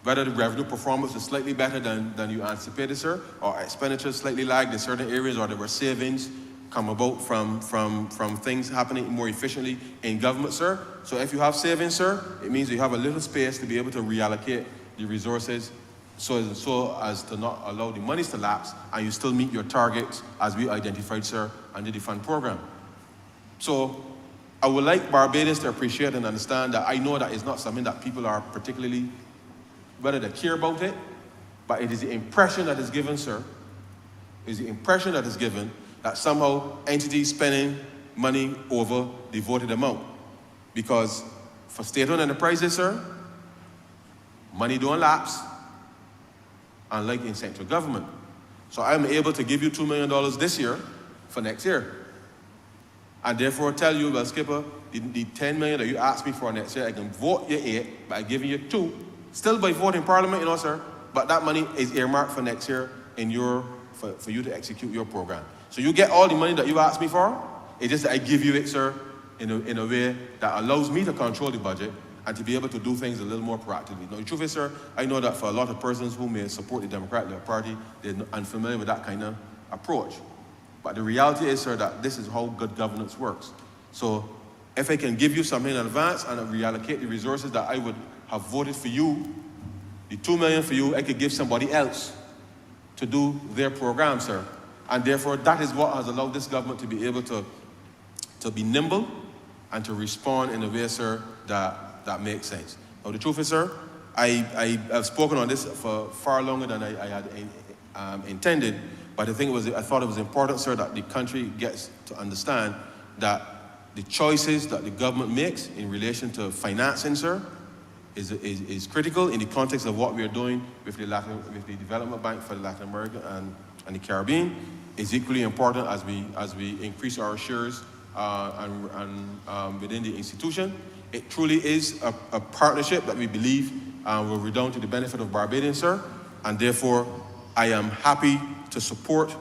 whether the revenue performance is slightly better than you anticipated, sir, or expenditures slightly lagged in certain areas, or there were savings come about from things happening more efficiently in government, sir. So if you have savings, sir, it means you have a little space to be able to reallocate the resources so as to not allow the monies to lapse, and you still meet your targets as we identified, sir, under the fund program. So I would like Barbadians to appreciate and understand that I know that it's not something that people are particularly, whether they care about it, but it is the impression that is given, sir, is the impression that is given that somehow entities spending money over the voted amount. Because for state-owned enterprises, sir, money don't lapse, unlike in central government. So I'm able to give you $2 million this year for next year. And therefore tell you, well, Skipper, the $10 million that you asked me for next year, I can vote you 8 by giving you 2, still by voting Parliament, you know, sir, but that money is earmarked for next year for you to execute your program. So you get all the money that you asked me for, it's just that I give you it, sir, in a way that allows me to control the budget and to be able to do things a little more proactively. Now, the truth is, sir, I know that for a lot of persons who may support the Democratic Party, they're unfamiliar with that kind of approach. But the reality is, sir, that this is how good governance works. So if I can give you something in advance and reallocate the resources that I would have voted for you, the $2 million for you, I could give somebody else to do their program, sir. And therefore, that is what has allowed this government to be able to be nimble and to respond in a way, sir, that makes sense. Now, the truth is, sir, I have spoken on this for far longer than I had intended, But I thought it was important, sir, that the country gets to understand that the choices that the government makes in relation to financing, sir, is critical in the context of what we are doing with the Development Bank for Latin America and the Caribbean. Is equally important as we increase our shares within the institution. It truly is a partnership that we believe will redound to the benefit of Barbadians, sir, and therefore I am happy to support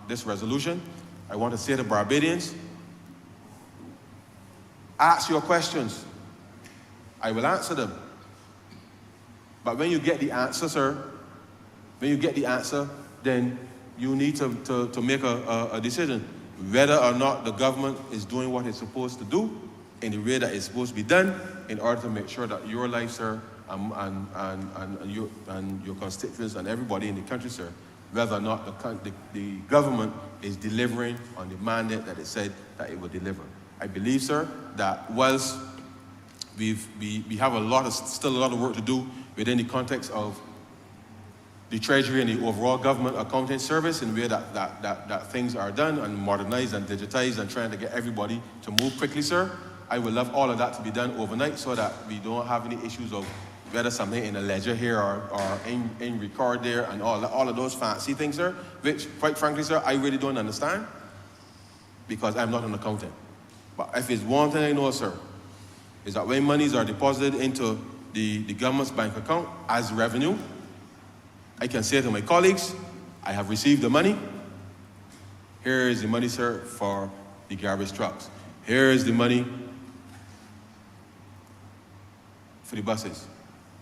this resolution. I want to say to Barbadians, ask your questions. I will answer them. But when you get the answer, sir, then you need to make a decision whether or not the government is doing what it's supposed to do in the way that it's supposed to be done in order to make sure that your life, sir, and your constituents and everybody in the country, sir, whether or not the government is delivering on the mandate that it said that it would deliver. I believe, sir, that whilst we have still a lot of work to do within the context of the Treasury and the overall government accounting service in the way that things are done and modernized and digitized and trying to get everybody to move quickly, sir. I would love all of that to be done overnight so that we don't have any issues of whether something in a ledger here or in record there and all of those fancy things, sir, which, quite frankly, sir, I really don't understand because I'm not an accountant. But if it's one thing I know, sir, is that when monies are deposited into the government's bank account as revenue, I can say to my colleagues, I have received the money. Here is the money, sir, for the garbage trucks. Here is the money for the buses.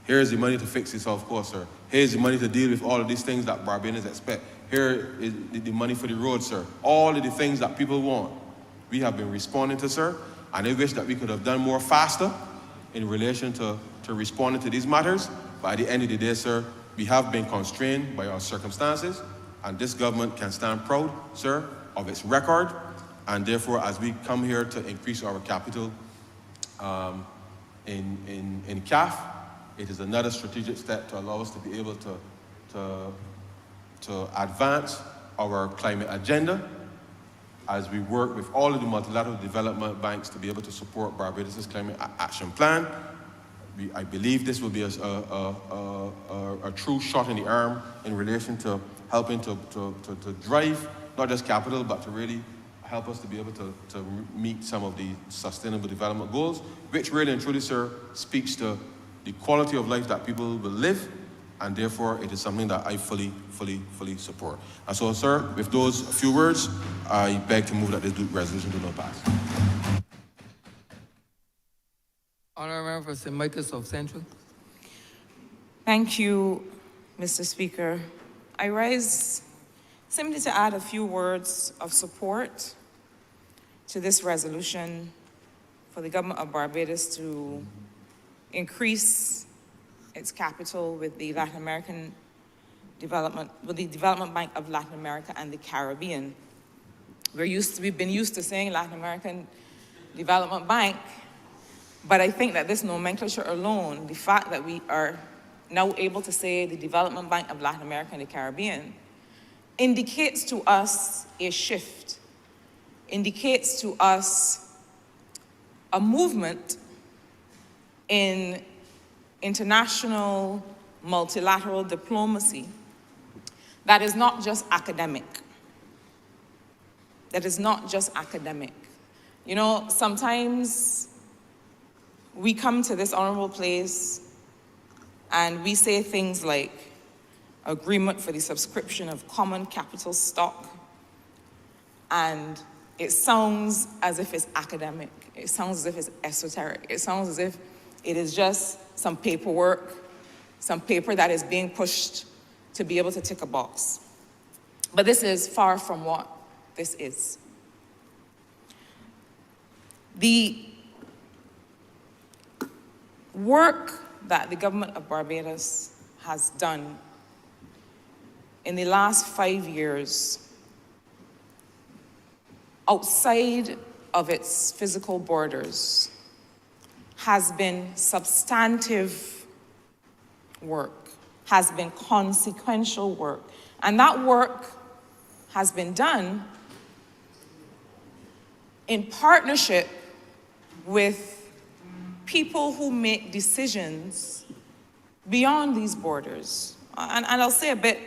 Here is the money to fix the South Coast, sir. Here's the money to deal with all of these things that Barbadians expect. Here is the money for the road, sir. All of the things that people want, we have been responding to, sir. And I wish that we could have done more faster in relation to responding to these matters. But at the end of the day, sir, we have been constrained by our circumstances, and this government can stand proud, sir, of its record. And therefore, as we come here to increase our capital in CAF, it is another strategic step to allow us to be able to advance our climate agenda as we work with all of the multilateral development banks to be able to support Barbados' climate action plan. I believe this will be a true shot in the arm in relation to helping to drive not just capital, but to really help us to be able to meet some of the sustainable development goals, which really and truly, sir, speaks to the quality of life that people will live, and therefore it is something that I fully support. And so, sir, with those few words, I beg to move that this resolution do not pass. Honourable Member for St. Michael South Central. Thank you, Mr. Speaker. I rise simply to add a few words of support to this resolution for the government of Barbados to increase its capital with the Development Bank of Latin America and the Caribbean. We've been used to saying Latin American Development Bank, but I think that this nomenclature alone, the fact that we are now able to say the Development Bank of Latin America and the Caribbean, indicates to us a shift, indicates to us a movement in international multilateral diplomacy that is not just academic. That is not just academic. You know, sometimes we come to this honorable place and we say things like agreement for the subscription of common capital stock, and it sounds as if it's academic. It sounds as if it's esoteric. It sounds as if it is just some paperwork, some paper that is being pushed to be able to tick a box. But this is far from what this is. The work that the government of Barbados has done in the last 5 years outside of its physical borders has been substantive work, has been consequential work. And that work has been done in partnership with people who make decisions beyond these borders. And I'll say a bit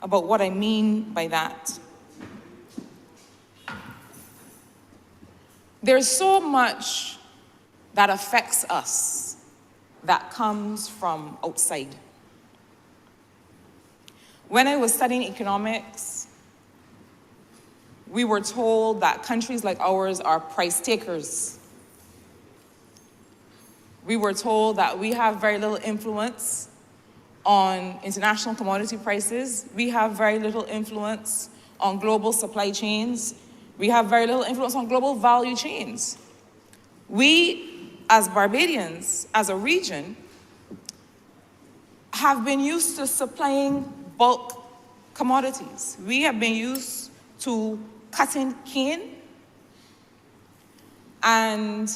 about what I mean by that. There's so much that affects us that comes from outside. When I was studying economics, we were told that countries like ours are price takers. We were told that we have very little influence on international commodity prices. We have very little influence on global supply chains. We have very little influence on global value chains. We, as Barbadians, as a region, have been used to supplying bulk commodities. We have been used to cutting cane and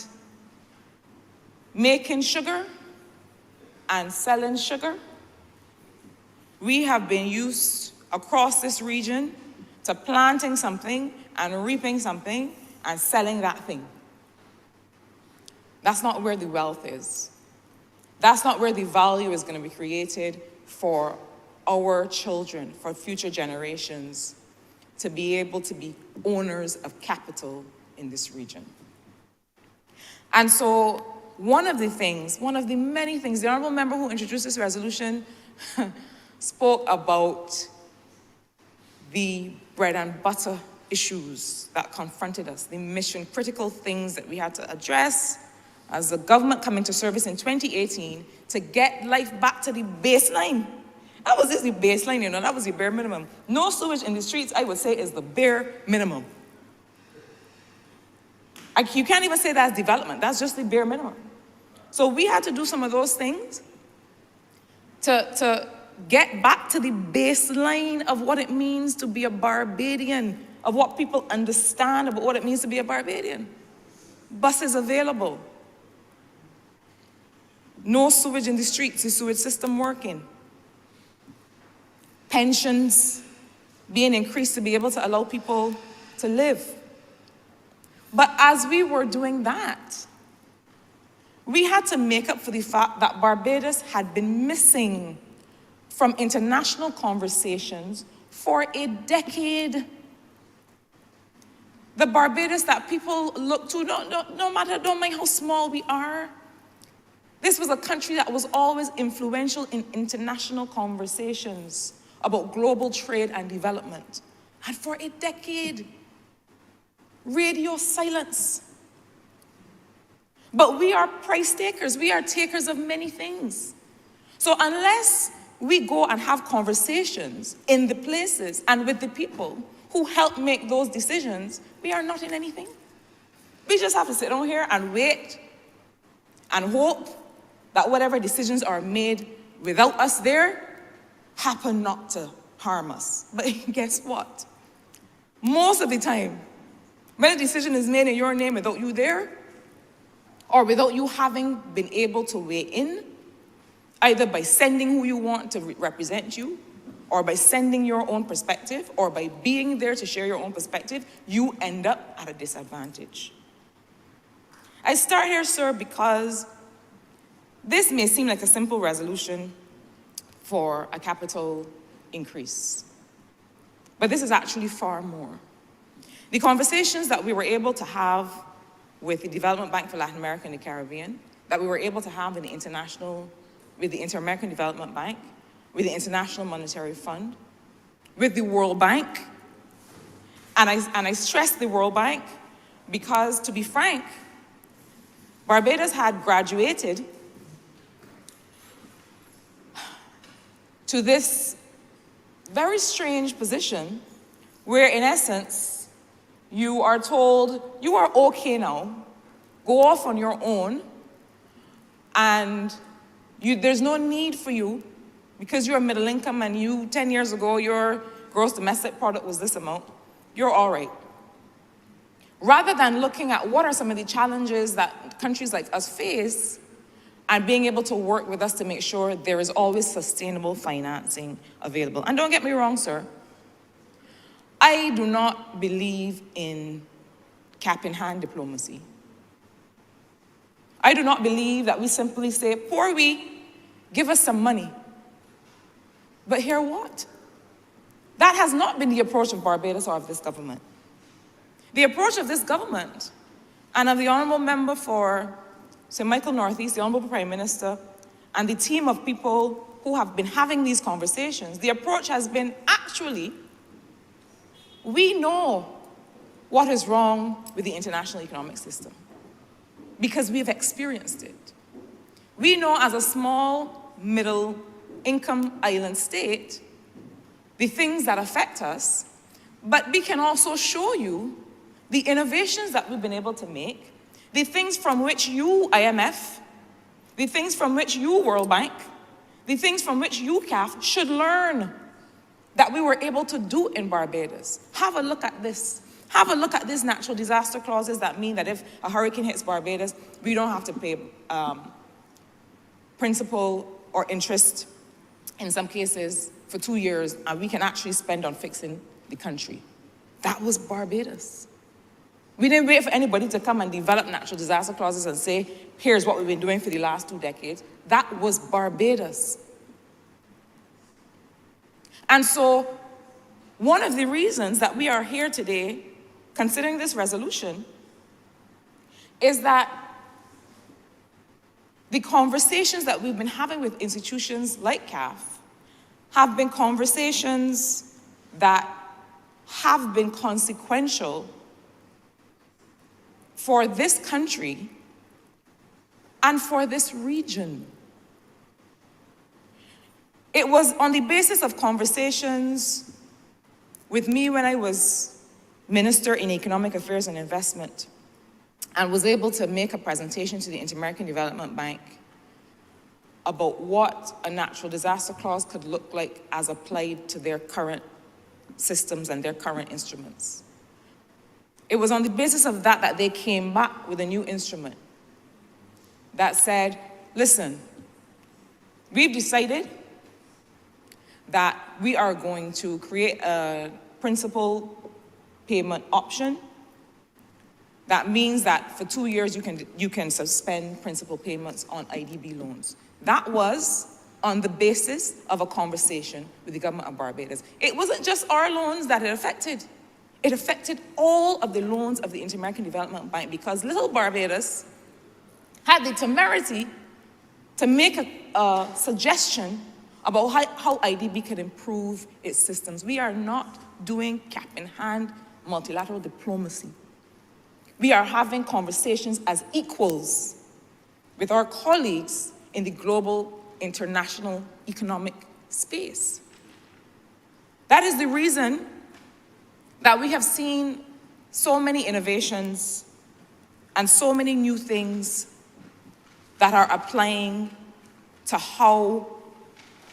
making sugar and selling sugar. We have been used across this region to planting something and reaping something and selling that thing. That's not where the wealth is. That's not where the value is going to be created for our children, for future generations, to be able to be owners of capital in this region. And so one of the many things, the honorable member who introduced this resolution spoke about the bread and butter issues that confronted us, the mission critical things that we had to address as the government come into service in 2018 to get life back to the baseline. That was just the baseline, that was the bare minimum. No sewage in the streets, I would say, is the bare minimum. You can't even say that's development, that's just the bare minimum. So we had to do some of those things to get back to the baseline of what it means to be a Barbadian, of what people understand about what it means to be a Barbadian. Buses available. No sewage in the streets, the sewage system working. Pensions being increased to be able to allow people to live. But as we were doing that, we had to make up for the fact that Barbados had been missing from international conversations for a decade. The Barbados that people look to, no matter, don't mind how small we are. This was a country that was always influential in international conversations about global trade and development. And for a decade, radio silence. But we are price takers. We are takers of many things. So unless we go and have conversations in the places and with the people who help make those decisions, we are not in anything. We just have to sit down here and wait and hope that whatever decisions are made without us there happen not to harm us. But guess what? Most of the time, when a decision is made in your name without you there, or without you having been able to weigh in, either by sending who you want to represent you, or by sending your own perspective, or by being there to share your own perspective, you end up at a disadvantage. I start here, sir, because this may seem like a simple resolution for a capital increase, but this is actually far more. The conversations that we were able to have with the Development Bank for Latin America and the Caribbean, that we were able to have in with the Inter-American Development Bank, with the International Monetary Fund, with the World Bank, and I stress the World Bank because, to be frank, Barbados had graduated to this very strange position where, in essence, you are told, you are okay now, go off on your own, and there's no need for you, because you're middle income and 10 years ago, your gross domestic product was this amount, you're all right. Rather than looking at what are some of the challenges that countries like us face, and being able to work with us to make sure there is always sustainable financing available. And don't get me wrong, sir. I do not believe in cap-in-hand diplomacy. I do not believe that we simply say, poor we, give us some money. But hear what? That has not been the approach of Barbados or of this government. The approach of this government and of the Honourable Member for St. Michael Northeast, the Honourable Prime Minister, and the team of people who have been having these conversations, the approach has been, actually, we know what is wrong with the international economic system because we've experienced it. We know as a small, middle-income island state the things that affect us, but we can also show you the innovations that we've been able to make, the things from which you, IMF, the things from which you, World Bank, the things from which you, CAF, should learn that we were able to do in Barbados. Have a look at this. Have a look at these natural disaster clauses that mean that if a hurricane hits Barbados, we don't have to pay principal or interest in some cases for 2 years, and we can actually spend on fixing the country. That was Barbados. We didn't wait for anybody to come and develop natural disaster clauses and say, here's what we've been doing for the last 2 decades. That was Barbados. And so, one of the reasons that we are here today considering this resolution is that the conversations that we've been having with institutions like CAF have been conversations that have been consequential for this country and for this region. It was on the basis of conversations with me when I was Minister in Economic Affairs and Investment and was able to make a presentation to the Inter-American Development Bank about what a natural disaster clause could look like as applied to their current systems and their current instruments. It was on the basis of that that they came back with a new instrument that said, listen, we've decided that we are going to create a principal payment option. That means that for 2 years you can suspend principal payments on IDB loans. That was on the basis of a conversation with the government of Barbados. It wasn't just our loans that it affected. It affected all of the loans of the Inter-American Development Bank because little Barbados had the temerity to make a suggestion about how IDB could improve its systems. We are not doing cap-in-hand multilateral diplomacy. We are having conversations as equals with our colleagues in the global international economic space. That is the reason that we have seen so many innovations and so many new things that are applying to how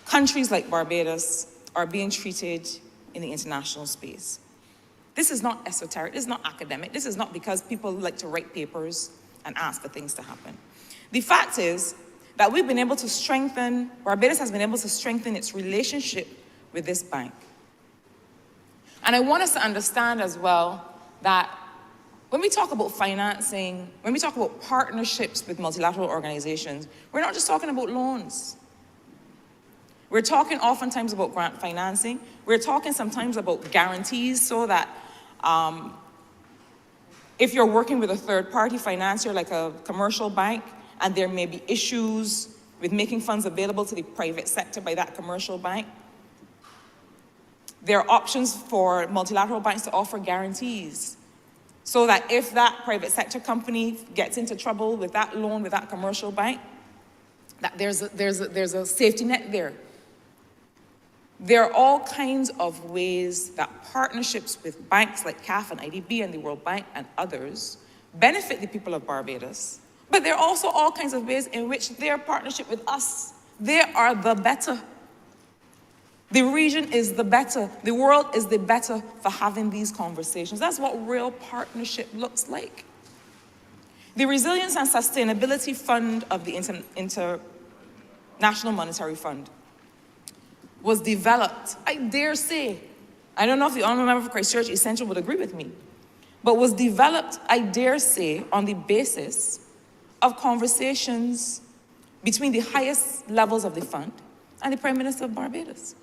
countries like Barbados are being treated in the international space. This is not esoteric, this is not academic, this is not because people like to write papers and ask for things to happen. The fact is that we've been able to strengthen, Barbados has been able to strengthen its relationship with this bank. And I want us to understand as well that when we talk about financing, when we talk about partnerships with multilateral organizations, we're not just talking about loans. We're talking oftentimes about grant financing. We're talking sometimes about guarantees so that if you're working with a third-party financier like a commercial bank and there may be issues with making funds available to the private sector by that commercial bank, there are options for multilateral banks to offer guarantees so that if that private sector company gets into trouble with that loan with that commercial bank, that there's a safety net there. There are all kinds of ways that partnerships with banks like CAF and IDB and the World Bank and others benefit the people of Barbados. But there are also all kinds of ways in which their partnership with us, they are the better. The region is the better. The world is the better for having these conversations. That's what real partnership looks like. The Resilience and Sustainability Fund of the International Monetary Fund was developed, I dare say, I don't know if the honourable member for Christchurch East Central would agree with me, but was developed, I dare say, on the basis of conversations between the highest levels of the fund and the Prime Minister of Barbados.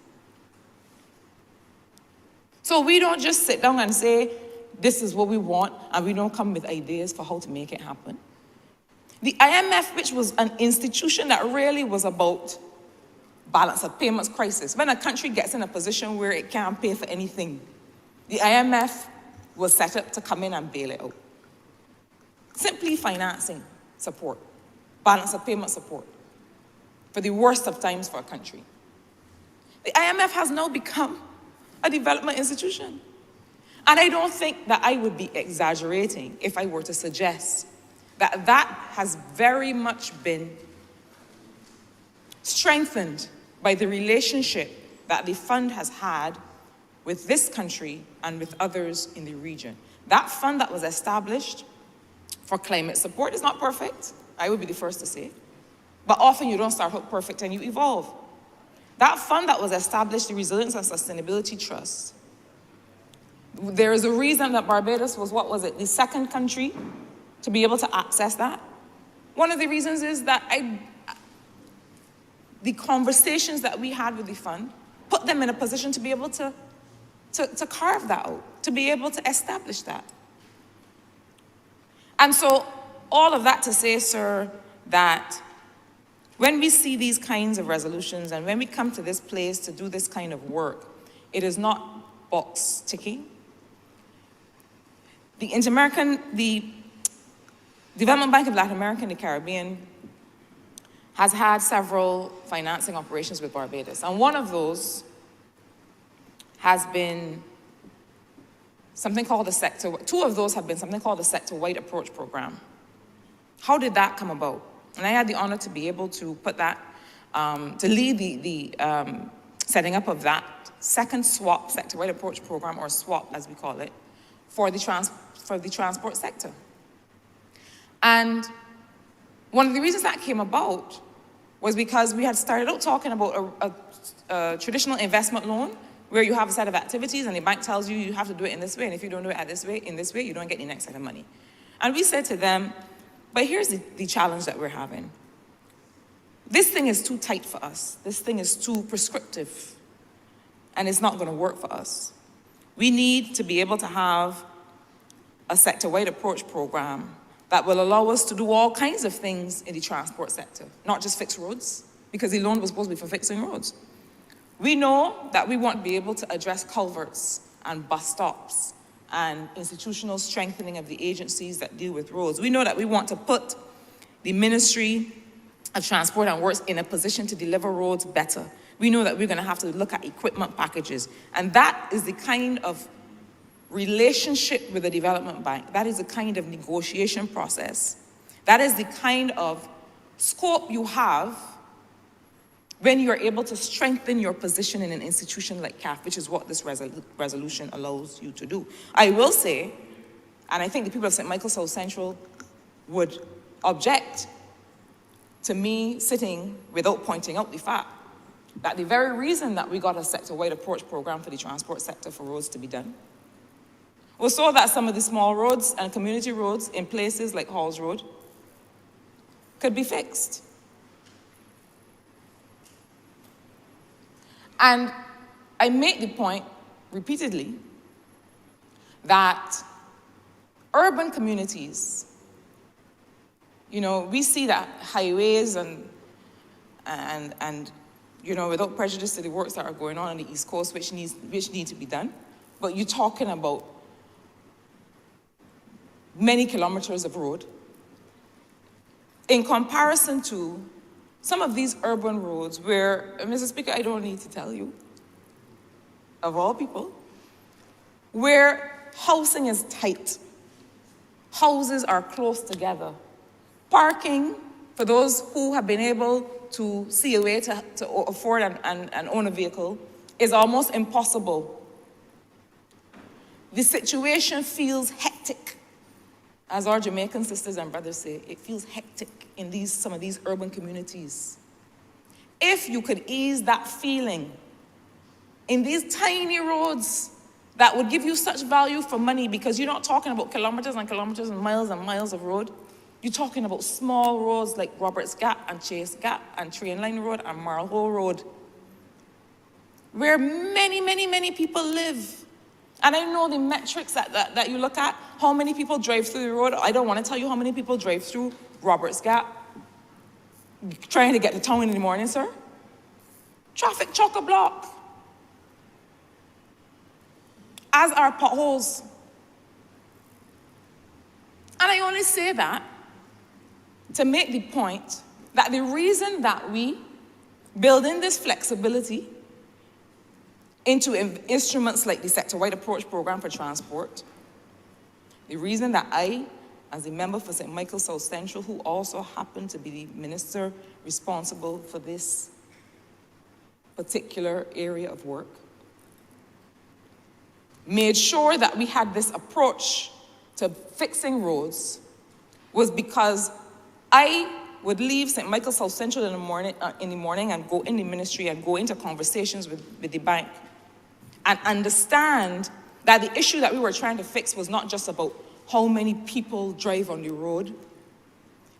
So we don't just sit down and say, this is what we want, and we don't come with ideas for how to make it happen. The IMF, which was an institution that really was about balance of payments crisis, when a country gets in a position where it can't pay for anything, the IMF was set up to come in and bail it out. Simply financing support, balance of payment support, for the worst of times for a country. The IMF has now become a development institution. And I don't think that I would be exaggerating if I were to suggest that that has very much been strengthened by the relationship that the fund has had with this country and with others in the region. That fund that was established for climate support is not perfect, I would be the first to say. But often you don't start out perfect and you evolve. That fund that was established, the Resilience and Sustainability Trust, there is a reason that Barbados was, the second country to be able to access that. One of the reasons is that the conversations that we had with the fund put them in a position to be able to carve that out, to be able to establish that. And so all of that to say, sir, that when we see these kinds of resolutions and when we come to this place to do this kind of work, it is not box ticking. The Development Bank of Latin America and the Caribbean has had several financing operations with Barbados. And one of those has been something called the sector, two of those have been something called the sector-wide approach program. How did that come about? And I had the honor to be able to put that, to lead the setting up of that second SWAP, sector-wide approach program, or SWAP as we call it, for the transport sector. And one of the reasons that came about was because we had started out talking about a traditional investment loan where you have a set of activities and the bank tells you you have to do it in this way, and if you don't do it in this way, you don't get the next set of money. And we said to them, but here's the challenge that we're having. This thing is too tight for us. This thing is too prescriptive, and it's not going to work for us. We need to be able to have a sector-wide approach program that will allow us to do all kinds of things in the transport sector, not just fix roads, because the loan was supposed to be for fixing roads. We know that we want to be able to address culverts and bus stops and institutional strengthening of the agencies that deal with roads. We know that we want to put the Ministry of Transport and Works in a position to deliver roads better. We know that we're going to have to look at equipment packages. And that is the kind of relationship with the development bank. That is the kind of negotiation process. That is the kind of scope you have when you're able to strengthen your position in an institution like CAF, which is what this resolution allows you to do. I will say, and I think the people of St. Michael South Central would object to me sitting without pointing out the fact that the very reason that we got a sector-wide approach program for the transport sector for roads to be done was so that some of the small roads and community roads in places like Halls Road could be fixed. And I make the point repeatedly that urban communities, you know, we see that highways and you know, without prejudice to the works that are going on the East Coast, which need to be done, but you're talking about many kilometers of road in comparison to some of these urban roads where, Mr. Speaker, I don't need to tell you, of all people, where housing is tight, houses are close together, parking for those who have been able to see a way to afford and own a vehicle is almost impossible. The situation feels hectic. As our Jamaican sisters and brothers say, it feels hectic in some of these urban communities. If you could ease that feeling in these tiny roads that would give you such value for money, because you're not talking about kilometers and kilometers and miles of road. You're talking about small roads like Roberts Gap and Chase Gap and Train Line Road and Marlhole Road, where many, many, many people live. And I know the metrics that you look at, how many people drive through the road. I don't want to tell you how many people drive through Roberts Gap trying to get to town in the morning, sir. Traffic chock-a-block. As are potholes. And I only say that to make the point that the reason that we build in this flexibility into instruments like the sector-wide approach program for transport, the reason that I, as a member for St. Michael South Central, who also happened to be the minister responsible for this particular area of work, made sure that we had this approach to fixing roads, was because I would leave St. Michael South Central in the morning and go in the ministry and go into conversations with the bank and understand that the issue that we were trying to fix was not just about how many people drive on the road.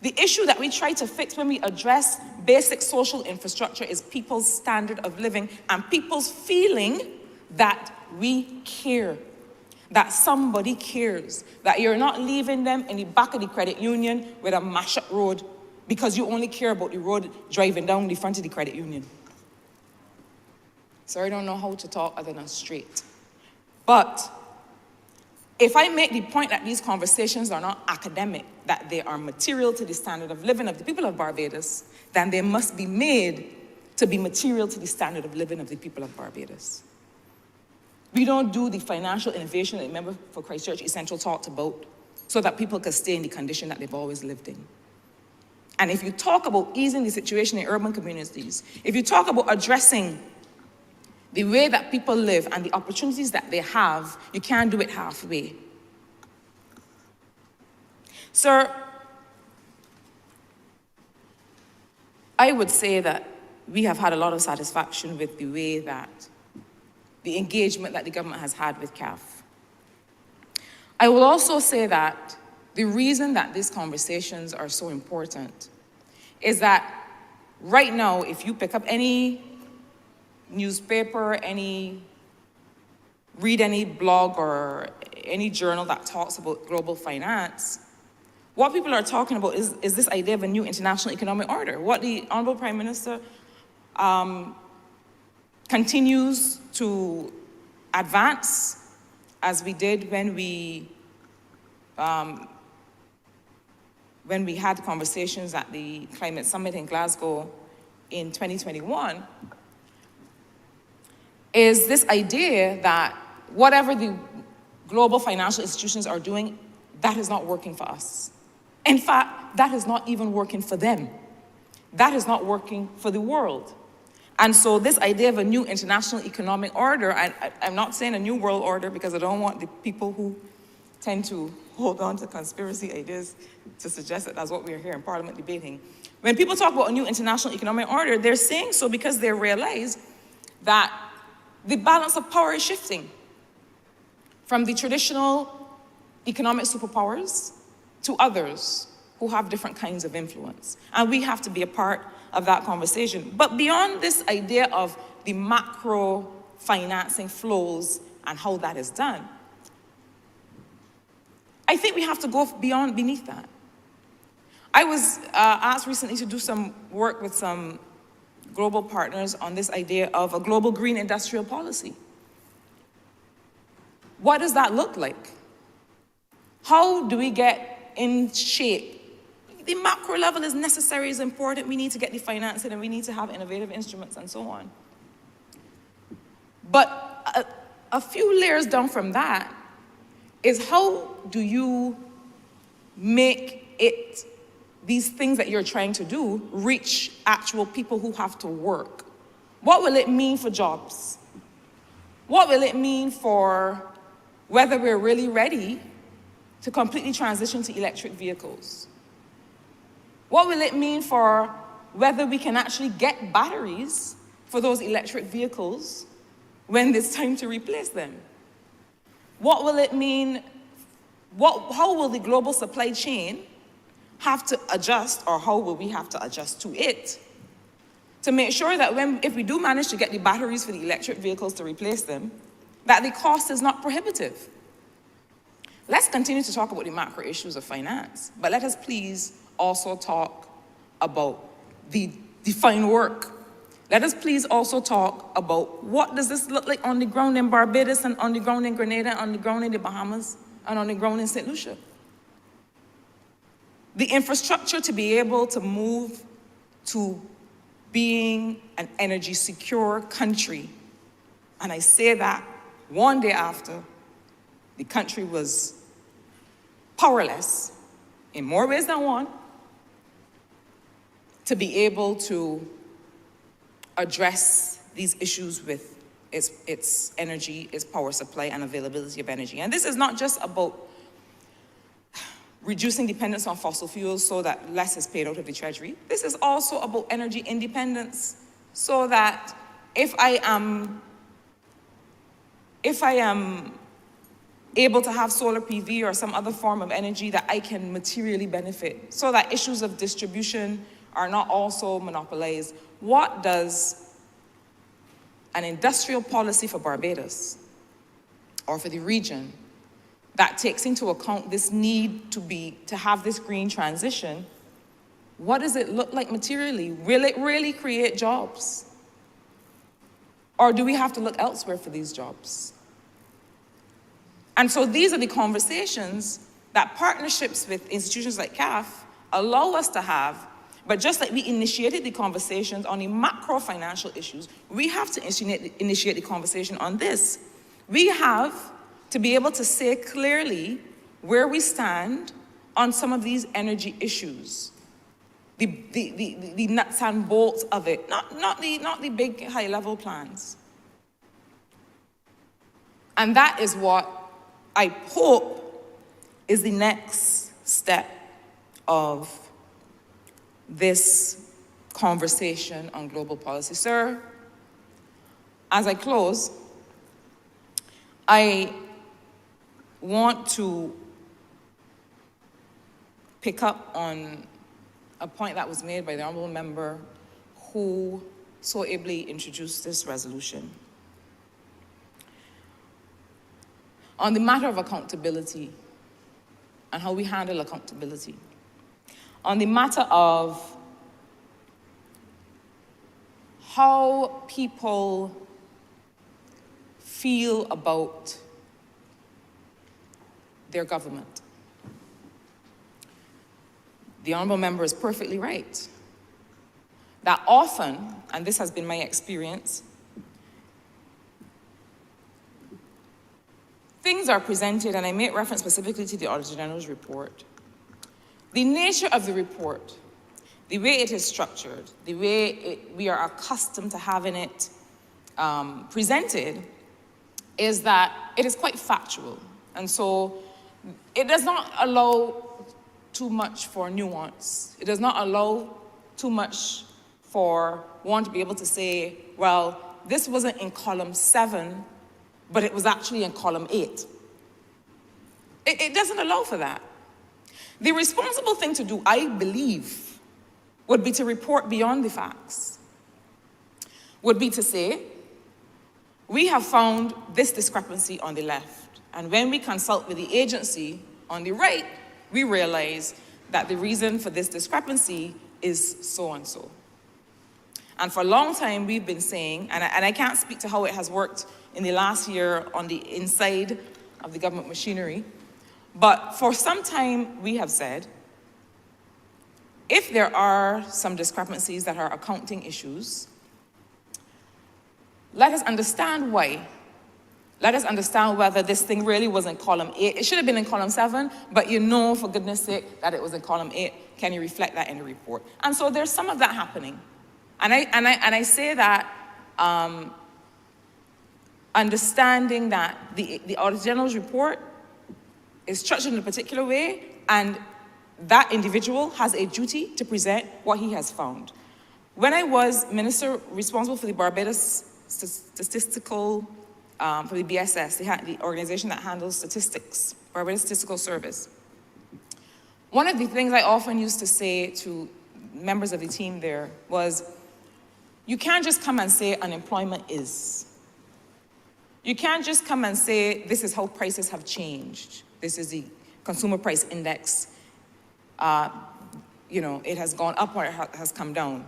The issue that we try to fix when we address basic social infrastructure is people's standard of living and people's feeling that we care, that somebody cares, that you're not leaving them in the back of the credit union with a mash-up road because you only care about the road driving down the front of the credit union. So I don't know how to talk other than straight. But if I make the point that these conversations are not academic, that they are material to the standard of living of the people of Barbados, then they must be made to be material to the standard of living of the people of Barbados. We don't do the financial innovation that the member for Christchurch East Central talked about so that people can stay in the condition that they've always lived in. And if you talk about easing the situation in urban communities, if you talk about addressing the way that people live and the opportunities that they have, you can't do it halfway. Sir, I would say that we have had a lot of satisfaction with the way that the engagement that the government has had with CAF. I will also say that the reason that these conversations are so important is that right now, if you pick up any newspaper, read any blog or any journal that talks about global finance, what people are talking about is this idea of a new international economic order. What the Honourable Prime Minister continues to advance, as we did when we had conversations at the Climate Summit in Glasgow in 2021, is this idea that whatever the global financial institutions are doing, that is not working for us. In fact, that is not even working for them. That is not working for the world. And so this idea of a new international economic order, I'm not saying a new world order because I don't want the people who tend to hold on to conspiracy ideas to suggest that that's what we're here in Parliament debating. When people talk about a new international economic order, they're saying so because they realize that the balance of power is shifting from the traditional economic superpowers to others who have different kinds of influence. And we have to be a part of that conversation. But beyond this idea of the macro financing flows and how that is done, I think we have to go beneath that. I was asked recently to do some work with some global partners on this idea of a global green industrial policy. What does that look like? How do we get in shape? The macro level is necessary, is important. We need to get the financing and we need to have innovative instruments and so on. But a few layers down from that is how do you make it, these things that you're trying to do, reach actual people who have to work? What will it mean for jobs? What will it mean for whether we're really ready to completely transition to electric vehicles? What will it mean for whether we can actually get batteries for those electric vehicles when it's time to replace them? What will it mean? How will the global supply chain have to adjust, or how will we have to adjust to it, to make sure that if we do manage to get the batteries for the electric vehicles to replace them, that the cost is not prohibitive? Let's continue to talk about the macro issues of finance, but let us please also talk about the defined work. Let us please also talk about what does this look like on the ground in Barbados, and on the ground in Grenada, on the ground in the Bahamas, and on the ground in St. Lucia. The infrastructure to be able to move to being an energy secure country. And I say that one day after the country was powerless, in more ways than one, to be able to address these issues with its energy, its power supply, and availability of energy. And this is not just about reducing dependence on fossil fuels so that less is paid out of the treasury. This is also about energy independence, so that if I am able to have solar PV or some other form of energy, that I can materially benefit, so that issues of distribution are not also monopolized. What does an industrial policy for Barbados, or for the region, that takes into account this need to have this green transition, what does it look like materially? Will it really create jobs? Or do we have to look elsewhere for these jobs? And so these are the conversations that partnerships with institutions like CAF allow us to have. But just like we initiated the conversations on the macro financial issues, we have to initiate the conversation on this. We have to be able to say clearly where we stand on some of these energy issues, the nuts and bolts of it, not the big high-level plans. And that is what I hope is the next step of this conversation on global policy. Sir, as I close, I want to pick up on a point that was made by the Honourable Member who so ably introduced this resolution. On the matter of accountability and how we handle accountability. On the matter of how people feel about their government. The Honourable Member is perfectly right that often, and this has been my experience, things are presented, and I make reference specifically to the Auditor General's report. The nature of the report, the way it is structured, the way we are accustomed to having it presented, is that it is quite factual. And so it does not allow too much for nuance. It does not allow too much for one to be able to say, well, this wasn't in column 7, but it was actually in column 8. It doesn't allow for that. The responsible thing to do, I believe, would be to report beyond the facts. Would be to say, we have found this discrepancy on the left. And when we consult with the agency on the right, we realize that the reason for this discrepancy is so and so. And for a long time, we've been saying, and I can't speak to how it has worked in the last year on the inside of the government machinery, but for some time we have said, if there are some discrepancies that are accounting issues, let us understand why. Let us understand whether this thing really was in column 8. It should have been in column 7, but you know, for goodness sake, that it was in column 8. Can you reflect that in the report? And so there's some of that happening. And I say that understanding that the Auditor General's report is structured in a particular way, and that individual has a duty to present what he has found. When I was minister responsible for the Barbados Statistical for the BSS, the organization that handles statistics, Barbados Statistical Service. One of the things I often used to say to members of the team there was, you can't just come and say unemployment is. You can't just come and say this is how prices have changed. This is the consumer price index. It has gone up or it has come down.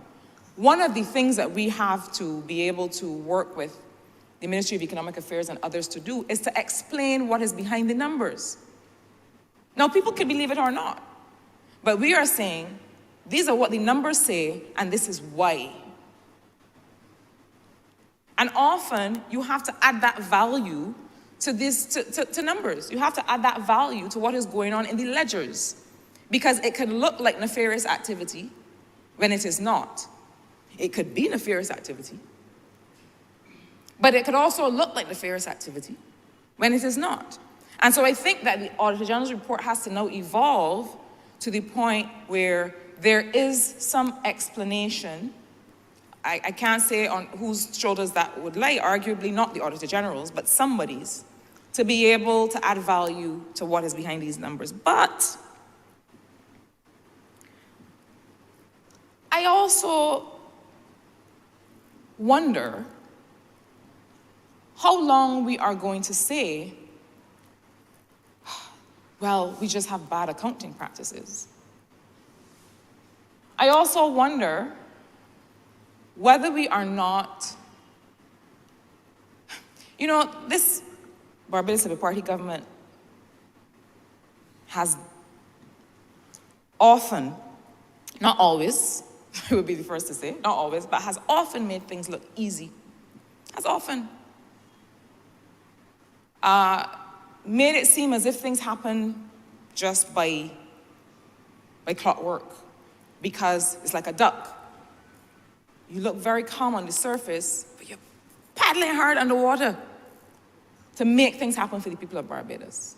One of the things that we have to be able to work with the Ministry of Economic Affairs and others to do is to explain what is behind the numbers. Now, people can believe it or not, but we are saying these are what the numbers say, and this is why. And often, you have to add that value to numbers. You have to add that value to what is going on in the ledgers, because it can look like nefarious activity when it is not. It could be nefarious activity, but it could also look like nefarious activity when it is not. And so I think that the Auditor General's report has to now evolve to the point where there is some explanation. I can't say on whose shoulders that would lie, arguably not the Auditor General's, but somebody's, to be able to add value to what is behind these numbers. But I also wonder how long we are going to say, well, we just have bad accounting practices. I also wonder whether we are not, this Barbados Labour Party government has often, not always, I would be the first to say, not always, but has often made things look easy. Has often made it seem as if things happen just by clockwork, because it's like a duck. You look very calm on the surface, but you're paddling hard underwater to make things happen for the people of Barbados,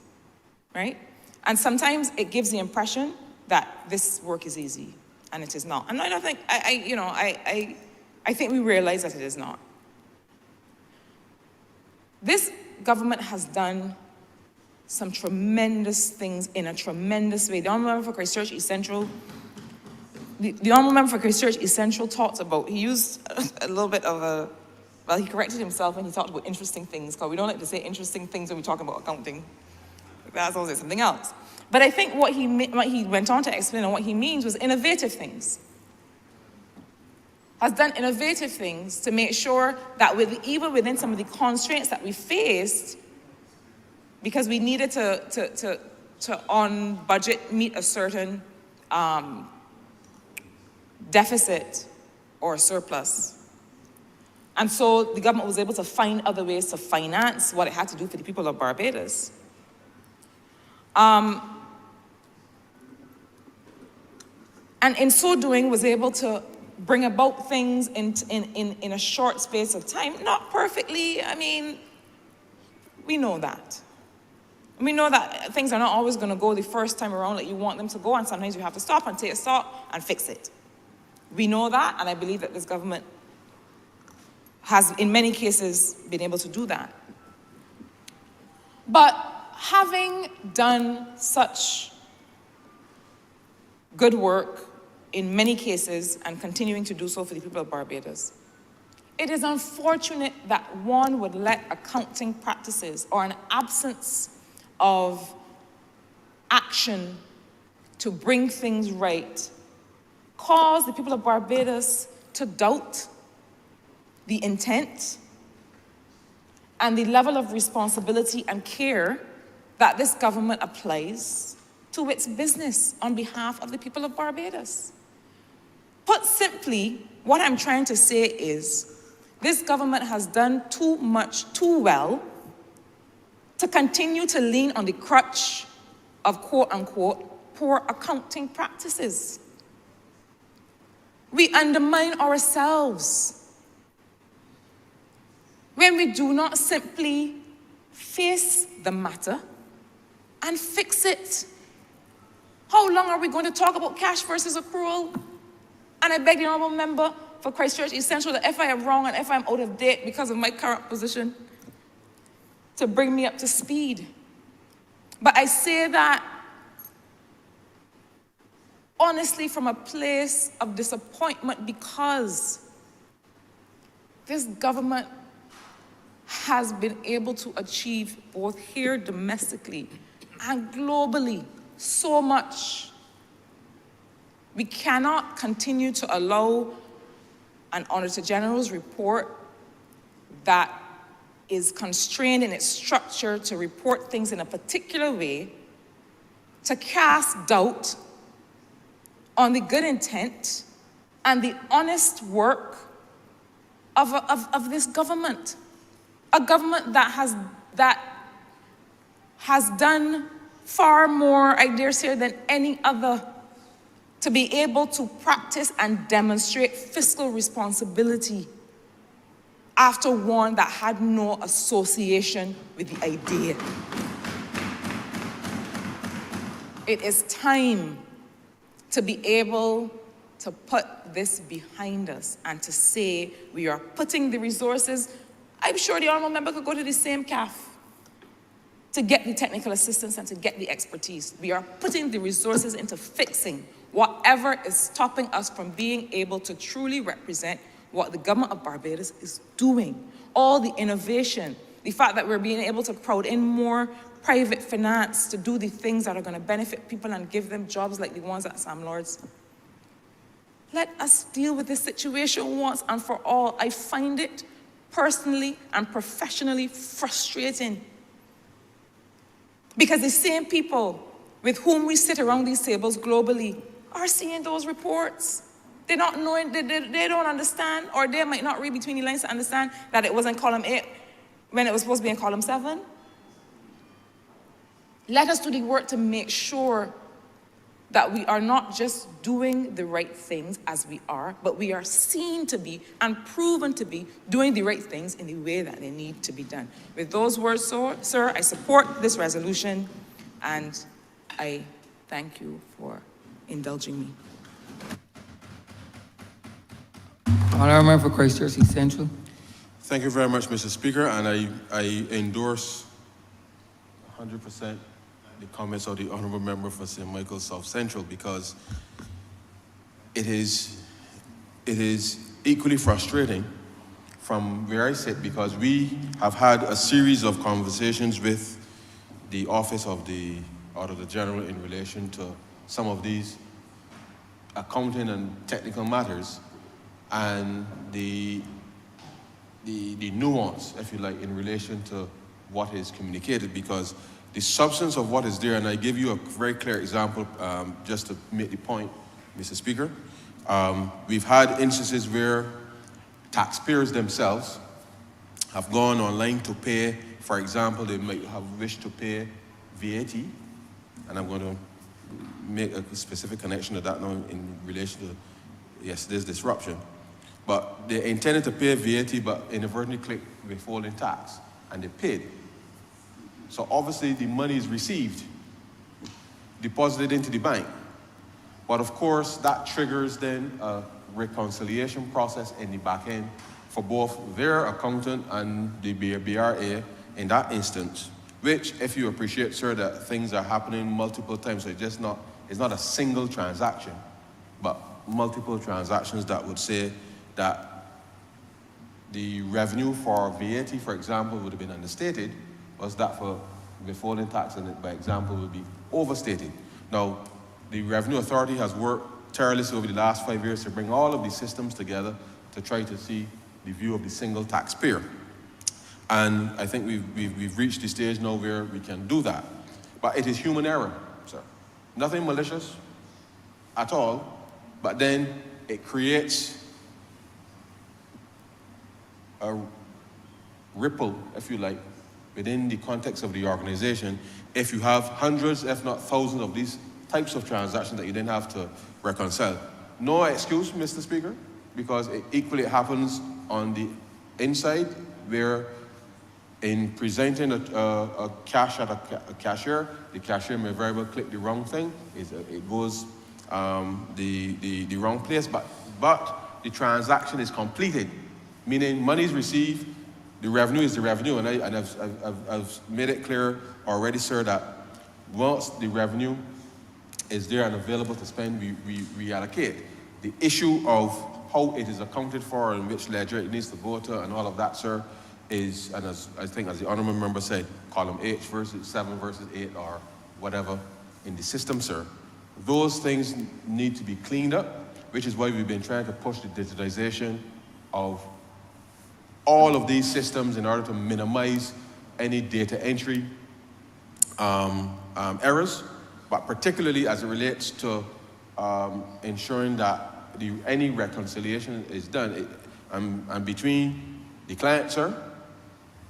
right? And sometimes it gives the impression that this work is easy, and it is not. And I don't think, I think we realize that it is not. This government has done some tremendous things in a tremendous way. The Honourable Member for Christchurch East Central, the Honourable Member for Christchurch East Central talked about, he used a little bit of he corrected himself and he talked about interesting things, because we don't like to say interesting things when we talk about accounting. That's always something else. But I think what he went on to explain and what he means was innovative things. Has done innovative things to make sure that even within some of the constraints that we faced, because we needed to on budget meet a certain deficit or surplus. And so the government was able to find other ways to finance what it had to do for the people of Barbados. And in so doing, was able to bring about things in a short space of time. Not perfectly, we know that. We know that things are not always going to go the first time around like you want them to go, and sometimes you have to stop and take a stock and fix it. We know that, and I believe that this government has, in many cases, been able to do that. But having done such good work in many cases and continuing to do so for the people of Barbados, it is unfortunate that one would let accounting practices or an absence of action to bring things right cause the people of Barbados to doubt the intent and the level of responsibility and care that this government applies to its business on behalf of the people of Barbados. Put simply, what I'm trying to say is, this government has done too much, too well, to continue to lean on the crutch of quote-unquote poor accounting practices. We undermine ourselves when we do not simply face the matter and fix it. How long are we going to talk about cash versus accrual? And I beg the Honourable Member for Christchurch East Central that if I am wrong and if I'm out of date because of my current position, to bring me up to speed. But I say that honestly from a place of disappointment, because this government has been able to achieve both here domestically and globally so much. We cannot continue to allow an Auditor General's report that is constrained in its structure to report things in a particular way to cast doubt on the good intent and the honest work of this government. A government that has done far more, I dare say, than any other to be able to practice and demonstrate fiscal responsibility after one that had no association with the idea. It is time to be able to put this behind us and to say we are putting the resources. I'm sure the honourable member could go to the same CAF to get the technical assistance and to get the expertise. We are putting the resources into fixing whatever is stopping us from being able to truly represent what the government of Barbados is doing. All the innovation, the fact that we're being able to crowd in more private finance to do the things that are going to benefit people and give them jobs like the ones at Sam Lord's. Let us deal with this situation once and for all. I find it personally and professionally frustrating, because the same people with whom we sit around these tables globally are seeing those reports. They're not knowing, they don't understand, or they might not read between the lines to understand that it was in column 8 when it was supposed to be in column 7. Let us do the work to make sure that we are not just doing the right things as we are, but we are seen to be and proven to be doing the right things in the way that they need to be done. With those words, sir, I support this resolution, and I thank you for indulging me. Honourable Member for Christchurch East Central. Thank you very much, Mr. Speaker, and I endorse 100% the comments of the Honourable Member for St. Michael's South Central, because it is equally frustrating from where I sit, because we have had a series of conversations with the Office of the Auditor General in relation to some of these accounting and technical matters, and the nuance, if you like, in relation to what is communicated, because the substance of what is there, and I give you a very clear example just to make the point, Mr. Speaker. We've had instances where taxpayers themselves have gone online to pay, for example, they might have wished to pay VAT, and I'm going to make a specific connection to that now in relation to yesterday's disruption. But they intended to pay VAT, but inadvertently clicked withholding tax, and they paid. So obviously the money is received, deposited into the bank. But of course, that triggers then a reconciliation process in the back end for both their accountant and the BRA in that instance, which, if you appreciate, sir, that things are happening multiple times, so it's not a single transaction, but multiple transactions that would say that the revenue for VAT, for example, would have been understated, was that for withholding tax, and it, by example, would be overstated. Now, the Revenue Authority has worked tirelessly over the last 5 years to bring all of these systems together to try to see the view of the single taxpayer. And I think we've reached the stage now where we can do that. But it is human error, sir. Nothing malicious at all, but then it creates a ripple, if you like, within the context of the organization, if you have hundreds, if not thousands, of these types of transactions that you then have to reconcile. No excuse, Mr. Speaker, because it equally happens on the inside, where in presenting a cash at a cashier, the cashier may very well click the wrong thing. It goes the wrong place, but the transaction is completed, meaning money is received, the revenue is the revenue, and I've made it clear already, sir, that once the revenue is there and available to spend, we reallocate. The issue of how it is accounted for and which ledger it needs to go to and all of that, sir, is, and as I think as the honourable member said, column H versus 7 versus 8 or whatever in the system, sir. Those things need to be cleaned up, which is why we've been trying to push the digitization of all of these systems in order to minimize any data entry errors, but particularly as it relates to ensuring that any reconciliation is done and between the client, sir,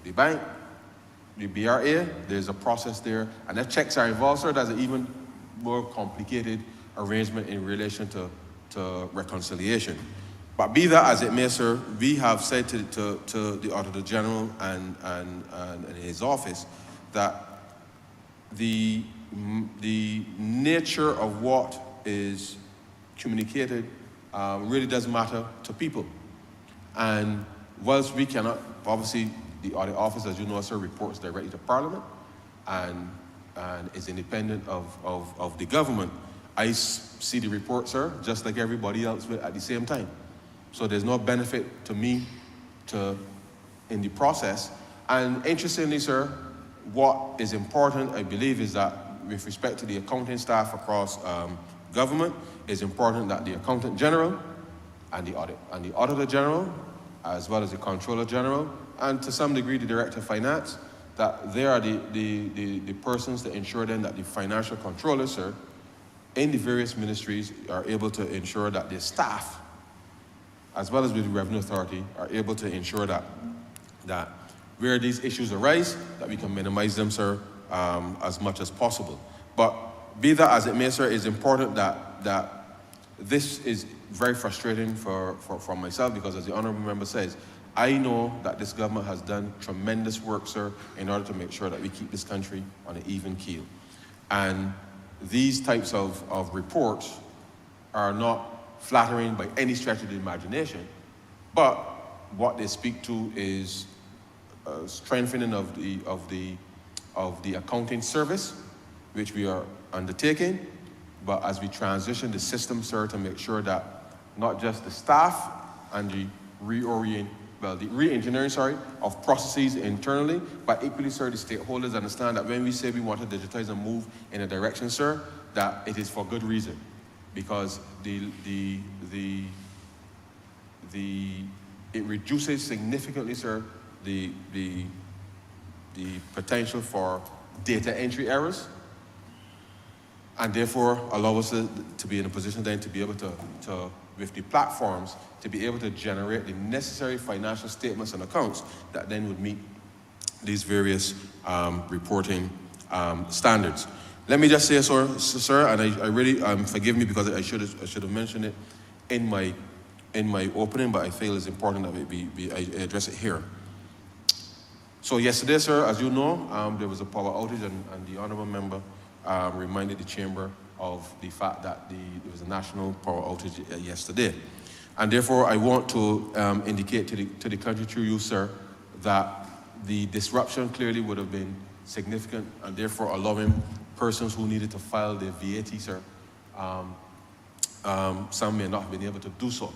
the bank, the BRA, there's a process there, and that checks are involved, sir. That's an even more complicated arrangement in relation to reconciliation. But be that as it may, sir, we have said to the Auditor General and his office that the nature of what is communicated really does matter to people. And whilst we cannot, obviously, the audit office, as you know, sir, reports directly to Parliament and is independent of the government. I see the report, sir, just like everybody else will at the same time. So there's no benefit to me in the process. And interestingly, sir, what is important, I believe, is that with respect to the accounting staff across government, it's important that the Accountant General and the Auditor General, as well as the Controller General, and to some degree the Director of Finance, that they are the persons to ensure then that the financial controllers, sir, in the various ministries are able to ensure that their staff, as well as with the Revenue Authority, are able to ensure that where these issues arise, that we can minimize them, sir, as much as possible. But be that as it may, sir, it's important that this is very frustrating for myself, because as the Honourable Member says, I know that this government has done tremendous work, sir, in order to make sure that we keep this country on an even keel. And these types of reports are not flattering by any stretch of the imagination, but what they speak to is strengthening of the accounting service, which we are undertaking. But as we transition the system, sir, to make sure that not just the staff and the re-engineering, of processes internally, but equally, sir, the stakeholders understand that when we say we want to digitize and move in a direction, sir, that it is for good reason, because it reduces significantly, sir, the potential for data entry errors, and therefore allow us to be in a position then to be able to with the platforms, to be able to generate the necessary financial statements and accounts that then would meet these various reporting standards. Let me just say, sir, and I really, forgive me because I should have mentioned it in my opening, but I feel it's important that I address it here. So yesterday, sir, as you know, there was a power outage, and the Honourable Member reminded the Chamber of the fact that there was a national power outage yesterday. And therefore, I want to indicate to the country through you, sir, that the disruption clearly would have been significant, and therefore allowing persons who needed to file their VAT, sir, some may not have been able to do so.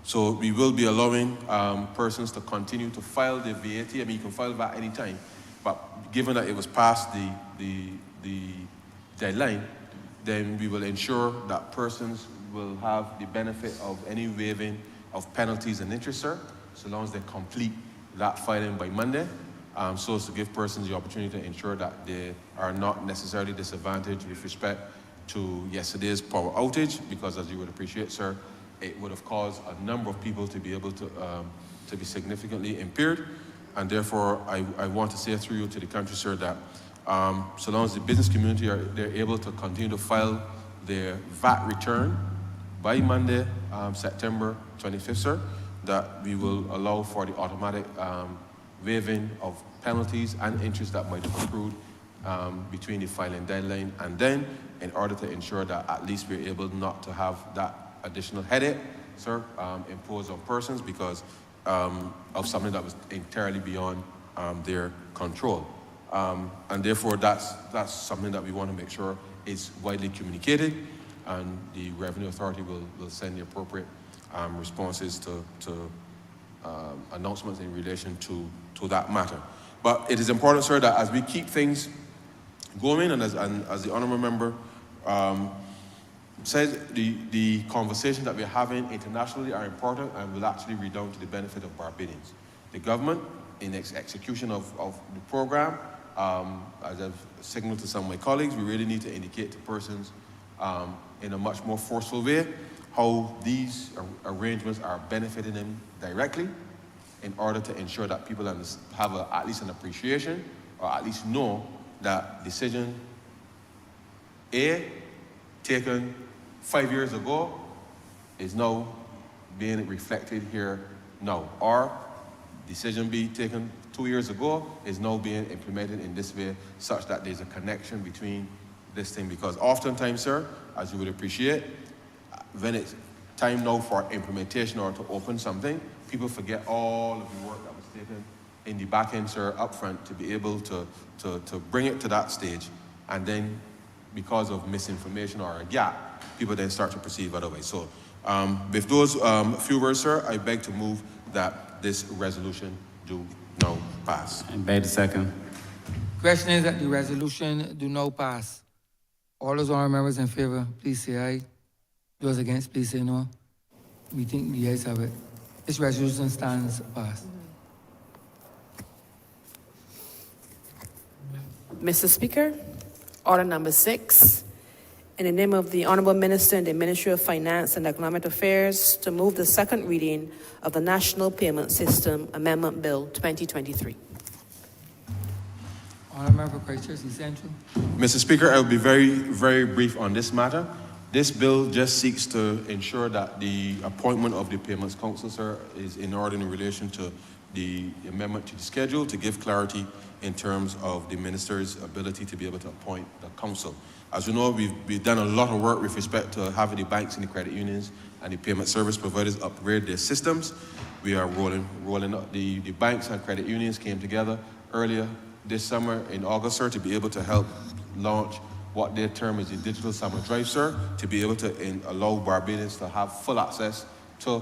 So we will be allowing persons to continue to file their VAT. I mean, you can file VAT any time, but given that it was past the deadline, then we will ensure that persons will have the benefit of any waiving of penalties and interest, sir, so long as they complete that filing by Monday, so as to give persons the opportunity to ensure that they are not necessarily disadvantaged with respect to yesterday's power outage, because as you would appreciate, sir, it would have caused a number of people to be able to be significantly impaired. And therefore, I want to say through you to the country, sir, that so long as the business community they're able to continue to file their VAT return by Monday, September 25th, sir, that we will allow for the automatic waiving of penalties and interest that might have accrued between the filing deadline and then, in order to ensure that at least we're able not to have that additional headache, sir, imposed on persons, because of something that was entirely beyond their control. And therefore, that's something that we want to make sure is widely communicated, and the Revenue Authority will send the appropriate responses to announcements in relation to that matter. But it is important, sir, that as we keep things going, and as the honourable member says, the conversations that we're having internationally are important and will actually redound to the benefit of Barbadians. The government, in its execution of the program, as I've signaled to some of my colleagues, we really need to indicate to persons in a much more forceful way how these arrangements are benefiting them directly, in order to ensure that people have at least an appreciation, or at least know that decision A, taken 5 years ago, is now being reflected here now. Or decision B, taken 2 years ago, is now being implemented in this way, such that there's a connection between this thing. Because oftentimes, sir, as you would appreciate, when it's time now for implementation or to open something, people forget all of the work that was taken in the back end, sir, up front, to be able to bring it to that stage. And then, because of misinformation or a gap, people then start to perceive otherwise. So with those few words, sir, I beg to move that this resolution do now pass. I beg to second. Question is that the resolution do now pass. All those honourable members in favour, please say aye. Those against, please say no. We think the ayes have it. This resolution stands passed. Mr. Speaker, order number 6, in the name of the Honourable Minister in the Ministry of Finance and Economic Affairs, to move the second reading of the National Payment System Amendment Bill 2023. Honourable Member Christchurch Central. Mr. Speaker, I will be very, very brief on this matter. This bill just seeks to ensure that the appointment of the Payments Council, sir, is in order in relation to the amendment to the schedule, to give clarity in terms of the minister's ability to be able to appoint the council. As you know, we've done a lot of work with respect to having the banks and the credit unions and the payment service providers upgrade their systems. We are rolling up. The banks and credit unions came together earlier this summer in August, sir, to be able to help launch what their term is the digital summer drive, sir, to be able to allow Barbadians to have full access to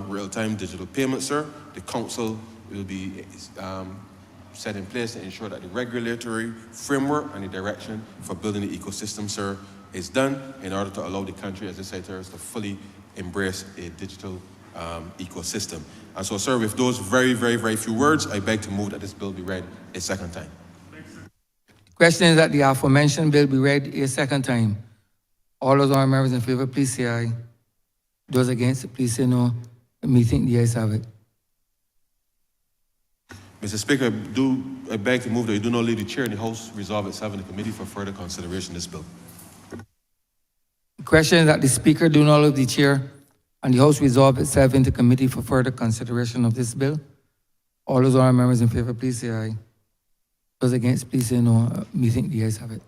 real-time digital payments, sir. The council will be set in place to ensure that the regulatory framework and the direction for building the ecosystem, sir, is done in order to allow the country, as I said, sir, to fully embrace a digital ecosystem. And so, sir, with those very, very, very few words, I beg to move that this bill be read a second time. Question is that the aforementioned bill be read a second time. All those honourable members in favour, please say aye. Those against, please say no. Me think the ayes have it. Mr. Speaker, I beg to move that you do not leave the chair and the House resolve itself in the committee for further consideration of this bill. The question is that the Speaker do not leave the chair and the House resolve itself into committee for further consideration of this bill. All those honourable members in favour, please say aye. Those against, please say no. Me think the ayes have it.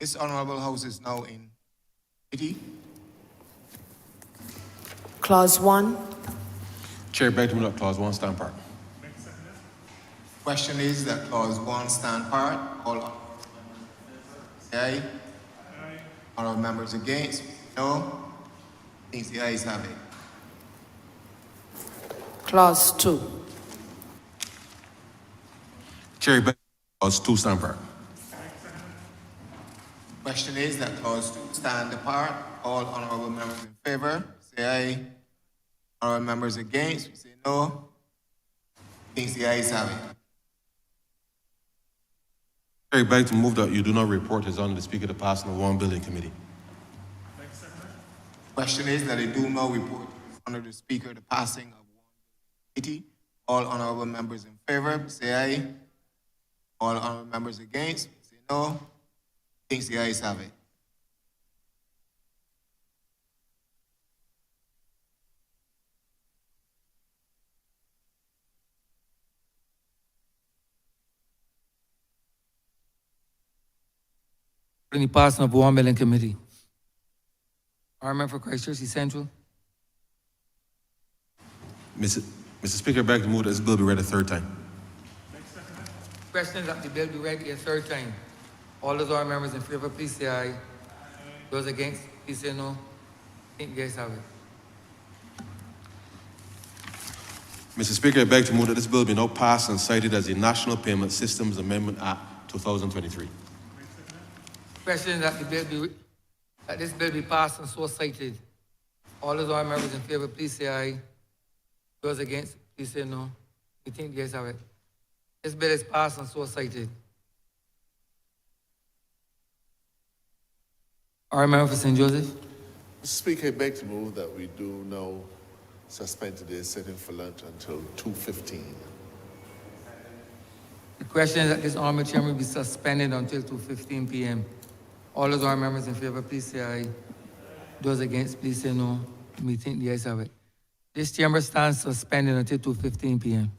This Honourable House is now in committee. Clause 1. Chair, beg to move that Clause 1 stand part. Question is that Clause 1 stand part. All say aye. Honourable members against? No. Means the ayes have it. Clause 2. Chair, beg Clause 2 stand part. Question is that Clause 2 stand apart. All honourable members in favour, say aye. Honourable members against, say no. Thinks the ayes have it. Chair, beg to move that you do not report as on the Speaker to pass in the one bill in committee. Question is that I do now report under the Speaker the passing of one bill in committee. All honourable members in favour, say aye. All honorable members against, say no. Thinks the ayes have it. Any passing of 1 million committee. Honourable for Christchurch East Central. Mr. Speaker, I beg to move that this bill be read a third time. Question that the bill be read a third time. All those honourable members in favor, please say aye. Those against, please say no. Think the ayes have it. Mr. Speaker, I beg to move that this bill be now passed and cited as the National Payment Systems Amendment Act 2023. Question that this bill be passed and so cited. All those honourable members in favor, please say aye. Those against, please say no. We think the ayes have it. This bill is passed and so cited. Honourable for St. Joseph. Mr. Speaker, I beg to move that we do now suspend today's sitting for lunch until 2:15. The question is that this honourable chamber be suspended until 2:15 p.m. All those honourable members in favor, please say aye. Those against, please say no. We think the ayes have it. This chamber stands suspended until 2:15 p.m.